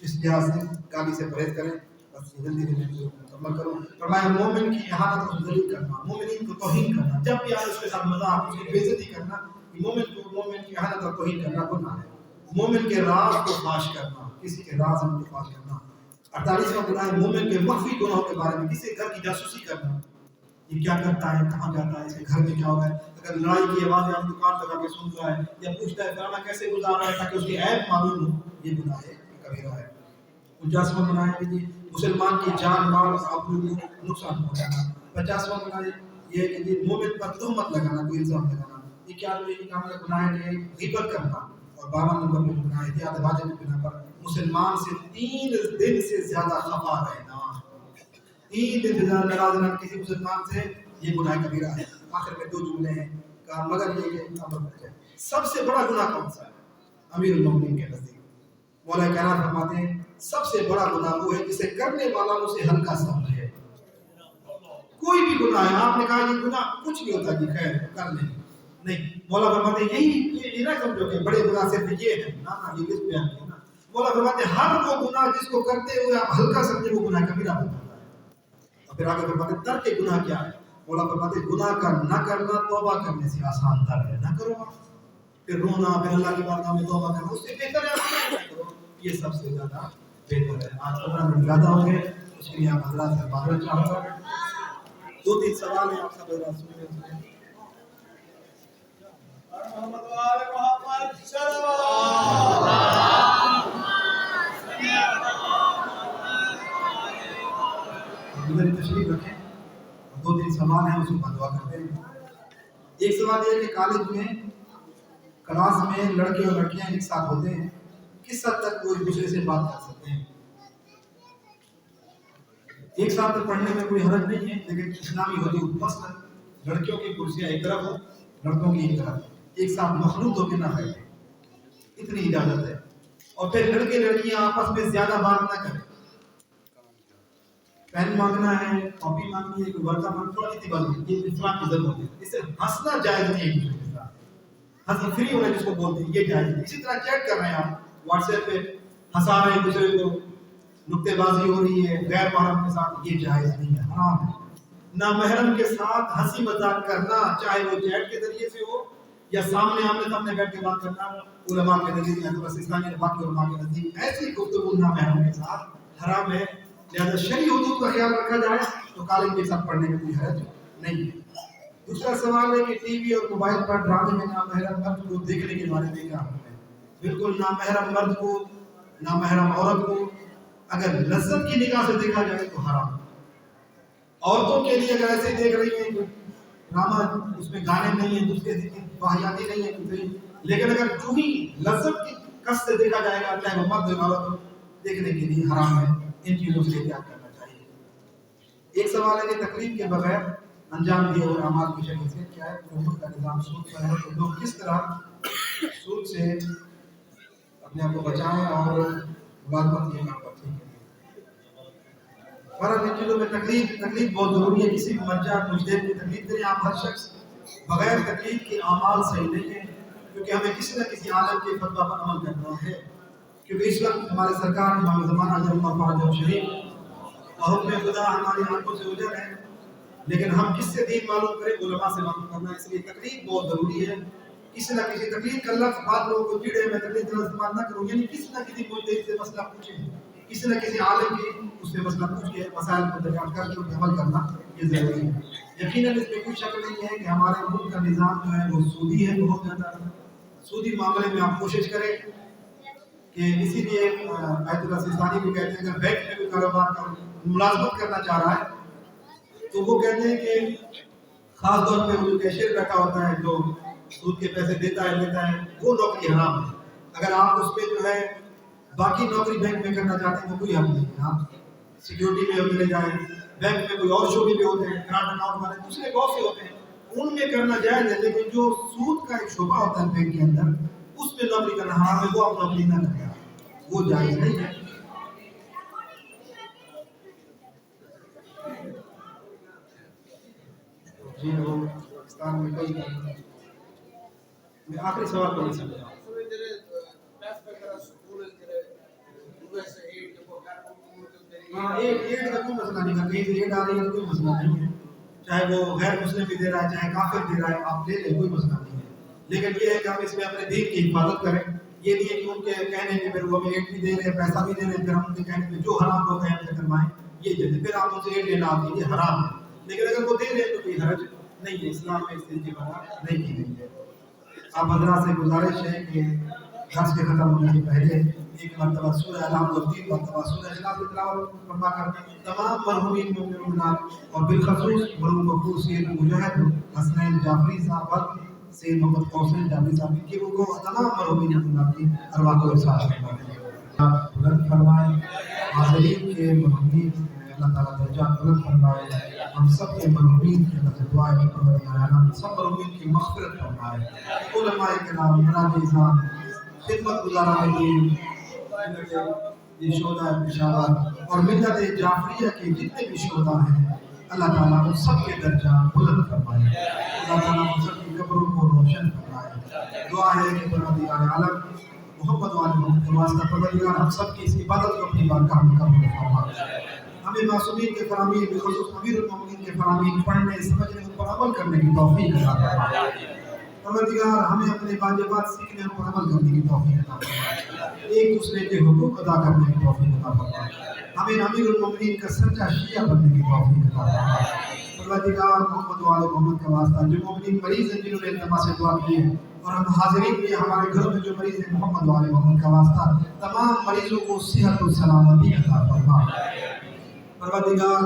اس لحاظ سے گالی سے پرہیز کریں۔ بس جلدی جلدی مکمل کروں۔ فرمایا مومن کی اہانت اور ذلیل کرنا، مومنین کو توہین کرنا، جب بھی آئے اس کے ساتھ مذاق، اس کی بے عزتی کرنا، مومن کی اہانت اور توہین کرنا گناہ ہے۔ مومن کے راز کو فاش کرنا، کسی کے راز کو فاش کرنا۔ 48واں گناہ ہے مومن کے مخفی گناہوں کے بارے میں، کسی گھر کی جاسوسی کرنا، یہ کیا کرتا ہے، کہاں جاتا ہے، اس کے گھر میں کیا ہو رہا ہے، اگر لڑائی کی آواز آپ دکان لگا کے سن رہا ہے یا پوچھتا ہے فلانا کیسے گزار رہا ہے تاکہ اس کی عیب معلوم ہو، یہ گناہ ہے کبیرہ ہے۔ 49واں گناہ ہے کہ مسلمان کی جان مال اور آبرو کو نقصان پہنچانا۔ 50واں گناہ یہ ہے کہ مومن پر تہمت لگانا، کوئی الزام لگانا۔ 51ویں گناہ ہے کہ غیبت کرنا، اور 52 نمبر میں گناہ احتیاط واجب کی بنا پر مسلمان سے 3 دن سے زیادہ خفا رہنا، 3 دن سے زیادہ ناراض رہنا کسی مسلمان سے، یہ گناہ کبیرہ ہے۔ آخر میں 2 جملے ہیں، مگر یہ کہ امر کر جائے۔ سب سے بڑا گناہ کون سا ہے امیر المومنین کے نزدیک؟ مولا کائنات فرماتے ہیں سب سے بڑا گناہ وہ ہے جسے کرنے والا اسے ہلکا سمجھے. کوئی بھی گناہ ہے، آپ نے کہا یہ گناہ کچھ نہیں ہوتا جی، خیر کر لیں، نہیں، مولا فرماتے ہیں یہ نہ سمجھو کہ بڑے گناہ صرف یہ ہے، نہ یہ لسٹ بیان کیا نا. مولا فرماتے ہیں ہر وہ گناہ جس کو کرتے ہوئے آپ ہلکا سمجھے وہ گناہ کبیرہ بن جاتا ہے. اور پھر آگے فرماتے ہیں ترک گناہ کیا ہے؟ مولا فرماتے ہیں گناہ کا نہ کرنا توبہ کرنے سے آسان تر ہے. نہ کرو آپ، پھر رونا، پھر اللہ کی بارگاہ میں توبہ کرنا، اس سے بہتر ہے آپ نہ کرو. یہ سب سے زیادہ بہتر ہے. آج 15 منٹ زیادہ ہو گئے، اس کے لیے آپ حضرات سے معذرت چاہوں گا. 2-3 سوال ہیں آپ سب حضرات سنیں. ادھر تشریف رکھیں. 2-3 سوال ہیں، اس کے بعد دعا کرتے ہیں. ایک سوال یہ ہے کہ کالج میں کلاس میں لڑکے اور لڑکیاں ایک ساتھ ہوتے ہیں، کس حد تک وہ ایک دوسرے سے بات کر سکتے ہیں؟ ایک ساتھ پڑھنے میں کوئی حرج نہیں ہے، لیکن اسلامی حدود مثلا لڑکیوں کی کرسیاں ایک طرف ہو، لڑکوں کی ایک طرف، ایک ساتھ مخلوط ہو کے نہ بیٹھے، اتنی اجازت ہے. اور پھر لڑکے لڑکیاں آپس میں زیادہ بات نہ کریں. پین مانگنا ہے، کاپی مانگنی ہے، کوئی ورقہ مانگنا ہے، اتنی بات یہ اسلام کی ضرورت ہے. اس سے ہنسنا جائز نہیں ہے ایک دوسرے کے ساتھ، ہنسی فری ہونا جس کو بولتے ہیں یہ جائز نہیں. اسی طرح چیٹ کر رہے ہیں آپ واٹس ایپ پہ، ہنسا رہے ہیں ایک دوسرے کو، نکتے بازی ہو رہی ہے غیر محرم کے ساتھ، یہ جائز نہیں ہے، حرام ہے. نامحرم کے ساتھ ہنسی مذاق کرنا، چاہے وہ چیٹ کے ذریعے سے ہو یا سامنے آمنے سامنے بیٹھ کے بات کرنا، علماء کے نزدیک یا اسلامی باقی علماء کے نزدیک ایسی گفتگو نامحرم کے ساتھ حرام ہے. لہذا شرعی حدود کا خیال رکھا جائے تو کالج کے ساتھ پڑھنے میں کوئی حرج نہیں ہے. دوسرا سوال ہے کہ ٹی وی اور موبائل پر ڈرامے میں نامحرم مرد کو دیکھنے کے بارے میں کیا حکم ہے؟ بالکل نامحرم مرد کو، نامحرم عورت کو اگر لذت کی نگاہ سے دیکھا جائے تو حرام. عورتوں کے لیے اگر ایسے دیکھ رہی ہیں ڈرامہ، اس میں گانے نہیں ہیں، دوسرے واحیاتی نہیں ہیں، لیکن اگر جو ہی لذت کی قصد سے دیکھا جائے گا چاہے وہ مرد یا عورت دیکھنے کے لیے حرام ہے. ان چیزوں سے احتیاط کرنا چاہیے. ایک سوال ہے کہ تکلیف کے بغیر انجام دیے ہوئے اعمال کی شکل سے کیا ہے حکومت کا نظام سود پر ہے، تو لوگ کس طرح سود سے اپنے آپ کو بچائیں اور ملازمت کے کام پر ٹھیک ہے. فرض ان چیزوں میں تکلیف بہت ضروری ہے. کسی بھی مرجع مجتہد کی تکلیف کریں آپ، ہر شخص بغیر تکلیف کے اعمال صحیح نہیں ہے، کیونکہ ہمیں کسی نہ کسی عالم کے فتویٰ پر عمل کرنا ہے. کیونکہ اس وقت ہمارے سرکار امام زمانہ جل اللہ فرجہ شریف اور حکم خدا ہماری آنکھوں سے اوجھل ہے، لیکن ہم کس سے دین معلوم کریں؟ علماء سے معلوم کرنا ہے. اس لیے تکلیف بہت ضروری ہے. کسی نہ کسی تکلیف کا لفظ بعض لوگوں کو چڑے میں تکلیف کا استعمال نہ کروں، یعنی کسی نہ کسی مجتہد سے مسئلہ پوچھیں، کسی نہ کسی عالم کی اس سے مسئلہ پوچھ کے مسائل کو دریافت کر کے ان پہ عمل کرنا یہ ضروری ہے. یقیناً اس میں کوئی شک نہیں ہے کہ ہمارے ملک کا نظام جو ہے وہ سودی ہے، بہت زیادہ سودی معاملے میں آپ کوشش کریں کہ اسی لیے آیت اللہ سیستانی بھی کہتے ہیں اگر بینک میں کوئی کاروبار کا ملازمت کرنا چاہ رہا ہے تو وہ کہتے ہیں کہ خاص طور پہ وہ جو کیشیئر بیٹھا ہوتا ہے جو سود کے پیسے دیتا ہے لیتا ہے، وہ نوکری حرام ہے. اگر آپ اس پہ جو ہے باقی نوکری بینک میں کرنا چاہتے ہیں تو کوئی حق نہیں ہے. آپ سیکیورٹی میں چلے جائیں، بینک میں کوئی اور شعبے بھی ہوتے ہیں، کرانٹ اکاؤنٹ والے دوسرے بہت سے ہوتے ہیں، ان میں کرنا جائز ہے. لیکن جو سود کا ایک شعبہ ہوتا ہے بینک کے اندر، اس پہ نوکری کرنا حرام ہے، وہ آپ نوکری نہ کریں، وہ جائز نہیں ہے. جی وہ پاکستان میں کئی میں آخری سوال کو نہیں سمجھا. ہاں ایڈ کا کوئی مسئلہ نہیں ہے، کہیں سے ایڈ آ رہی ہے کوئی مسئلہ نہیں ہے، چاہے وہ غیر مسلم بھی دے رہا ہے چاہے کافر دے رہا ہے، آپ لے لیں کوئی مسئلہ نہیں ہے. لیکن یہ ہے کہ ہم اس میں اپنے دین کی حفاظت کریں. یہ نہیں ہے کہ ان کے کہنے پہ پھر وہ ہمیں ایڈ بھی دے رہے ہیں، پیسہ بھی دے رہے ہیں، پھر ہم ان کے کہنے پہ جو حرام ہوتا ہے ہم سے کروائیں یہ جلدی پھر آپ ان سے ایڈ لینا آتی ہے، یہ حرام ہے. لیکن اگر وہ دے رہے ہیں تو کوئی حرج نہیں ہے، اسلام میں اس چیز کی منع نہیں کی گئی ہے. آپ حضرات سے گزارش ہے کہ درس کے ختم ہونے سے پہلے ایک مرتبہ سورہ الحمد اور 3 مرتبہ سورہ اخلاص کی تلاوت فرما کر تمام مرحومین مومنات اور بالخصوص مرحوم غفور سید مجاہد حسنین جعفری صاحب اور سید محمد قاسم جعفری صاحب کی روح کو تمام مرحومین مومنات کی ارواح کو ارشاد فرمائیں، بلند فرمائیں. حاضرین کے مرحومین اللہ تعالیٰ درجات بلند فرمائے. ہم سب کے مرحومین کی اللہ سے دعا ہے کہ ہم سب مرحومین کی مغفرت فرمائے. علماء کرام، مراجع اعظام، خدمت گزاران دین، ملت یشودا پشاور اور ملت جعفریہ کے جتنے بھی شہداء ہیں اللہ تعالیٰ ان سب کے درجات بلند فرمائے، اللہ تعالیٰ ان سب کی قبروں کو روشن فرمائے۔ دعا ہے کہ پروردگار عالم محمد و آل محمد کے واسطہ پروردگار ہم سب کی اس عبادت کو اپنی بارگاہ میں قبول فرما، ہمیں معصومین کے فرامین بخصوص امیر المومنین کے فرامین پڑھنے سمجھنے ان پر عمل کرنے کی توفیق عطا فرما۔ پروردگار ہمیں اپنے واجبات سیکھنے اور عمل کرنے کی توفیق عطا فرما، ایک دوسرے کے حقوق ادا کرنے کی توفیق عطا فرما، ہمیں امیر المومنین کا سچا شیعہ بننے کی توفیق عطا فرما۔ پروردگار محمد و آل محمد کا واسطہ جو مومنین مریض ہیں جنہوں نے التماس سے دعا کی ہے اور ہم حاضرین بھی ہمارے گھروں میں جو مریض ہیں محمد و آل محمد کا واسطہ تمام مریضوں کو صحت و سلامتی عطا فرما۔ پروردگار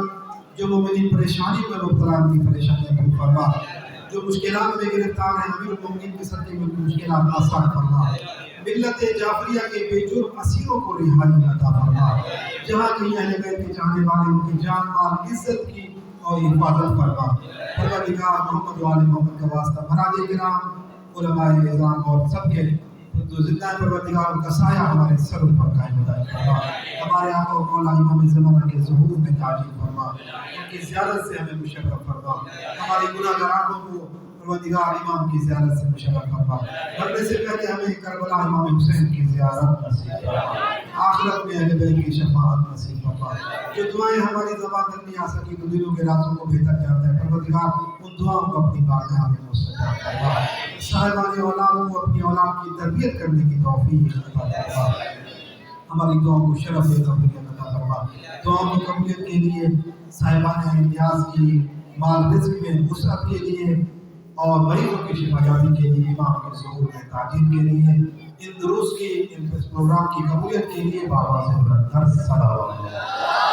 جو مومنین پریشانی میں مبتلا ان کی پریشانیاں دور فرما، جو مشکلات میں گرفتار ہیں امیر المومنین کے صدقے میں مشکلات آسان فرما، ملت جعفریہ کے بے جرم اسیروں کو رہائی عطا فرما، جہاں کہیں اہل بیت کے چاہنے والے ان کی جان مال عزت کی اور حفاظت فرما۔ پروردگار محمد و آل محمد کا واسطہ مراجع کرام علماء اعظام اور سب کے جو زندہ ہے پروردگار ان کا سایہ ہمارے سروں پر قائم دائم فرما، ہمارے آقا و مولا امام زمانہ کے ظہور میں تعجیل فرما، ان کی زیارت سے ہمیں مشرف فرما، ہماری گناہ گار آنکھوں کو پروردگار امام کی زیارت سے مشرف فرما، مرنے سے پہلے ہمیں کربلا امام حسین کی زیارت نصیب فرما، آخرت میں اہل بیت کی شفاعت نصیب فرما۔ جو دعائیں ہماری زبان تک نہیں آ سکی تو دلوں کے رازوں کو بہتر جانتا ہے، پروردگار ان دعاؤں کو اپنی بارگاہ میں مستجاب فرما، صاحبان اولاد کو اپنی اولاد کی تربیت کرنے کی توفیق عطا فرما، ہماری دعاؤں کو شرف دے قبولیت عطا فرما۔ دعاؤں کی قبولیت کے لیے صاحبان نیاز کی مال رزق میں وسعت کے لیے اور مریضوں کی شفا یابی کے لیے امام کے ظہور میں تعجیل کے لیے ان دروس کی ان پروگرام کی قبولیت کے لیے بابا سے بلند صلوات